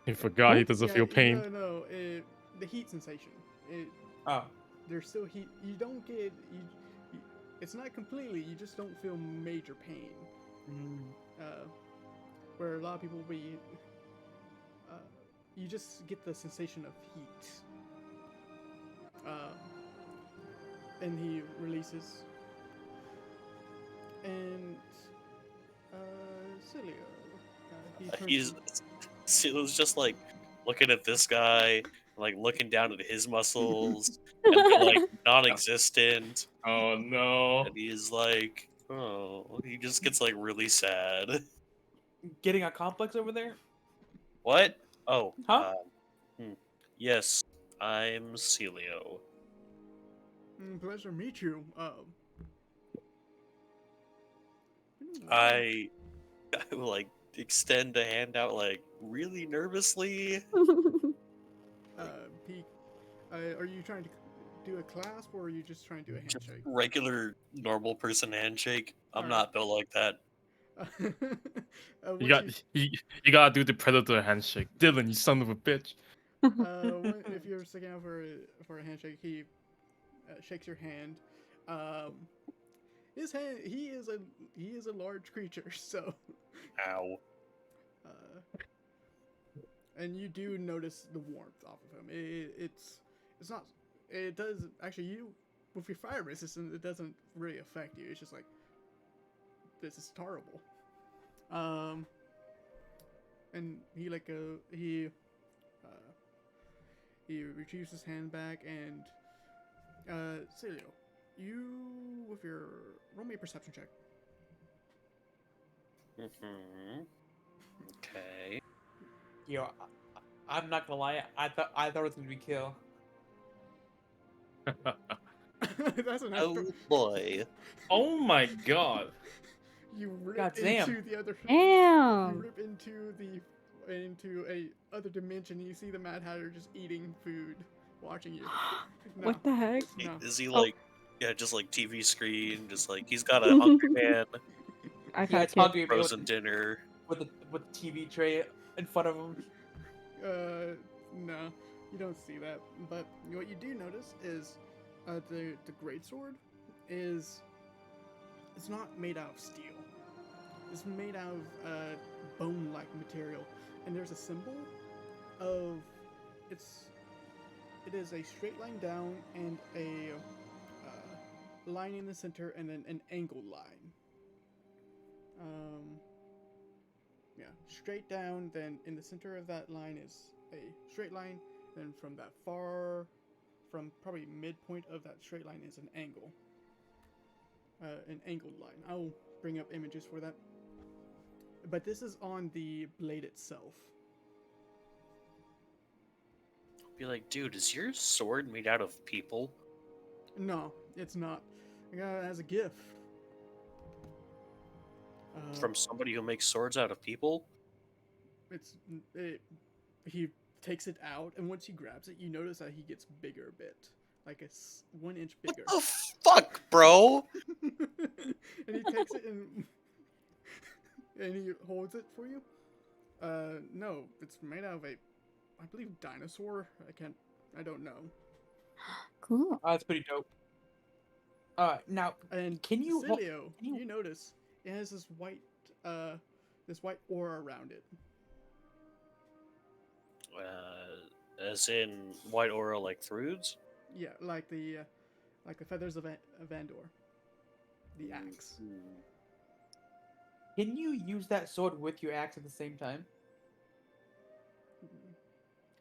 He forgot he doesn't feel pain. No. The heat sensation. Oh. There's still heat. You don't get it's not completely. You just don't feel major pain. Where a lot of people will be. You just get the sensation of heat. And he releases. And Cilio. Silo's just like looking at this guy, like looking down at his muscles, and they're like non-existent. Oh no. And he's like, oh, he just gets like really sad. Getting a complex over there? What? Oh, Huh? yes, I'm Celio. Pleasure to meet you. I will like extend a hand out like really nervously. Pete, are you trying to do a clasp or are you just trying to do a Just handshake? regular normal person handshake. I'm Alright. not built like that. You gotta do the predator handshake. Dylan, you son of a bitch. If you're sticking out for a handshake, he shakes your hand. His hand. He is a large creature, so. Ow. And you do notice the warmth off of him. It's not. It does actually. You with your fire resistance, it doesn't really affect you. It's just like this is terrible. And he retrieves his hand back and Celio, you with your roll me a perception check. Okay. Yo, I'm not gonna lie. I thought it was gonna be kill. That's an Oh boy. Oh my god. You rip Goddamn. into the other. You Damn. rip into a other dimension. And you see the Mad Hatter just eating food, watching you. No, What the heck? no. Is he like, yeah, just like TV screen, just like he's got a Hungry Man I've Yeah, had it's kids. hungry frozen dinner. with the TV tray in front of him. No, you don't see that. But what you do notice is, the greatsword is. It's not made out of steel. It's made out of bone-like material, and there's a symbol of it is a straight line down and a line in the center, and then an angled line. Yeah, straight down. Then in the center of that line is a straight line. Then from probably midpoint of that straight line is an angle. An angled line. I'll bring up images for that. But this is on the blade itself. Be like, dude, is your sword made out of people? No, it's not. I got it as a gift. from somebody who makes swords out of people? He takes it out, and once he grabs it, you notice that he gets bigger a bit, like 1 inch What bigger. the fuck, bro? And he takes it and he holds it for you. No, it's made out of I believe dinosaur. I don't know. Cool. Oh, that's pretty dope. Now, And can you Cilio, can you- you notice it has this white aura around it. As in white aura like Thrudes? Yeah, like the feathers of Vandor, the axe. can you use that sword with your axe at the same time?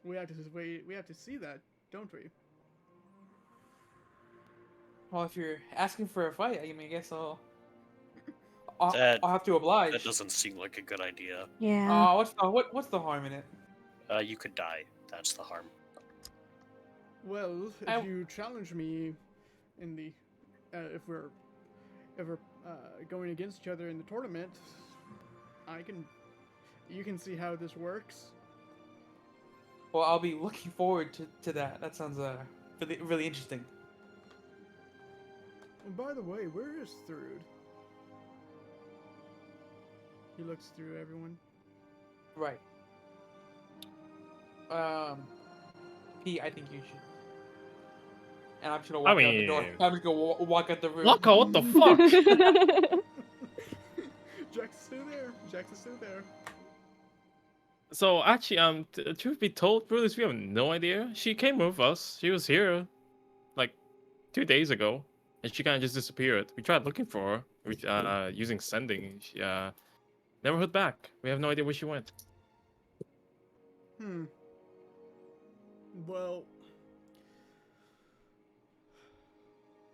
We have to wait. We have to see that, don't we? Well, if you're asking for a fight, I mean, I guess That I'll have to oblige. that doesn't seem like a good idea. Yeah. What's the harm in it? You could die. That's the harm. Well, if I- you challenge me in the, if we're ever going against each other in the tournament, you can see how this works. Well, I'll be looking forward to that. That sounds really really interesting. And by the way, where is Thrud? He looks through everyone. Right. Pete, I think you should. And I'm just gonna walk out the door. mean- I'm just gonna walk out the room. Locko, what the fuck? Jax is still there. Jax is still there. So actually, truth be told, Brutus, we have no idea. She came with us. She was here, like 2 days ago, and she kind of just disappeared. We tried looking for her, using sending. She never heard back. We have no idea where she went. Well,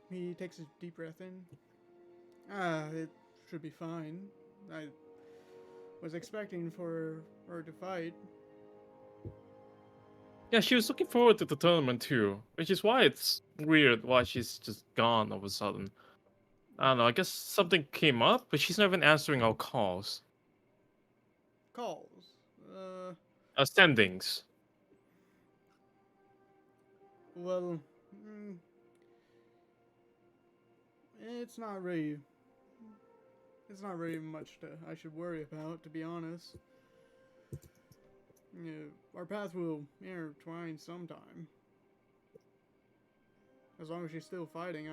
he takes a deep breath in. It should be fine. I was expecting for her to fight. Yeah, she was looking forward to the tournament too, which is why it's weird why she's just gone all of a sudden. I don't know. I guess something came up, but she's not even answering our calls. Calls. Sendings. Well, it's not really. It's not really much I should worry about, to be honest. Our paths will intertwine sometime. As long as she's still fighting,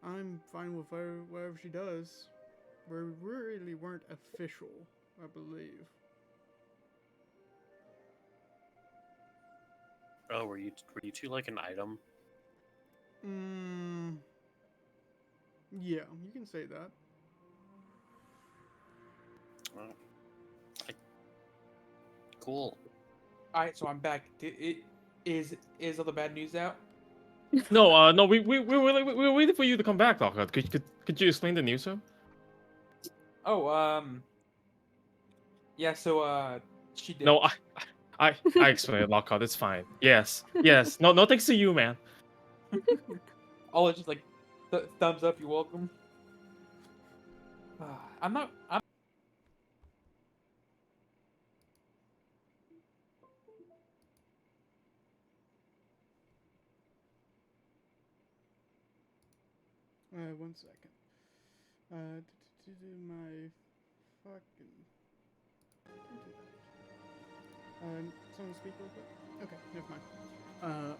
I'm fine with whatever she does. We really weren't official, I believe. Oh, were you two like an item? Yeah, you can say that. Cool. All right, so I'm back. Is all the bad news out? No, we were waiting for you to come back, Lockhart. Could you explain the news, sir? Oh, yeah. So she did. No, I explained it, Lockhart. It's fine. Yes. No thanks to you, man. All it's just like thumbs up. You're welcome. I'm not. I'm. One second. My fucking. Someone speak real quick? Okay, never mind.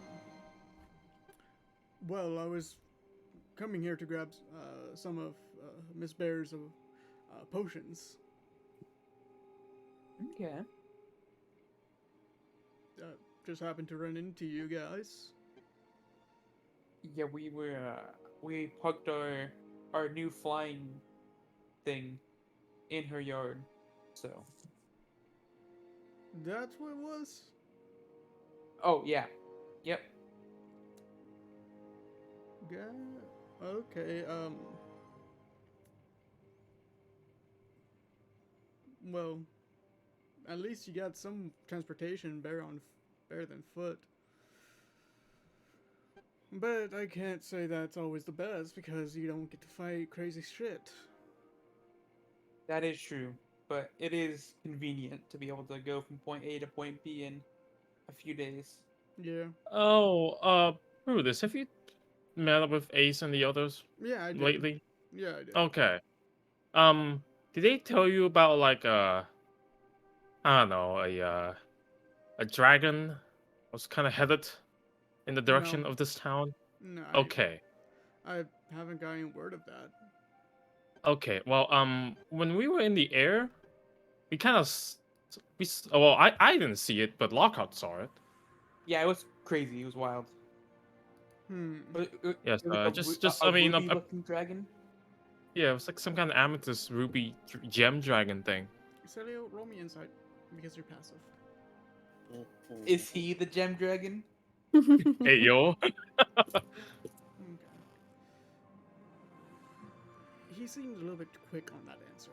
Well, I was coming here to grab some of Miss Bear's potions. Okay. Just happened to run into you guys. Yeah, we parked our new flying thing in her yard, so. That's what it was? Oh yeah, yep. Yeah. Okay. Well, at least you got some transportation better than foot. But I can't say that's always the best because you don't get to fight crazy shit. That is true, but it is convenient to be able to go from point A to point B in a few days. Yeah. Oh, Brutus, have you met up with Ace and the others Yeah, I did. lately? Yeah, I did. Okay. Did they tell you about like I don't know, a dragon was kind of headed in the direction No. of this town? No, Okay. I haven't got any word of that. Okay. Well, when we were in the air, we kind of well, I didn't see it, but Lockhart saw it. Yeah, it was crazy. It was wild. Hmm. Yes. It was like Just a I mean, ruby-looking dragon. yeah, it was like some kind of amethyst ruby gem dragon thing. Celio, roll me insight because you're passive. Is he the gem dragon? Hey yo. Okay. He seems a little bit quick on that answer.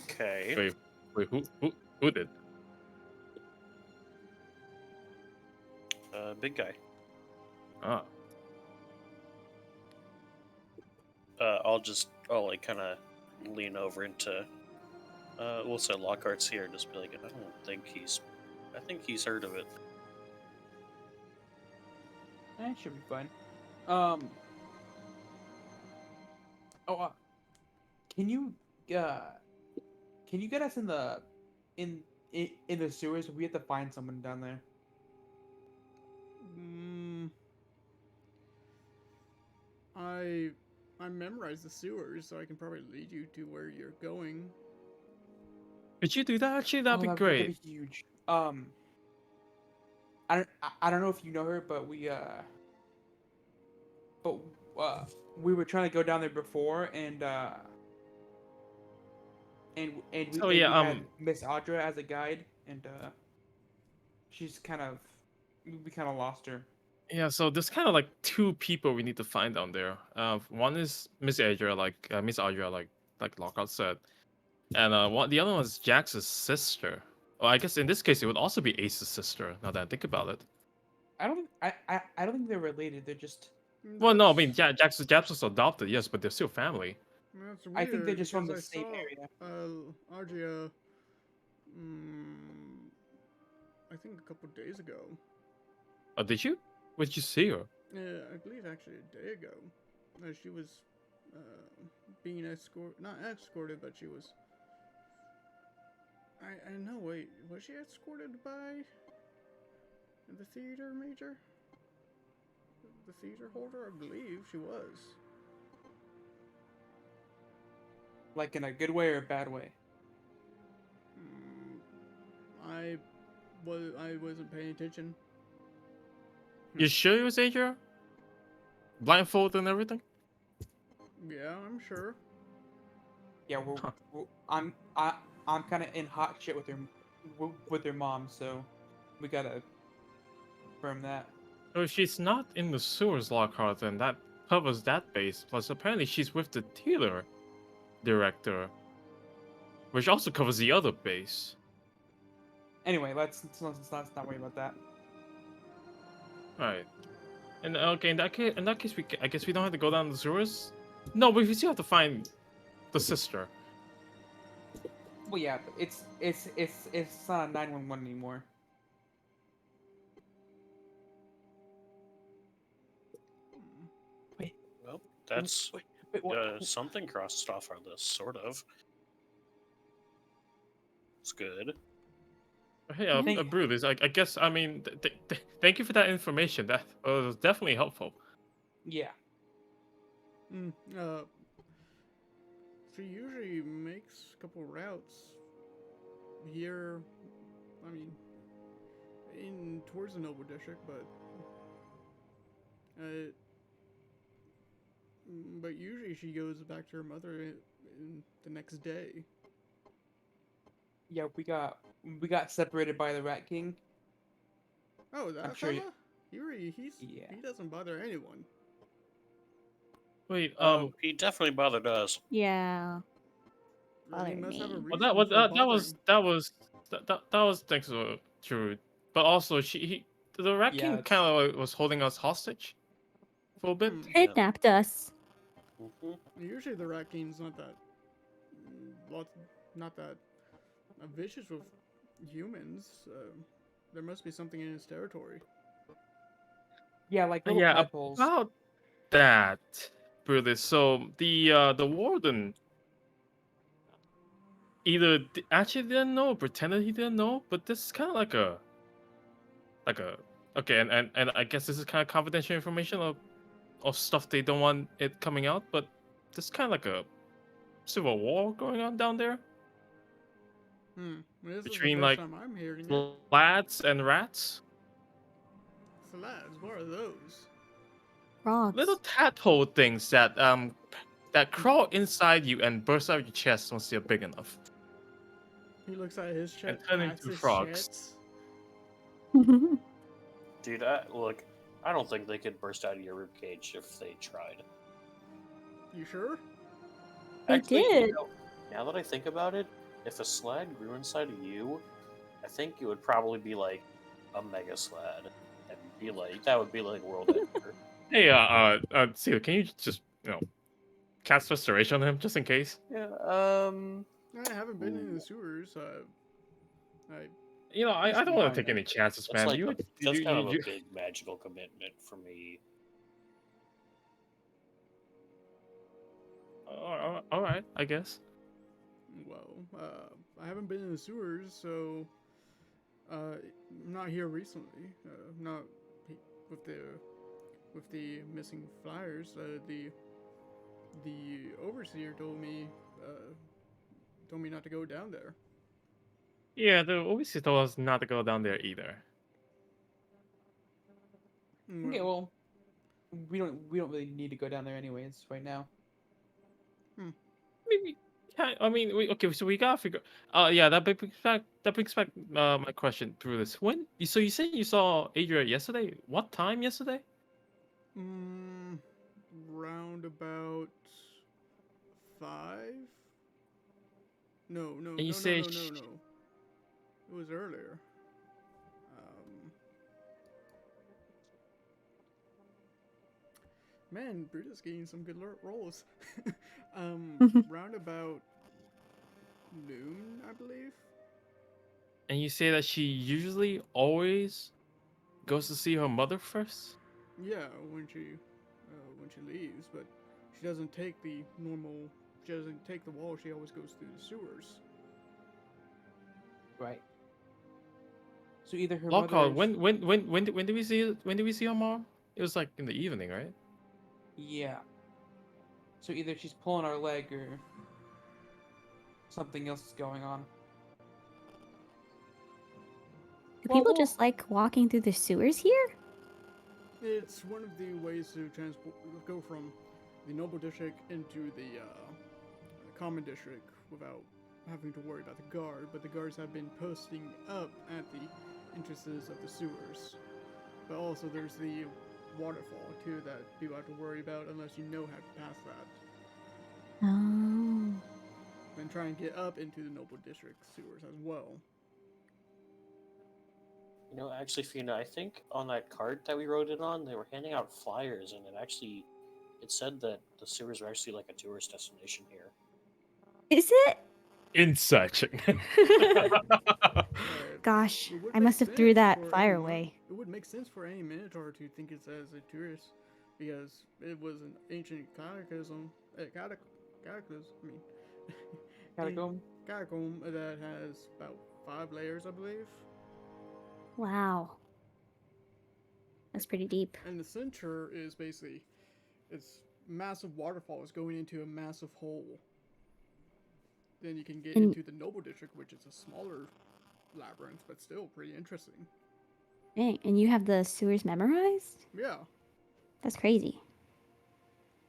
Okay. Wait, who did? Big guy. Ah. I'll like kind of lean over into, we'll say Lockhart's here, and just be like, I think he's heard of it. It should be fine. Oh, can you get us in the in the sewers? We have to find someone down there. I memorized the sewers, so I can probably lead you to where you're going. Could you do that? Actually, that'd be That'd great. be huge. I don't know if you know her, but we were trying to go down there before, and So we yeah, had Miss Audra as a guide, and she's we kind of lost her. yeah. So there's kind of like two people we need to find down there. One is Miss Adria, Miss Audra, like Lockout said, and the other one is Jax's sister. Well, I guess in this case it would also be Ace's sister. Now that I think about it. I don't think they're related. They're just. Well, no, I mean, Jax was adopted, yes, but they're still family. That's weird. I think they're just from the because same area. Argia, I think a couple days ago. Oh, did you? Where did you see her? Yeah, I believe actually a day ago. She was being not escorted, but she was. I know. Wait, was she escorted by the theater major? The theater holder, I believe she was. Like in a good way or a bad way? I wasn't paying attention. You sure it was Adria? Blindfold and everything? Yeah, I'm sure. Yeah, I'm kind of in hot shit with her mom, so we gotta confirm that. So if she's not in the sewers, Lockhart, then that covers that base. Plus, apparently she's with the theater director, which also covers the other base. Anyway, let's not worry about that. Right. And okay, in that case, I guess we don't have to go down the sewers. No, but we still have to find the sister. Well, yeah, but it's not a 911 anymore. Wait. Well, that's Wait, what? something crossed off our list, sort of. It's good. Hey, Thank- Brutus, I guess, I mean, thank you for that information. That was definitely helpful. Yeah. She usually makes a couple routes here. I mean, in towards the Noble District, but usually she goes back to her mother in the next day. Yeah, we got separated by the Rat King. Oh, that I'm sure fella? He doesn't bother anyone. Wait, He definitely bothered us. Yeah. He Bothered must have a me. well, reason for that was thanks to true, but also the Rat Yeah, King it's- kind of was holding us hostage for a bit. Hmm. Kidnapped us. Mhm. Usually the Rat King's not that, not that vicious with humans. There must be something in his territory. Yeah, like little Yeah, tadpoles. about that, Brutus. So the warden either actually didn't know, or pretended he didn't know, but this is kind of like a okay, and I guess this is kind of confidential information of stuff they don't want it coming out, but there's kind of like a civil war going on down there This is the between first like time I'm hearing it. lads and rats. So lads, what are those? Little Frogs. tadpole things that crawl inside you and burst out your chest once they're big enough He looks at his and chest, turn pats into his frogs. chest. Dude, look, I don't think they could burst out of your ribcage if they tried. You sure? They Actually, did. now that I think about it, if a slad grew inside of you, I think it would probably be like a mega slad, and be like that would be like world ender. Hey, Seal, can you just cast restoration on him just in case? Yeah. I haven't been in the sewers. I I don't be want fine to take then. any chances, That's man. that's kind of a big magical commitment for me. All right, I guess. well, I haven't been in the sewers, so not here recently. Not with the missing flyers. The overseer told me not to go down there. Yeah, the obviously told us not to go down there either. Okay, well, we don't really need to go down there anyways right now. Maybe. I mean, okay. So we gotta figure. Yeah, that brings back my question through this. So you said you saw Adria yesterday? What time yesterday? Round about 5. No, no, And you no, no, say no, no, no. It was earlier. Man, Brutus getting some good rolls. Round about noon, I believe. and you say that she usually always goes to see her mother first. Yeah, when she leaves, but she doesn't take the normal. She doesn't take the wall. She always goes through the sewers. Right. So either her Lockhart, mother. when did we see her mom? It was like in the evening, right? Yeah. So either she's pulling our leg or something else is going on. Do Well, people well- just like walking through the sewers here? It's one of the ways to go from the noble district into the common district without having to worry about the guard. But the guards have been posting up at the entrances of the sewers. But also there's the waterfall too that people have to worry about unless you know how to pass that. Oh. Then try and get up into the noble district sewers as well. You know, actually, Fina, I think on that cart that we wrote it on, they were handing out flyers, and it said that the sewers are actually like a tourist destination here. Is it? Insearching. Gosh, It would I make must have threw sense that for fire anyone. away. It would make sense for any Minotaur to think it's as a tourist because it was an ancient cataclysm. Cataclysm. I mean, Catacomb? catacomb that has about 5 layers, I believe. Wow. That's pretty deep. And the center is basically it's massive waterfalls going into a massive hole. Then you can get And- into the noble district, which is a smaller labyrinth, but still pretty interesting. Dang, and you have the sewers memorized? Yeah, That's crazy.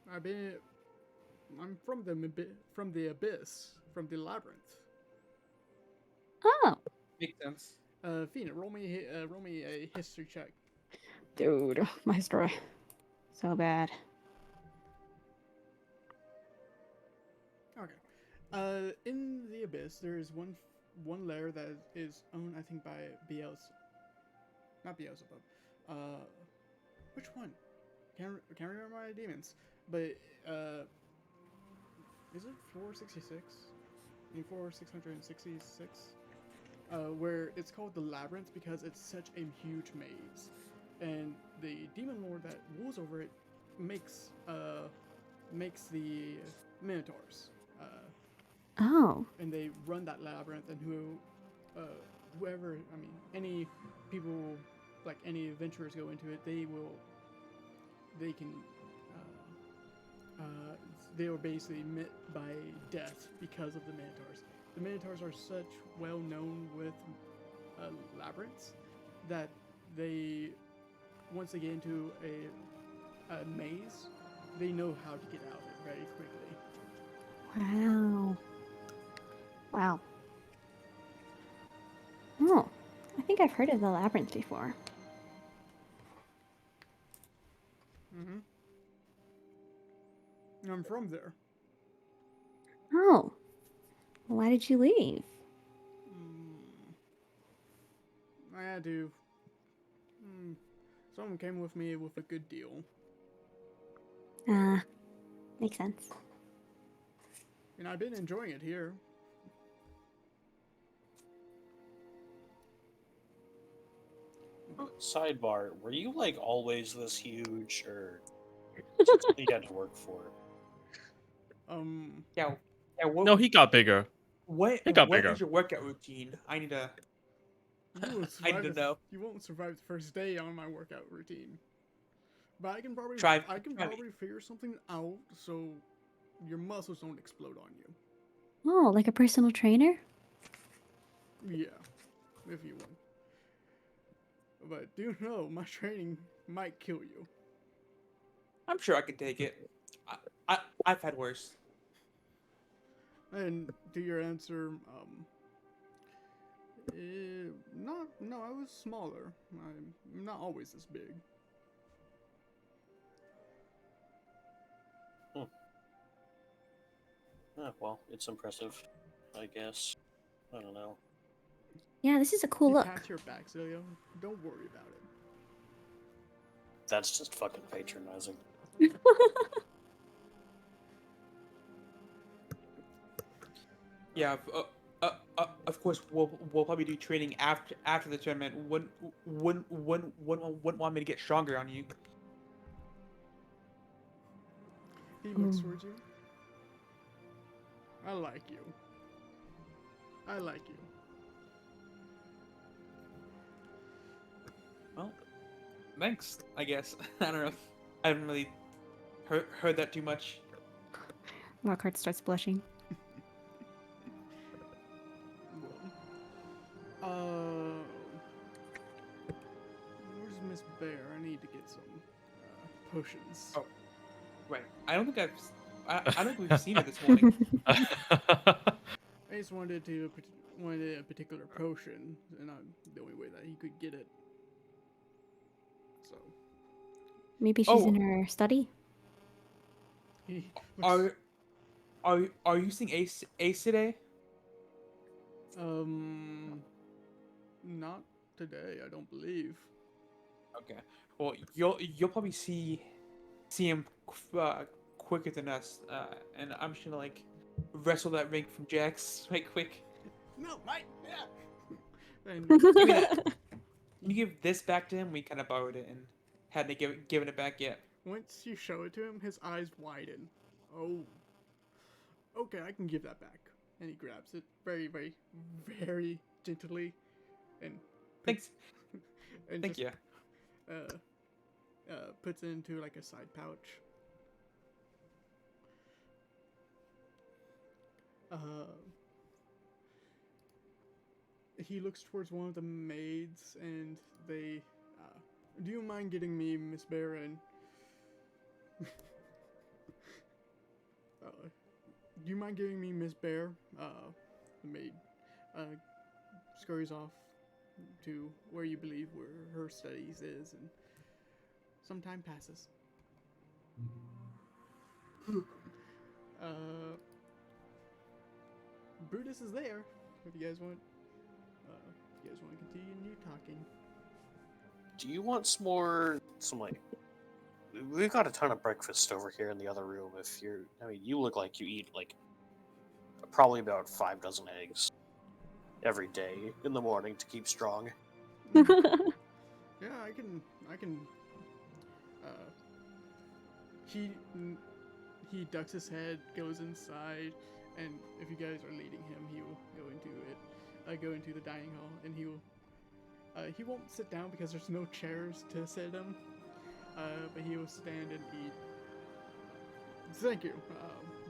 I'm from the abyss, from the labyrinth. Oh, Makes sense. Fina, roll me a history check. dude, my story. So bad. Okay. In the abyss, there is one layer that is owned, I think, by not Beelzebub. Which one? Can't remember my demons. But is it floor 66? I mean, floor 666? Where it's called the Labyrinth because it's such a huge maze. And the demon lord that rules over it makes the minotaurs. Oh. And they run that labyrinth, and whoever, I mean, any people, like any adventurers go into it, they can, they were basically met by death because of the Minotaurs. The Minotaurs are such well known with labyrinths that they, once they get into a maze, they know how to get out of it very quickly. Wow. Wow. Oh, I think I've heard of the labyrinth before. Mm-hmm. I'm from there. Oh. Why did you leave? I had to. Someone came with me with a good deal. Makes sense. And I've been enjoying it here. Sidebar: were you like always this huge, or is it something you had to work for? Yeah. Yeah. What, No, he got bigger. what He got what bigger. is your workout routine? I need to. You will I need survive. to know. You won't survive the first day on my workout routine. But I can probably Try me. figure something out so your muscles don't explode on you. Oh, like a personal trainer? Yeah, if you want. But do know my training might kill you. I'm sure I can take it. I've had worse. And to your answer, no, I was smaller. I'm not always this big. Well, it's impressive, I guess. I don't know. Yeah, this is a cool He look. pats your back, Zilio. Don't worry about it. That's just fucking patronizing. Yeah. Of course, we'll probably do training after the tournament. Wouldn't want me to get stronger on you. He looks Ooh. towards you. I like you. I like you. Well, thanks. I guess. I don't know. I haven't really heard that too much. Lockhart starts blushing. Where's Miss Bear? I need to get some potions. Oh, right. I don't think I don't think we've seen her this morning. I just wanted a particular potion, and the only way that he could get it. So Maybe she's in Oh. her study? he looks, Are you seeing Ace today? not today. I don't believe. Okay. Well, you'll probably see him quicker than us, and I'm just gonna like wrestle that ring from Jax right quick. No, right? Yeah. And Give me that. Can you give this back to him? We kind of borrowed it and hadn't given it back yet. once you show it to him, his eyes widen. Oh, okay, I can give that back. And he grabs it very, very, very gently, and Thanks. and Thank just, you. puts it into like a side pouch. He looks towards one of the maids, and they, do you mind getting me Miss Baron? Do you mind giving me Miss Bear? The maid scurries off to where you believe where her studies is, and some time passes. Brutus is there. If you guys want to continue talking. Do you want some like we've got a ton of breakfast over here in the other room. If you're, I mean, you look like you eat like probably about 5 dozen eggs every day in the morning to keep strong. Yeah, I can. Uh, he he ducks his head, goes inside, and if you guys are leading him, he will go into it. Go into the dining hall, and he won't sit down because there's no chairs to sit him. But he will stand and eat. Thank you.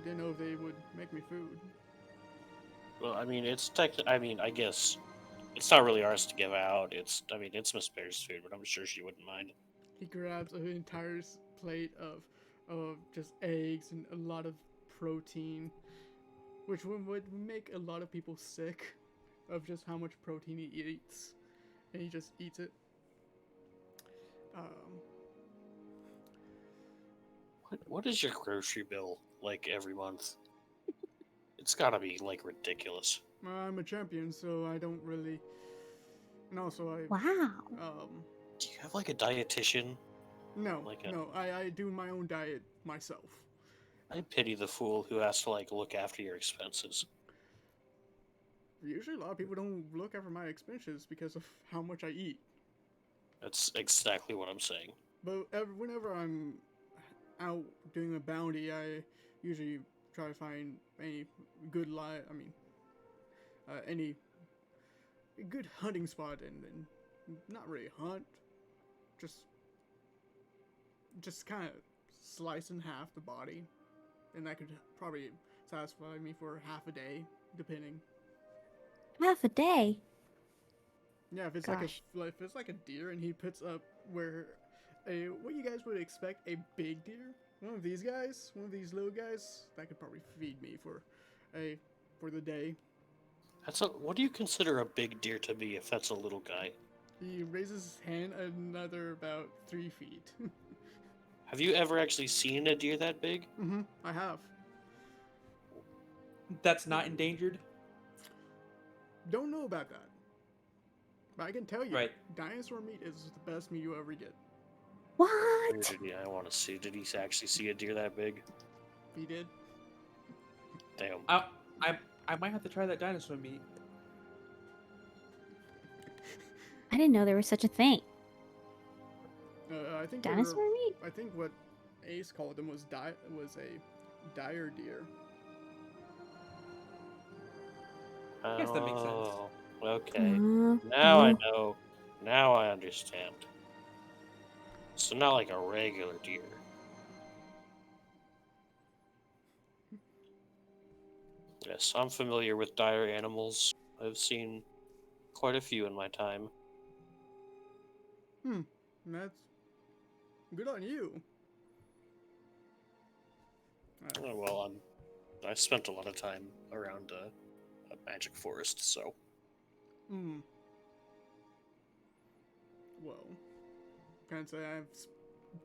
Didn't know if they would make me food. Well, I mean, I mean, I guess it's not really ours to give out. It's Miss Bear's food, but I'm sure she wouldn't mind. He grabs an entire plate of just eggs and a lot of protein, which would make a lot of people sick of just how much protein he eats, and he just eats it. What is your grocery bill like every month? It's gotta be like ridiculous. I'm a champion, so I don't really. And also, Wow. Do you have like a dietitian? No, Like a- no, I do my own diet myself. I pity the fool who has to like look after your expenses. Usually, a lot of people don't look after my expenses because of how much I eat. That's exactly what I'm saying. But whenever I'm out doing a bounty, I usually try to find any good any good hunting spot and not really hunt, just kind of slice in half the body, and that could probably satisfy me for half a day, depending. Half a day. Yeah, if it's Gosh. if it's like a deer, and he puts up what you guys would expect a big deer. One of these little guys, that could probably feed me for the day. What do you consider a big deer to be if that's a little guy? He raises his hand another about 3 feet. Have you ever actually seen a deer that big? I have. That's not endangered. Don't know about that. But I can tell you, Right. dinosaur meat is the best meat you ever get. What? I want to see. Did he actually see a deer that big? He did. Damn. I might have to try that dinosaur meat. I didn't know there was such a thing. I think Dinosaur meat? I think what Ace called them was a dire deer. Yes, that makes sense. Oh, okay. Uh, Now I oh. know. Now I understand. So not like a regular deer. Yes, I'm familiar with dire animals. I've seen quite a few in my time. That's good on you. Oh, well, I spent a lot of time around a magic forest, so Well, can't say I've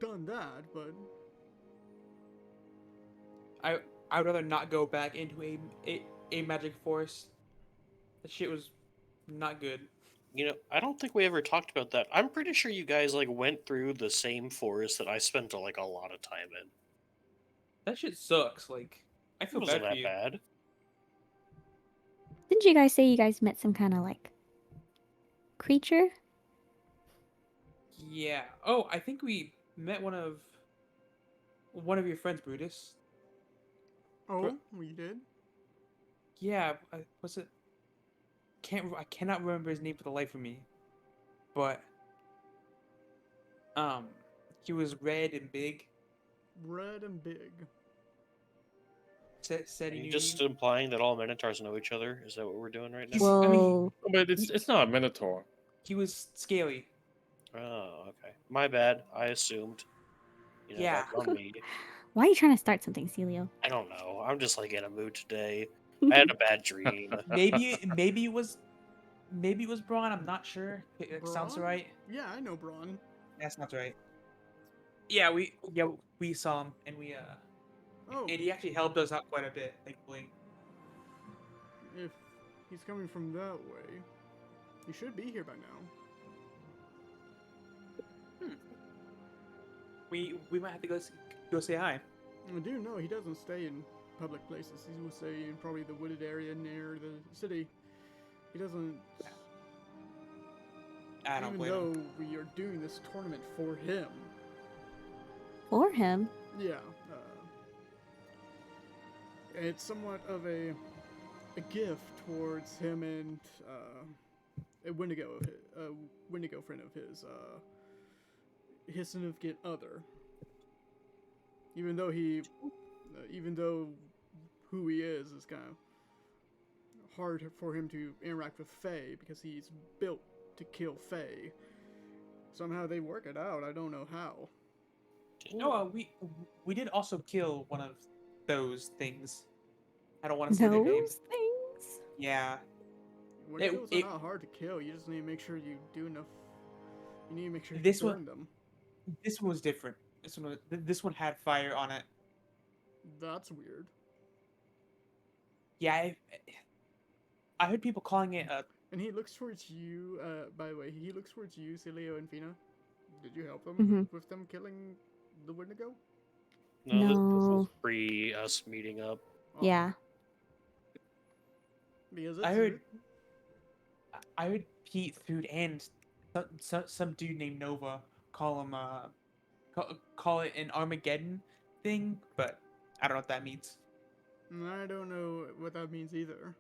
done that, but I would rather not go back into a magic forest. That shit was not good. I don't think we ever talked about that. I'm pretty sure you guys like went through the same forest that I spent like a lot of time in. That shit sucks. Like, I It feel wasn't bad for that you. bad. Didn't you guys say you guys met some kind of like creature? Yeah. Oh, I think we met one of your friends, Brutus. oh, we did. Yeah. Was it? I cannot remember his name for the life of me. But he was red and big. Red and big. Said Are he you knew just me. implying that all Minotaurs know each other? Is that what we're doing right now? He's- I mean, Whoa. But it's not a minotaur. he was scaly. Oh, okay. My bad. I assumed. Yeah. That's on me. Why are you trying to start something, Celio? I don't know. I'm just like in a mood today. I had a bad dream. maybe it was Braun. I'm not sure. It sounds Braun? right. Yeah, I know Braun. That sounds right. Yeah, we saw him and Oh, and he actually helped us out quite a bit, thankfully. if he's coming from that way, he should be here by now. We might have to go say hi. I do know he doesn't stay in public places. He will stay in probably the wooded area near the city. He doesn't. I don't Even blame though him. we are doing this tournament for him. For him. Yeah. It's somewhat of a gift towards him and a Wendigo friend of his significant other. Even though who he is kind of hard for him to interact with Fae because he's built to kill Fae. Somehow they work it out. I don't know how. No, we did also kill one of those things. I don't want to say their name. Those things? Yeah. Wendigos it- are not hard to kill. You just need to make sure you do enough. You need to make sure you This burn one- them. This one was different. This one had fire on it. That's weird. Yeah, I heard people calling it a. And he looks towards you. By the way, he looks towards you, Celio and Fina. Did you help them Mhm. with them killing the Wendigo? No, this was No. pre us meeting up. Oh, Yeah. Because I heard Pete Food and some dude named Nova call him call it an Armageddon thing, but I don't know what that means. I don't know what that means either.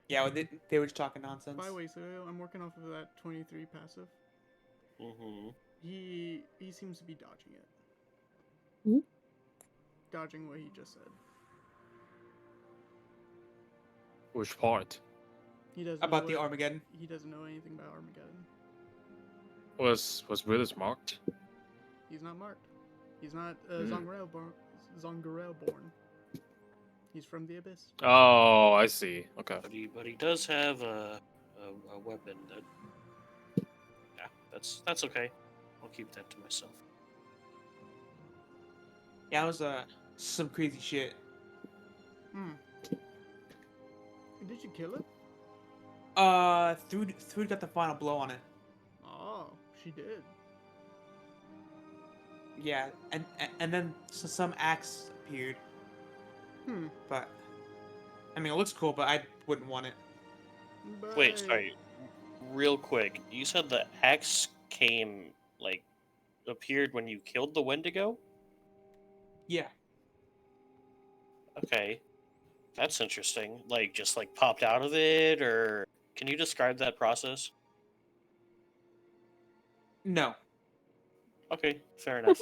Yeah, well, they were just talking nonsense. By the way, Celio, I'm working off of that 23 passive. Mm-hmm. He seems to be dodging it. Hmm? Dodging what he just said. Which part? He doesn't About know the what- Armageddon. He doesn't know anything about Armageddon. Was Willis marked? He's not marked. He's not Hmm. Zoggirial born. He's from the Abyss. Oh, I see. Okay. But he does have a weapon that. Yeah, that's okay. I'll keep that to myself. Yeah, it was some crazy shit. Did you kill it? Food got the final blow on it. Oh, she did. Yeah, and then some axe appeared. But I mean, it looks cool, but I wouldn't want it. Wait, Bye. sorry. Real quick, you said the axe appeared when you killed the Wendigo? Yeah. Okay. That's interesting. Just popped out of it, or can you describe that process? No. Okay, fair enough.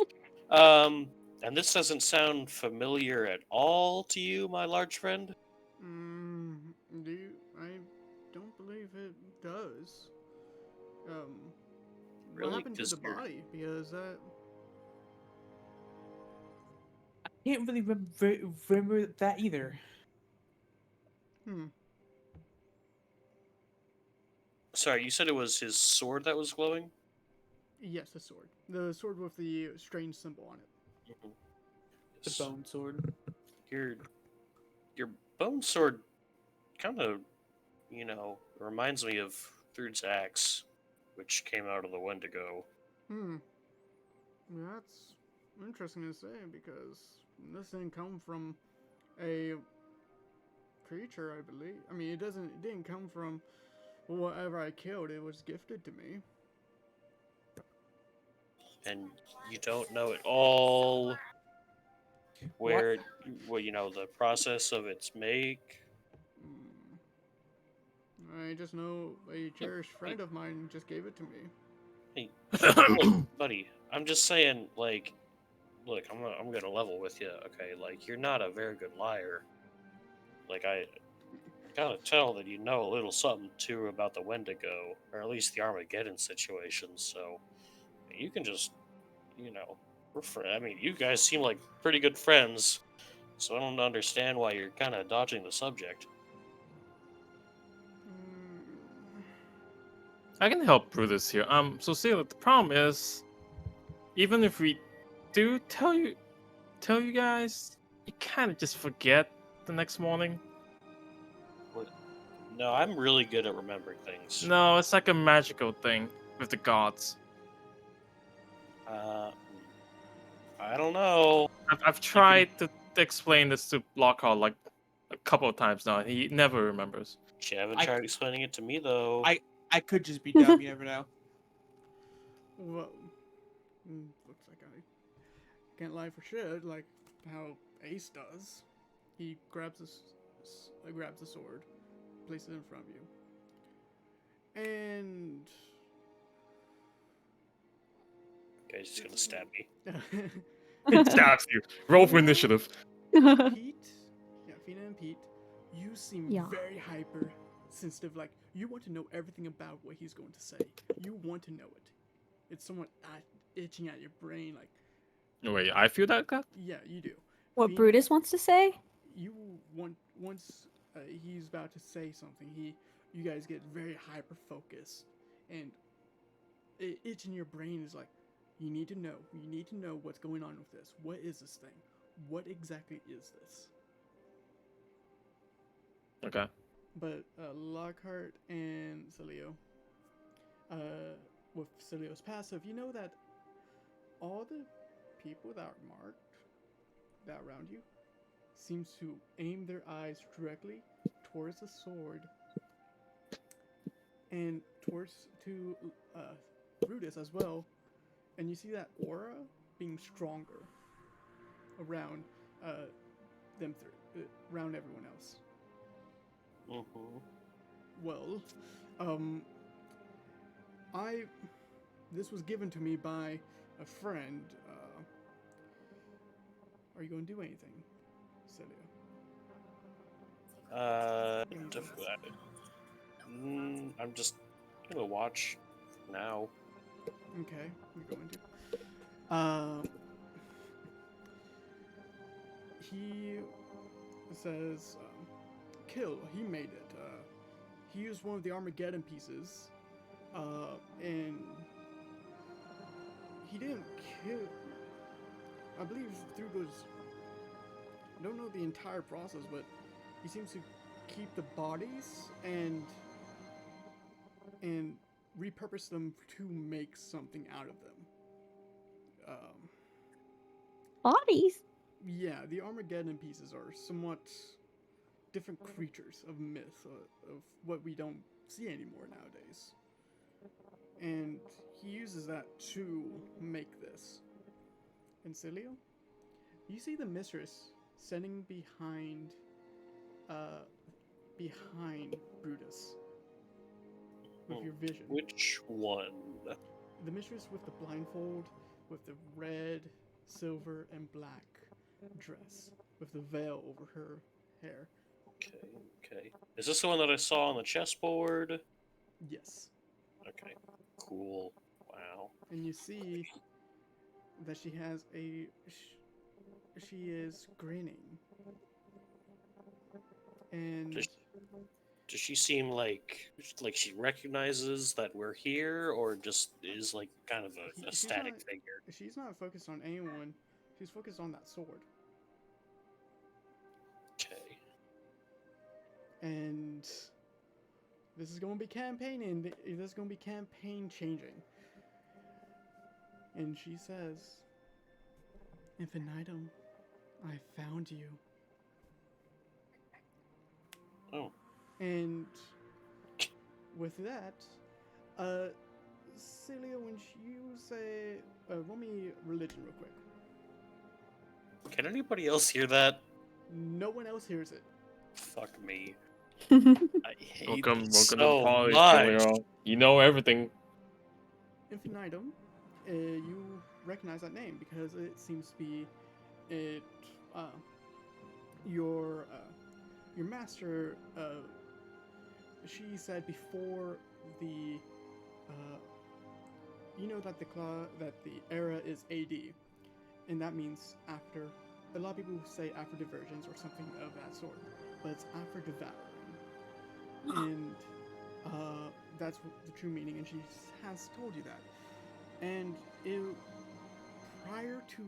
And this doesn't sound familiar at all to you, my large friend? I don't believe it does. What Really? happened to 'Cause the you're- body? Because that. I can't really remember that either. Sorry, you said it was his sword that was glowing? Yes, the sword. The sword with the strange symbol on it. Mhm. The Yes. bone sword. Your bone sword kind of, reminds me of Thurd's axe, which came out of the Wendigo. That's interesting to say because this didn't come from a creature, I believe. I mean, it didn't come from whatever I killed. It was gifted to me. And you don't know at all where, the process of its make. I just know a cherished friend of mine just gave it to me. Hey, look, buddy, I'm just saying, look, I'm gonna level with you, okay? You're not a very good liar. I gotta tell that you know a little something too about the Wendigo, or at least the Armageddon situation. So you can just, I mean, you guys seem like pretty good friends. So I don't understand why you're kind of dodging the subject. I can help Brutus here. So Celia, the problem is, even if we do tell you guys, you kind of just forget the next morning. No, I'm really good at remembering things. No, it's like a magical thing with the gods. Uh, I don't know. I've tried to explain this to Lockhart like a couple of times now, and he never remembers. You haven't I- tried explaining it to me though. I could just be dumb. You never know. Well, looks like I can't lie for shit, like how Ace does. He grabs grabs the sword, places it in front of you, and Guy's just gonna stab me. He stabs you. Roll for initiative. Pete, yeah, Fina and Pete, you seem Yeah. very hyper sensitive. Like you want to know everything about what he's going to say. You want to know it. It's somewhat itching at your brain. Like, Wait, I feel that, Kat? yeah, you do. What Fina, Brutus wants to say? you want once he's about to say something, you guys get very hyper focused, and itching your brain is like, you need to know. You need to know what's going on with this. What is this thing? What exactly is this? Okay. But Lockhart and Celio, with Celio's passive, you know that all the people that are marked that around you seems to aim their eyes directly towards the sword and towards to Brutus as well, and you see that aura being stronger around them around everyone else. Mm-hmm. Well, this was given to me by a friend. Are you going to do anything, Celia? I'm just gonna watch now. Okay, you're going to. He says, kill. He made it. He used one of the Armageddon pieces, and he didn't kill. I believe through those. I don't know the entire process, but he seems to keep the bodies and repurpose them to make something out of them. Bodies? Yeah, the Armageddon pieces are somewhat different creatures of myth, of what we don't see anymore nowadays. And he uses that to make this. And Cilio, you see the mistress standing behind Brutus with your vision. Which one? The mistress with the blindfold, with the red, silver, and black dress, with the veil over her hair. Okay. Is this the one that I saw on the chessboard? Yes. Okay. Cool. Wow. And you see that she has she is grinning. And Does she seem like she recognizes that we're here, or just is like kind of a she's static not- figure? she's not focused on anyone. She's focused on that sword. Okay. And this is going to be campaigning. This is going to be campaign changing. And she says, Infinitum, I found you. Oh. And with that, Celia, when you say, roll me religion real quick. Can anybody else hear that? No one else hears it. Fuck me. Oh, I hate Welcome this to the so party, much. Celio. You know everything. Infinitum, you recognize that name because it seems to be your master. She said before the you know that the era is AD, and that means after. A lot of people say after diversions or something of that sort, but it's after devouring, and that's the true meaning. And she has told you that. And prior to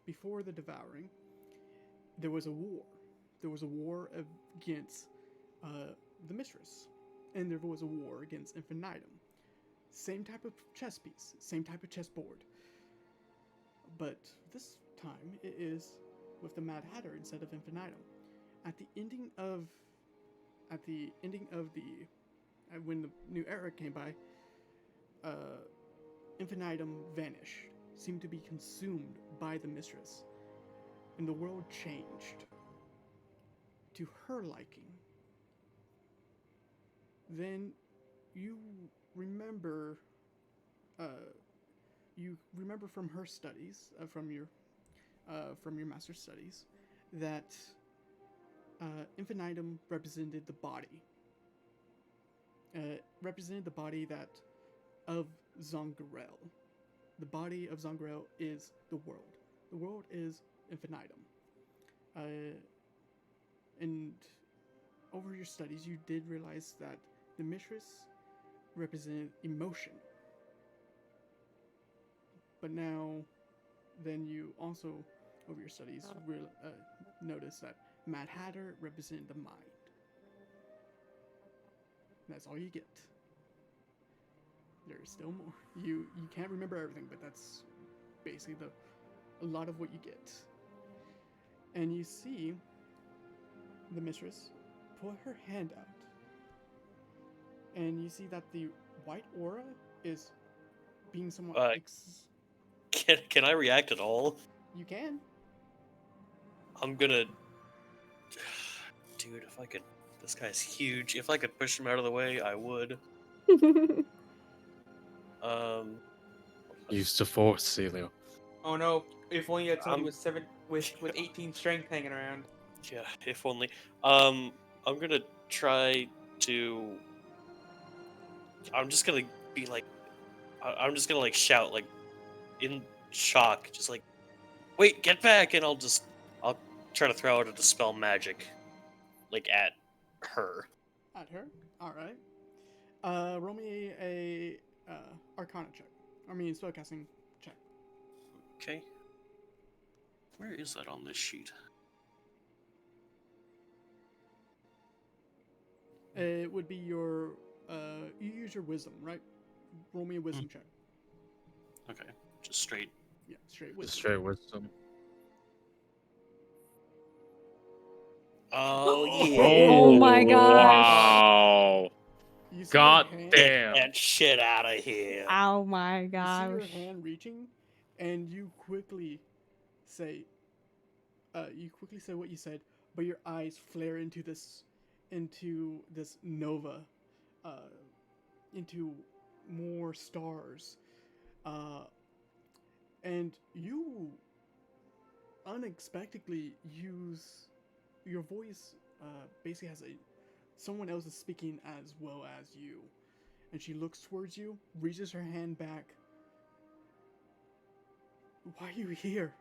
before the devouring, there was a war. There was a war against the mistress, and there was a war against Infinitum. Same type of chess piece, same type of chessboard. But this time it is with the Mad Hatter instead of infinitum. At the ending of the when the new era came by, infinitum vanished, seemed to be consumed by the mistress, and the world changed to her liking. Then you remember uh, you remember from her studies, from your master's studies, that infinitum represented the body. Represented the body that of Zoggirial. The body of Zoggirial is the world. The world is infinitum. And over your studies, you did realize that the mistress represented emotion. But now, then you also, over your studies, notice that Mad Hatter represented the mind. That's all you get. There's still more. You can't remember everything, but that's basically a lot of what you get. And you see the mistress pull her hand out, and you see that the white aura is being somewhat. Can I react at all? You can. I'm gonna, dude. If I could, this guy's huge. If I could push him out of the way, I would. Use the force, Celio. Oh no! If only you had somebody I'm- with 18 strength hanging around. Yeah, if only. I'm gonna try to. I'm just gonna be like, I'm just gonna like shout like, in shock, just like, wait, get back, and I'll try to throw out a dispel magic, like at her. At her. All right. Roll me a Arcana check. I mean, spellcasting check. Okay. Where is that on this sheet? It would be your. You use your wisdom, right? Roll me a wisdom check. Okay, just straight. Yeah, straight wisdom. Straight wisdom. Oh yeah! Oh my gosh. Wow! You see God your hand, damn! Get that shit out of here! Oh my You see your gosh. hand reaching, and you quickly say. You quickly say what you said, but your eyes flare into this nova, into more stars, and you unexpectedly use your voice. Basically, has someone else is speaking as well as you, and she looks towards you, reaches her hand back. Why are you here?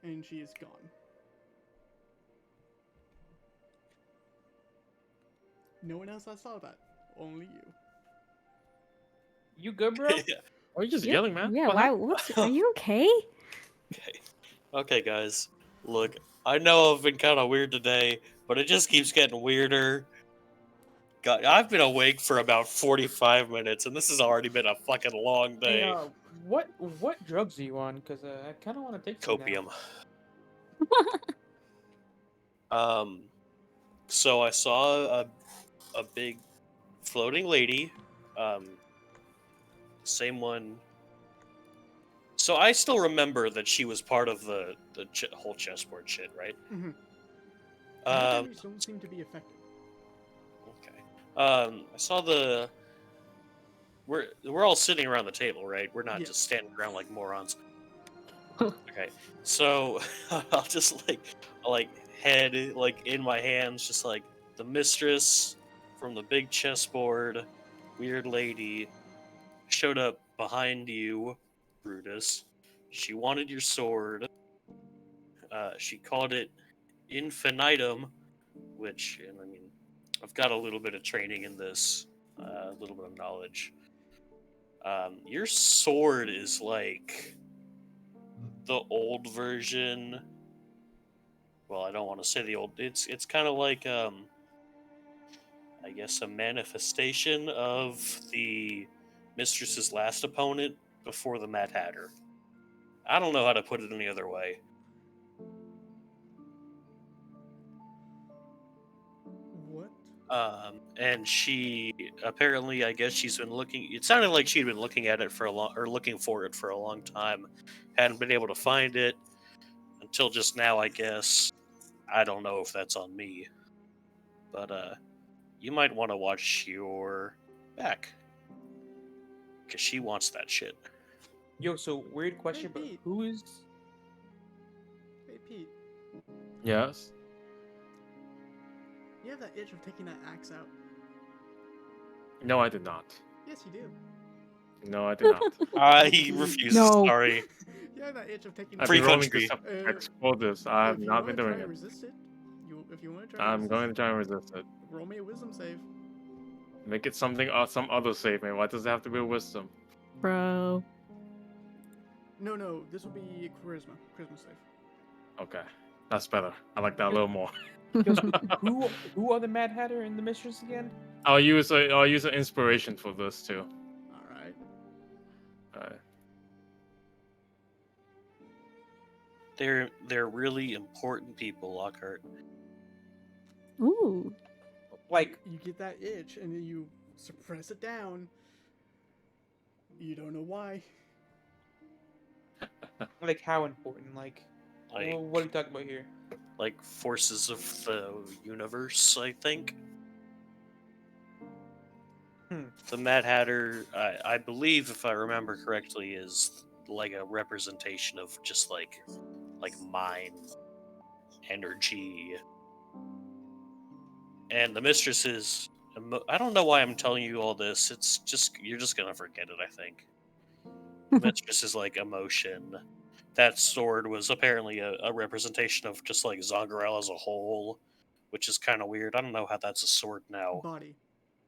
And she is gone. No one else saw that. Only you. You good, bro? Why are you just Yeah, yelling, man? Yeah, What why? happened? What's? Are you okay? Okay, guys. Look, I know I've been kind of weird today, but it just keeps getting weirder. God, I've been awake for about 45 minutes, and this has already been a fucking long Hey, day. what drugs are you on? Cause I kind of want to take some now. Copium. So I saw a big floating lady, same one. So I still remember that she was part of the whole chessboard shit, right? Mm-hmm. Um, Memories don't seem to be affected. okay. I saw the. We're all sitting around the table, right? We're not Yes. just standing around like morons. Okay, so I'll just like head like in my hands, just like the mistress from the big chessboard, weird lady, showed up behind you, Brutus. She wanted your sword. She called it infinitum, which, and I mean, I've got a little bit of training in this, a little bit of knowledge. Your sword is like the old version. Well, I don't want to say the old. It's kind of like I guess a manifestation of the Mistress's last opponent before the Mad Hatter. I don't know how to put it any other way. What? And she apparently, I guess she's been looking. It sounded like she'd been looking at it for a long, or looking for it for a long time. Hadn't been able to find it until just now, I guess. I don't know if that's on me, but you might want to watch your back because she wants that shit. Yo, so weird question, but Pete. who is? Hey, Pete. Yes. You have that itch of taking that axe out. No, I did not. Yes, you do. No, I did not. I refuse. No. Sorry. You have that itch of taking I've that Free been axe rolling country. to explode this. I have if you not wanna been doing try it. and resist it, if you want to try and I'm resist going to try and resist it. it, roll me a wisdom save. Make it something, some other save, man. Why does it have to be wisdom? Bro. No, this will be charisma. Charisma save. Okay, that's better. I like that a little more. Yo, so who are the Mad Hatter and the Mistress again? I'll use an inspiration for this too. Alright. Alright. They're really important people, Lockhart. Ooh. Like, You get that itch and then you suppress it down. You don't know why. like how important? Like, Like, well, what are we talking about here? like forces of the universe, I think. The Mad Hatter, I believe, if I remember correctly, is like a representation of just like mind, energy, and the Mistress is. I don't know why I'm telling you all this. It's just you're just gonna forget it. I think. The Mistress is like emotion. That sword was apparently a representation of just like Zoggirial as a whole, which is kind of weird. I don't know how that's a sword now. Body.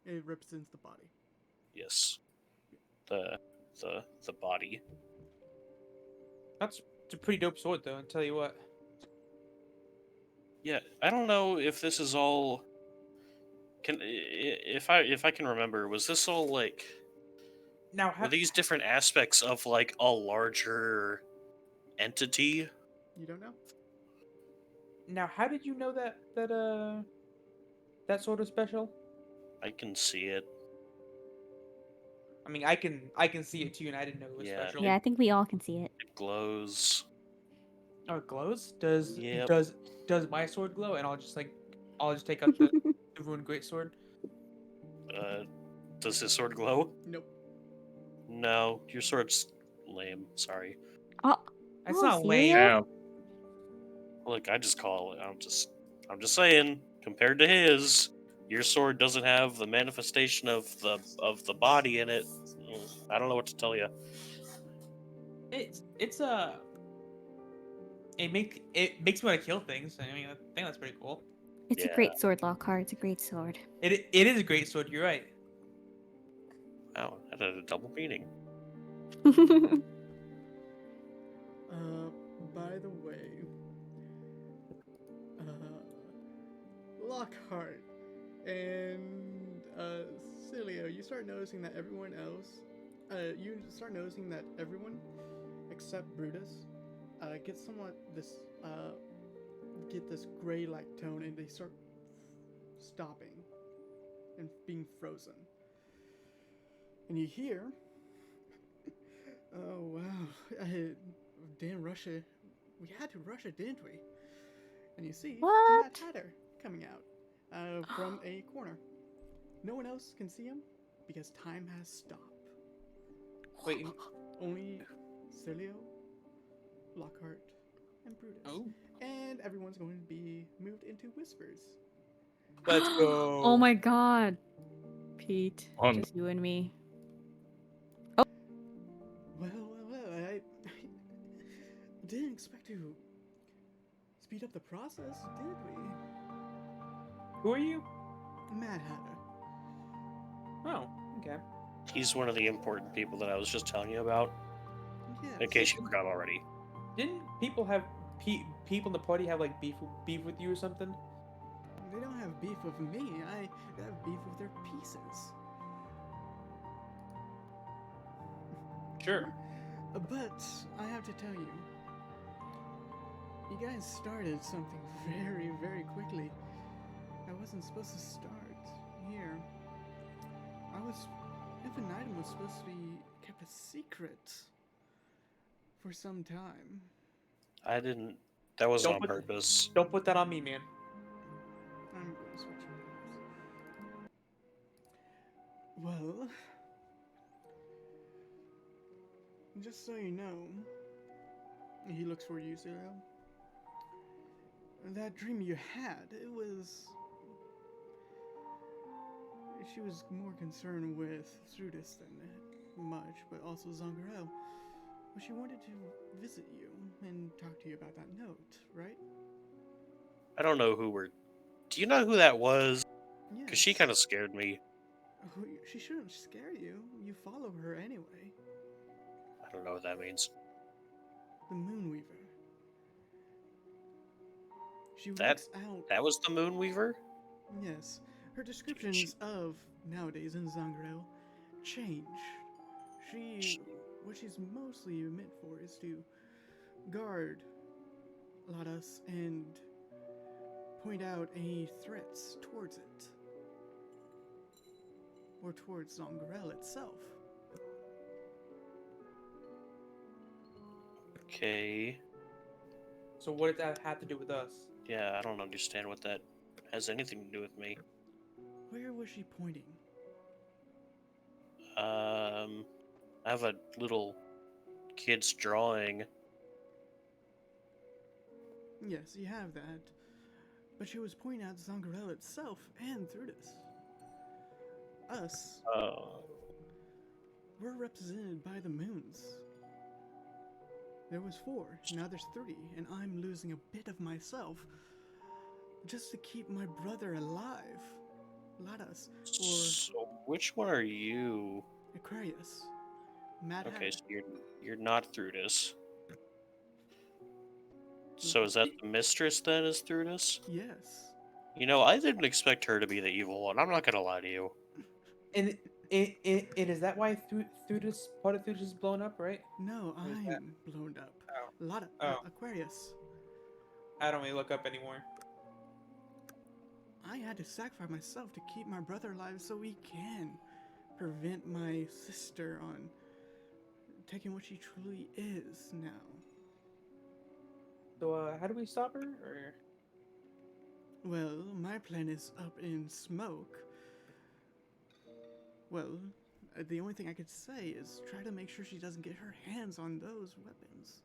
It represents the body. Yes, the body. It's a pretty dope sword, though. I'll tell you what. Yeah, I don't know if this is all. If I can remember, was this all like? Now, Were these different aspects of like a larger entity? You don't know? how did you know that sword was special? I can see it. I mean, I can see it too, and I didn't know it was Yeah. special. Yeah, I think we all can see it. It glows. Oh, it glows. Does Yep. does my sword glow? And I'll just take out the ruined great sword. Does his sword glow? Nope. No, your sword's lame. Sorry. Oh, That's oh, not lame. cereal? Damn. Look, I just call it. I'm just saying. Compared to his, your sword doesn't have the manifestation of the body in it. I don't know what to tell you. It's it makes me want to kill things. I mean, I think that's pretty cool. It's a Yeah. great sword, Lockhart. It's a great sword. It is a great sword. You're right. Wow, that had a double meaning. By the way, Lockhart and Cilio, you start noticing that everyone except Brutus get somewhat get this gray-like tone, and they start stopping and being frozen. And you hear, oh wow, damn Russia, we had to rush it, didn't we? And you see What? Matt Hatter coming out from a corner. No one else can see him because time has stopped. Wait. Only Cilio, Lockhart, and Brutus. Oh. And everyone's going to be moved into whispers. Let's go. Oh my god. Pete. On- Just you and me. Well, I didn't expect to speed up the process, did we? Who are you? Mad Hatter. Oh, okay. He's one of the important people that I was just telling you about. Yes. In case you forgot already. Didn't people have people in the party have like beef with you or something? They don't have beef with me. I have beef with their pieces. Sure. But I have to tell you, you guys started something very, very quickly. I wasn't supposed to start here. Infinitum was supposed to be kept a secret for some time. I didn't. That wasn't Don't on put purpose. don't put that on me, man. I'm going to switch roles. Well, just so you know, he looks for you, Zero. That dream you had, it was. She was more concerned with Thrudis than much, but also Zoggirial. But she wanted to visit you and talk to you about that note, right? I don't know who we're. Do you know who that was? Yes. Because she kind of scared me. She shouldn't scare you. You follow her anyway. I don't know what that means. The Moonweaver. She That looks out. that was the Moonweaver? Yes. Her descriptions of nowadays in Zoggirial change. What she's mostly meant for is to guard Ladas and point out any threats towards it. Or towards Zoggirial itself. Okay. So what does that have to do with us? Yeah, I don't understand what that has anything to do with me. Where was she pointing? I have a little kid's drawing. Yes, you have that. But she was pointing out Zoggirial itself and Thrudis. Us, we're represented by the moons. There was 4, now there's 3, and I'm losing a bit of myself just to keep my brother alive. Ladas, or So which one are you? Aquarius. Mad Okay, Hatter. so you're not Thrudis. So is that the mistress then? Is Thrudis? Yes. You know, I didn't expect her to be the evil one. I'm not gonna lie to you. And is that why Thudis, part of Thudis is blown up, right? No, Or is that- I'm blown up. Oh. Oh. Aquarius. I don't really look up anymore. I had to sacrifice myself to keep my brother alive so we can prevent my sister on taking what she truly is now. So how do we stop her? Or Well, my plan is up in smoke. Well, the only thing I could say is try to make sure she doesn't get her hands on those weapons.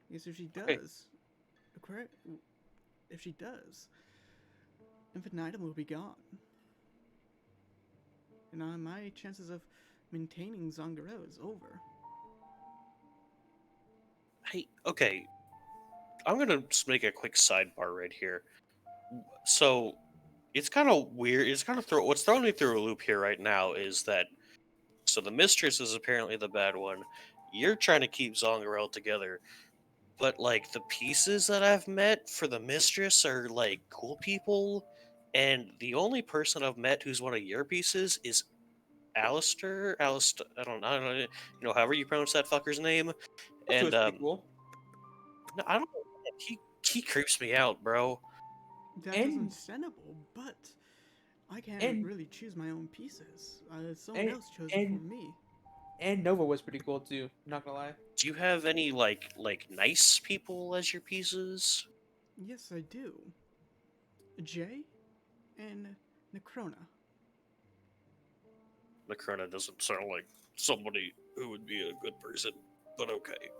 Because if she Okay. does, if she does, Infinitum will be gone. And my chances of maintaining Zoggirial is over. Hey, okay. I'm gonna just make a quick sidebar right here. So, it's kind of weird. What's throwing me through a loop here right now is that so the mistress is apparently the bad one. You're trying to keep Zoggirial together, but like the pieces that I've met for the mistress are like cool people, and the only person I've met who's one of your pieces is Alistair. Alistair, I don't know, however you pronounce that fucker's name. so And it's pretty cool. no, I don't know. He creeps me out, bro. That is And- understandable, but I can't and- really choose my own pieces. Someone and- else chose it for and- me. And Nova was pretty cool too. Not gonna lie. Do you have any like nice people as your pieces? Yes, I do. Jay and Necrona. Makrona doesn't sound like somebody who would be a good person, but okay.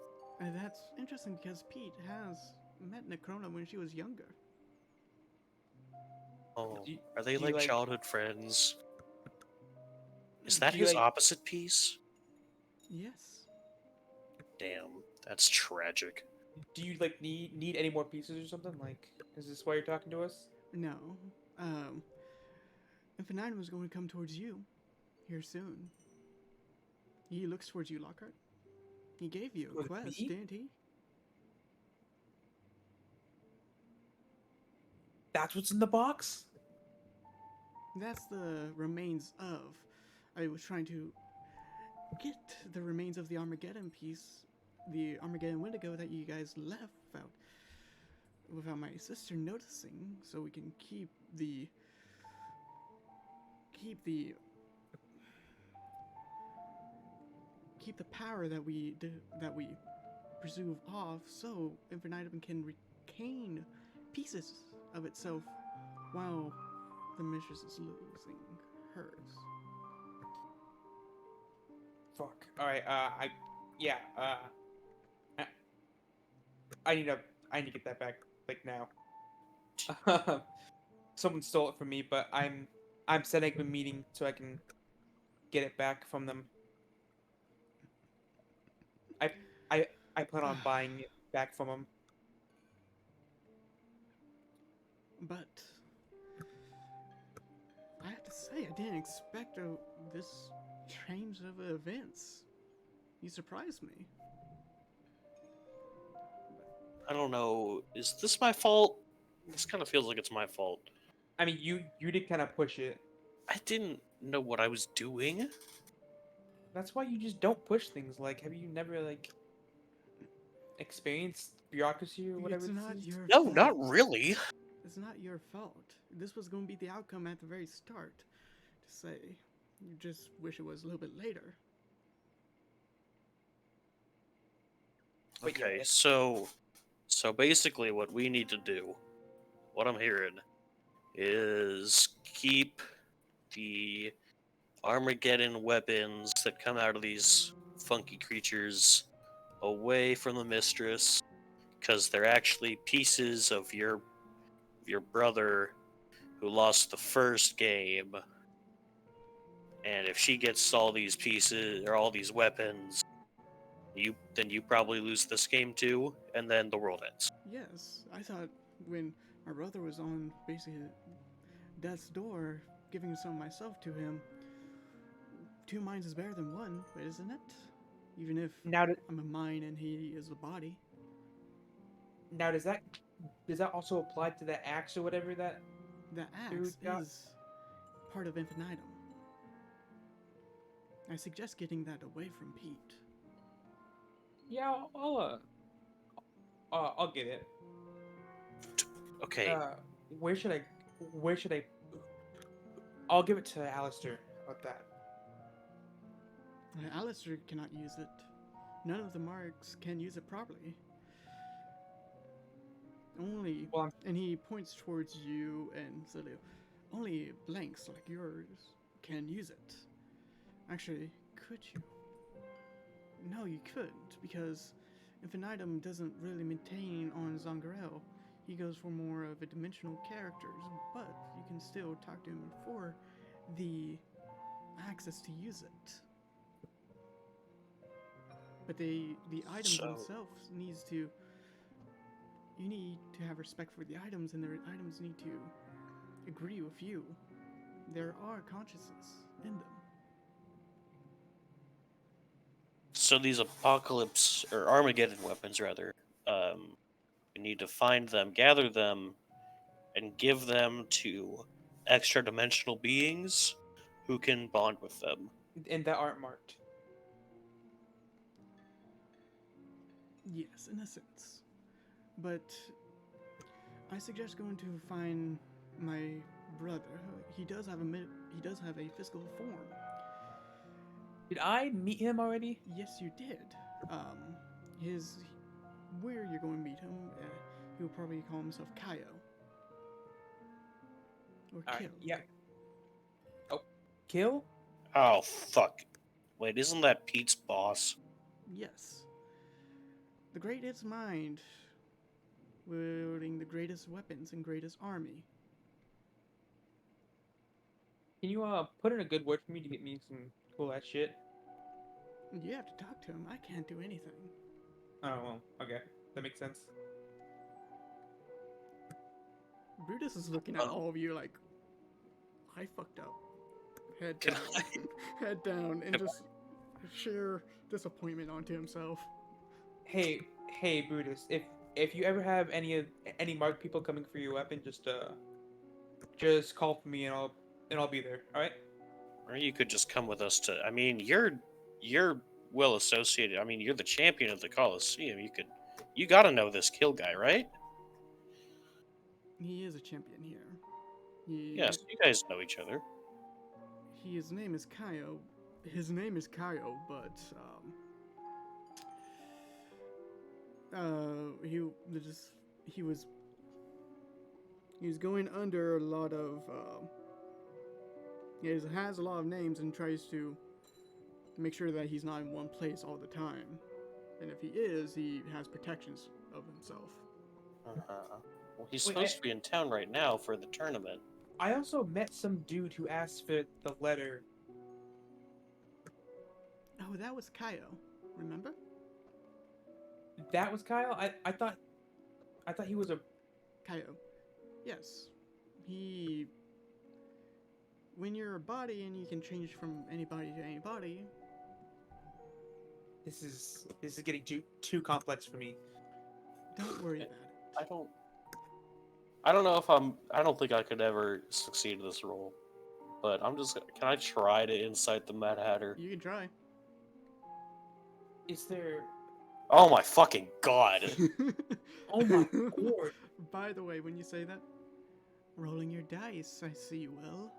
And that's interesting because Pete has met Necrona when she was younger. Oh, Do you- are they do you like childhood friends? Is that Do you his like- opposite piece? Yes. Damn, that's tragic. Do you like need any more pieces or something? Like, is this why you're talking to us? No. Infinitum was going to come towards you here soon. He looks towards you, Lockhart. He gave you a Towards quest, me? didn't he? That's what's in the box. That's the remains of. I was trying to get the remains of the Armageddon piece, the Armageddon Wendigo that you guys left without my sister noticing, so we can keep the power that we preserve off, so Infinitum can retain pieces of itself while the mistress is losing hers. Fuck. All right. Yeah. I, I need to. I need to get that back like now. Someone stole it from me, but I'm setting up a meeting so I can get it back from them. I I I plan on buying it back from them. But I have to say, I didn't expect this change of events. You surprised me. I don't know. Is this my fault? This kind of feels like it's my fault. I mean, you did kind of push it. I didn't know what I was doing. That's why you just don't push things. Like, have you never like experienced bureaucracy or whatever? It's this not is? your No, fault. not really. It's not your fault. This was going to be the outcome at the very start. To say, you just wish it was a little bit later. But yeah, Okay, so basically what we need to do, what I'm hearing, is keep the Armageddon weapons that come out of these funky creatures away from the mistress, because they're actually pieces of your brother who lost the first game. And if she gets all these pieces or all these weapons, you probably lose this game too, and then the world ends. Yes, I thought when my brother was on basically death's door, giving some of myself to him, two minds is better than one, but isn't it? Even if now I'm a mind and he is a body. now does that also apply to the axe or whatever that? The Dude, axe yeah. is part of infinitum. I suggest getting that away from Pete. Yeah, I'll get it. Okay, Where should I? I'll give it to Alistair. How about that? Alistair cannot use it. None of the marks can use it properly. Only, Well, and he points towards you and Zilio. Only blanks like yours can use it. Actually, could you? No, you couldn't, because Infinitum doesn't really maintain on Zoggirial. He goes for more of a dimensional characters, but you can still talk to him for the access to use it. But the items So- themselves needs to. You need to have respect for the items, and their items need to agree with you. There are consciousness in them. so these apocalypse or Armageddon weapons, rather, we need to find them, gather them, and give them to extra dimensional beings who can bond with them. and that aren't marked. Yes, in a sense. But I suggest going to find my brother. He does have a physical form. Did I meet him already? Yes, you did. Where you're going to meet him, he'll probably call himself Kaio. Or All Kill. right. Yeah. Oh, kill? Oh, fuck. Wait, isn't that Pete's boss? Yes. The greatest mind, wielding the greatest weapons and greatest army. Can you put in a good word for me to get me some cool ass shit? You have to talk to him. I can't do anything. Oh well, okay, that makes sense. Brutus is looking at all of you like, I fucked up. Head Can down. Head down, and just sheer disappointment onto himself. Hey, Brutus, if you ever have any marked people coming for your weapon, just call for me and I'll be there. All right. Or you could just come with us to. I mean, you're you're well associated. I mean, you're the champion of the Coliseum. You got to know this kill guy, right? He is a champion here. Yes, you guys know each other. His name is Kaio. His name is Kaio, but he was going under a lot of he has a lot of names and tries to make sure that he's not in one place all the time. And if he is, he has protections of himself. Well, he's Wait, supposed to be in town right now for the tournament. I also met some dude who asked for the letter. Oh, that was Kaio. Remember? That was Kyle. I thought he was a. Kaio. Yes. He. When you're a body and you can change from anybody to anybody. This is getting too complex for me. Don't worry about it. I don't know if I don't think I could ever succeed in this role. But can I try to incite the Mad Hatter? You can try. Is there? Oh my fucking god! Oh my lord! By the way, when you say that, rolling your dice, I see you will.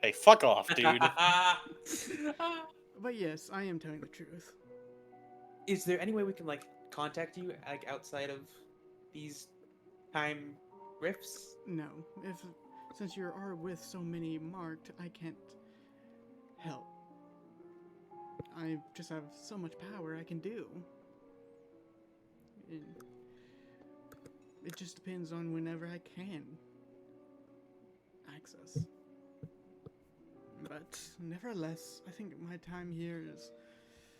Hey, fuck off, dude. But yes, I am telling the truth. Is there any way we can like contact you like outside of these time rifts? No, since you are with so many marked, I can't help. I just have so much power I can do. It just depends on whenever I can access. But nevertheless, I think my time here is.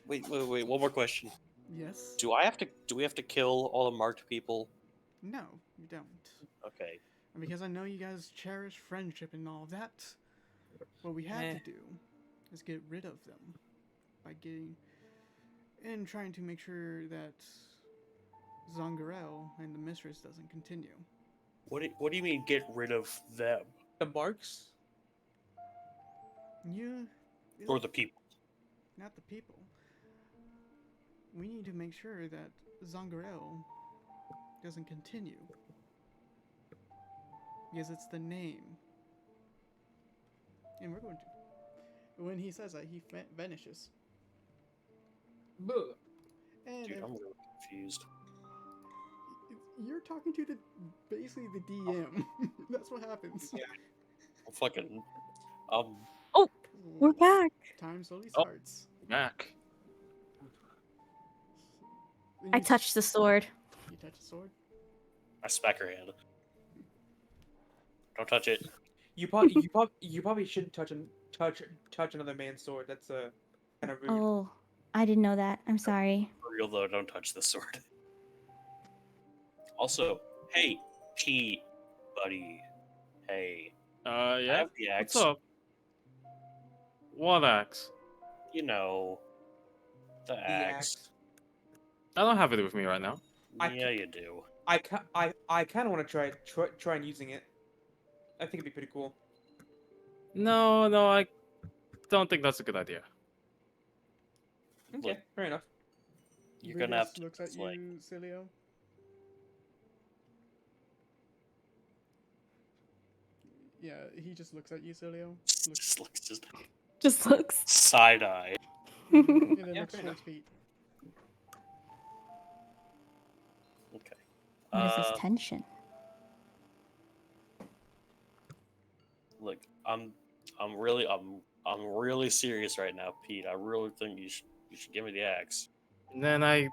Wait. One more question. Yes? Do we have to kill all the marked people? No, you don't. Okay. And because I know you guys cherish friendship and all that, what we have to do is get rid of them by trying to make sure that Zoggirial and the mistress doesn't continue. What do you mean get rid of them? The marks? Or the people? Not the people. We need to make sure that Zoggirial doesn't continue. Because it's the name. And we're going to. When he says that, he vanishes. Boo. And Dude, I'm really confused. you're talking to basically the DM. That's what happens. Yeah. I'm fucking. We're back. Time slowly Oh. starts. Back. Then I you- touched the sword. You touch the sword. I smack her hand. Don't touch it. You probably shouldn't touch another man's sword. That's kind of rude. Oh, I didn't know that. I'm sorry. For real though, don't touch the sword. Also, hey, Pete, buddy. Hey, I Yeah. have the axe. What's up? What axe? You know, the axe. I don't have it with me right now. Yeah, you do. I kind of want to try and using it. I think it'd be pretty cool. No, I don't think that's a good idea. Okay, Look. fair enough. You're gonna have to. looks at like, you, Cilio. Yeah, he just looks at you, Cilio. Just looks. Side eye. And then Yeah, looks fair towards Pete. Okay. What is this tension? Look, I'm really serious right now, Pete. I really think you should give me the axe. And then I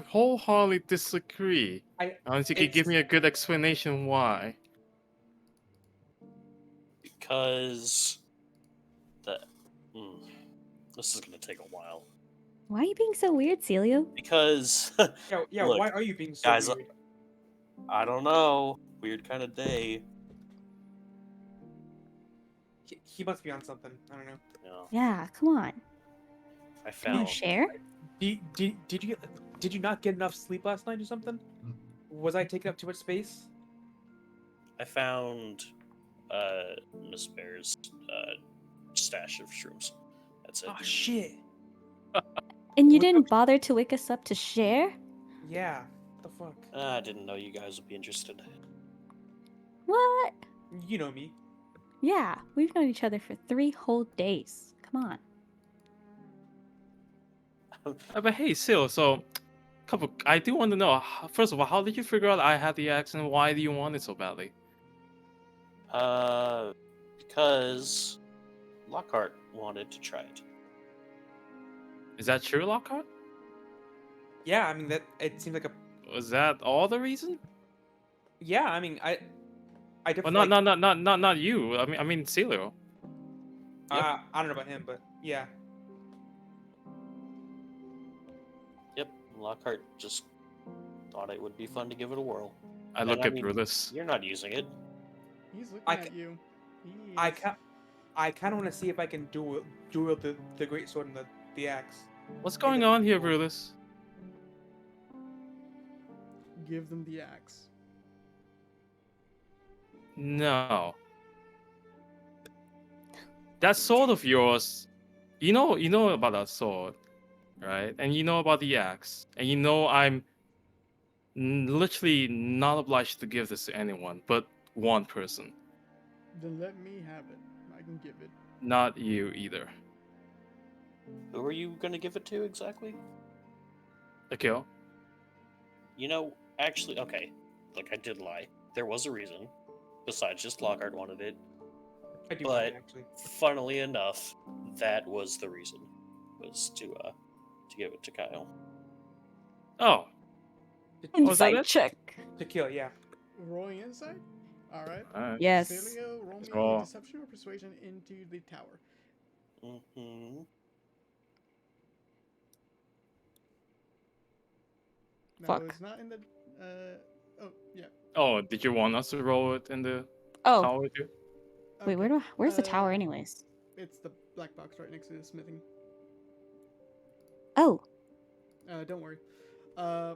wholeheartedly disagree. Unless you could give it's- me a good explanation why. Because this is gonna take a while. Why are you being so weird, Celio? Because Yeah. Look, Why are you being so guys, weird? I don't know, weird kind of day. He must be on something. I don't know. You know, Yeah, come on. I You want found. to share? Did you not get enough sleep last night or something? Was I taking up too much space? I found Miss Bear's stash of shrooms. That's it. Oh shit! And you What didn't bother to wake us up to share? Yeah. What the fuck? I didn't know you guys would be interested. What? You know me. Yeah, we've known each other for 3 whole days. Come on. But hey, still, so couple. I do want to know. First of all, how did you figure out I had the accent? Why do you want it so badly? Because Lockhart wanted to try it. Is that true, Lockhart? Yeah, I mean that it seems like a Was that all the reason? yeah, I mean I Well, definitely not you. I mean, Celio. I don't know about him, but yeah. Yep, Lockhart just thought it would be fun to give it a whirl. I And look I at mean, Brutus. You're not using it. He's looking I at ca- you. He I is- can I kind of want to see if I can duel the great sword and the axe. What's going on here, Brutus? Give them the axe. No. That sword of yours, you know about that sword, right? And you know about the axe, and you know I'm literally not obliged to give this to anyone, but one person. Then let me have it. I can give it. Not you either. Who are you going to give it to exactly? Akil? You know, actually, okay. Look, I did lie. There was a reason. Besides just Lockhart wanted it. I do But actually. funnily enough, that was the reason. Was to give it to Kyle. Oh, was that Insight it? check. To kill, yeah. Rolling insight? Alright. Alright. Yes. Celio, roll Let's me roll. deception or persuasion into the tower. Mm-hmm. No, Fuck. it's not in the. Oh, yeah. Oh, did you want us to roll it in the Oh, tower too? wait, Okay. where's the tower Uh, anyways? It's the black box right next to the smithing. Oh, Don't worry. Uh,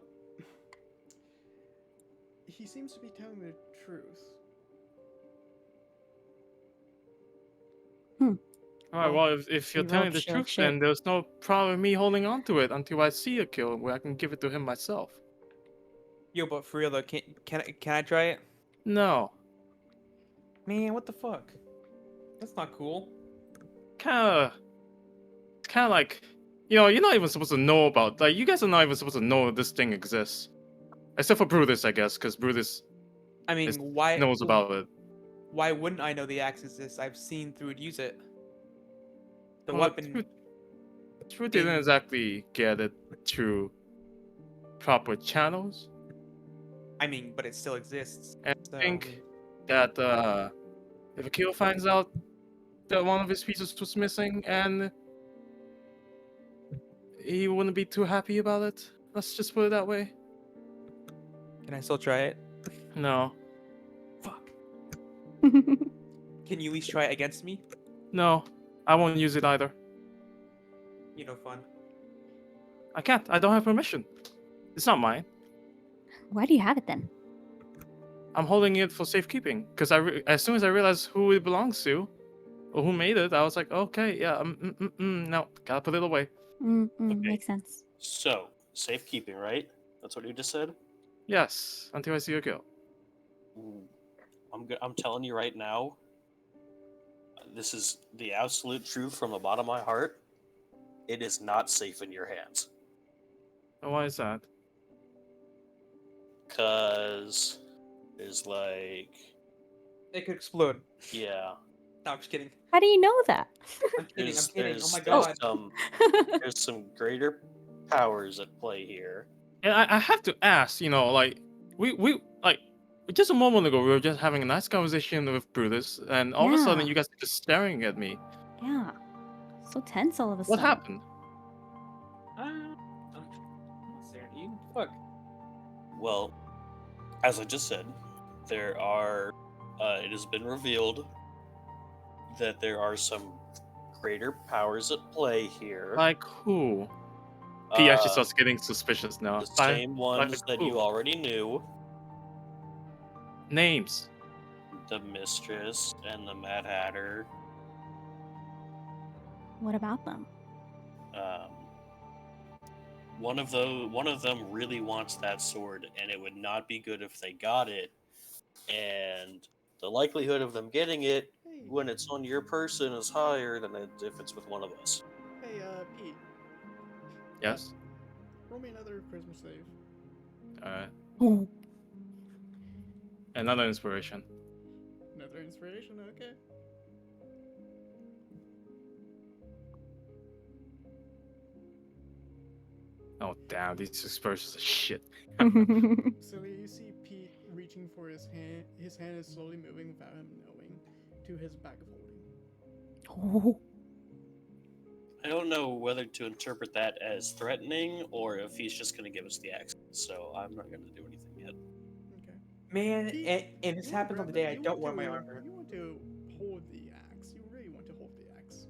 he seems to be telling the truth. Alright, Well, well, if you're we telling rolled the share truth, ship. then there's no problem in me holding on to it until I see a kill where I can give it to him myself. Yo, but for real though, can I try it? No. Man, what the fuck? That's not cool. It's kinda like, you're not even supposed to know about, like, you guys are not even supposed to know this thing exists. Except for Brutus, I guess, because Brutus I mean, why knows about it. why wouldn't I know the axe exists? I've seen Thruid use it. The Well, weapon. Truth didn't in- exactly get it through proper channels. I mean, but it still exists. And So, I think that if Akil finds out that one of his pieces was missing and he wouldn't be too happy about it. Let's just put it that way. can I still try it? No. Fuck. Can you at least try it against me? No. I won't use it either. You know, fun. I can't. I don't have permission. It's not mine. Why do you have it then? I'm holding it for safekeeping because as soon as I realized who it belongs to or who made it, I was like, okay, yeah, no, gotta put it away. Makes sense. So, safekeeping, right? That's what you just said? Yes, until I see a kill. Ooh. I'm telling you right now, this is the absolute truth from the bottom of my heart. It is not safe in your hands. And why is that? Because there's like, It could explode. yeah, No, I'm just kidding. How do you know that? I'm kidding. I'm there's, kidding. Oh my there's god. there's some greater powers at play here. And I have to ask, like we like just a moment ago we were just having a nice conversation with Brutus, and all of a sudden Yeah. you guys are just staring at me. Yeah. So tense all of a What sudden. happened? I'm not staring at you. Fuck. Well, as I just said, there are. It has been revealed that there are some greater powers at play here. Like who? He actually Uh, starts getting suspicious now. the same ones like that who? you already knew: Names. the Mistress and the Mad Hatter. What about them? Um, one of them really wants that sword, and it would not be good if they got it. And the likelihood of them getting it Hey, when it's on your person is higher than if it's with one of us. hey, Pete, Yes. roll me another charisma save. All right. Oh, Another inspiration. Another inspiration, okay. Oh damn, these expressions are shit. Silly, you see Pete reaching for his hand. His hand is slowly moving without him knowing to his bag of holding. oh. I don't know whether to interpret that as threatening or if he's just going to give us the axe. So I'm not going to do anything yet. Okay. Man, Pete, and this you wanna happens on the grab day I you don't wear want my to- armor. You want to hold the axe. You really want to hold the axe.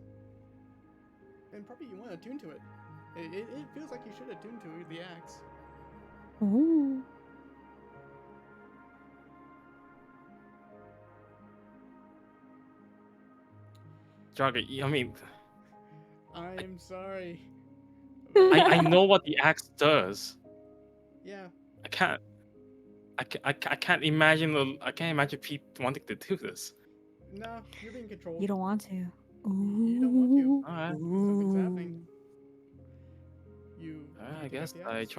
And probably you want to attune to it. It feels like you should attune to the axe. Ooh. Jogger, I mean, I am sorry. I know what the axe does. Yeah, I can't. I can't imagine Pete wanting to do this. no, you're being controlled. You don't want to. You don't want to. Ooh. All right. Something's happening. You. I you pick up guess the I axe.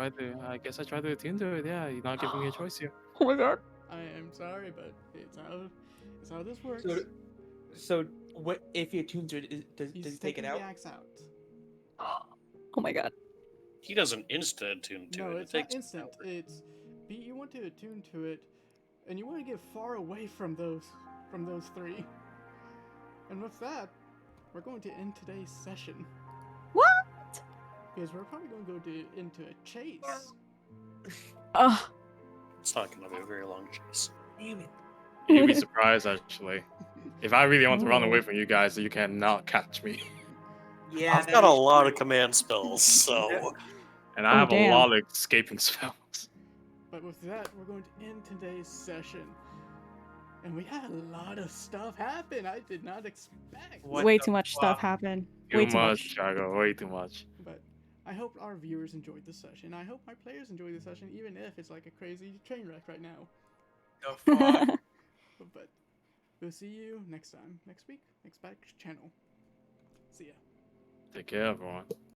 try to attune to it. Yeah, you're not giving me a choice here. Oh my god. I am sorry, but it's how this works. So what if he attunes to it? Does He's he take it taking out? the axe out. Oh my god. He doesn't instant attune to No, it. it's It not takes instant. It's you want to attune to it, and you want to get far away from those three. And with that, we're going to end today's session What? because we're probably going to go into a chase. Ugh. It's not going to be a very long chase. Damn it. You'd be surprised actually. If I really want to run away Oh. from you guys, you cannot catch me. Yeah, I've that got a is lot true. of command spells, so And I Oh, have a damn. lot of escaping spells. But with that, we're going to end today's session. And we had a lot of stuff happen I did not expect. What Way the too much stuff fuck? happened. Too Way too much, much. Jago. Way too much. But I hope our viewers enjoyed the session. I hope my players enjoy the session, even if it's like a crazy train wreck right now. The fuck? But we'll see you next time, next week, next back channel. See ya. Take care, everyone.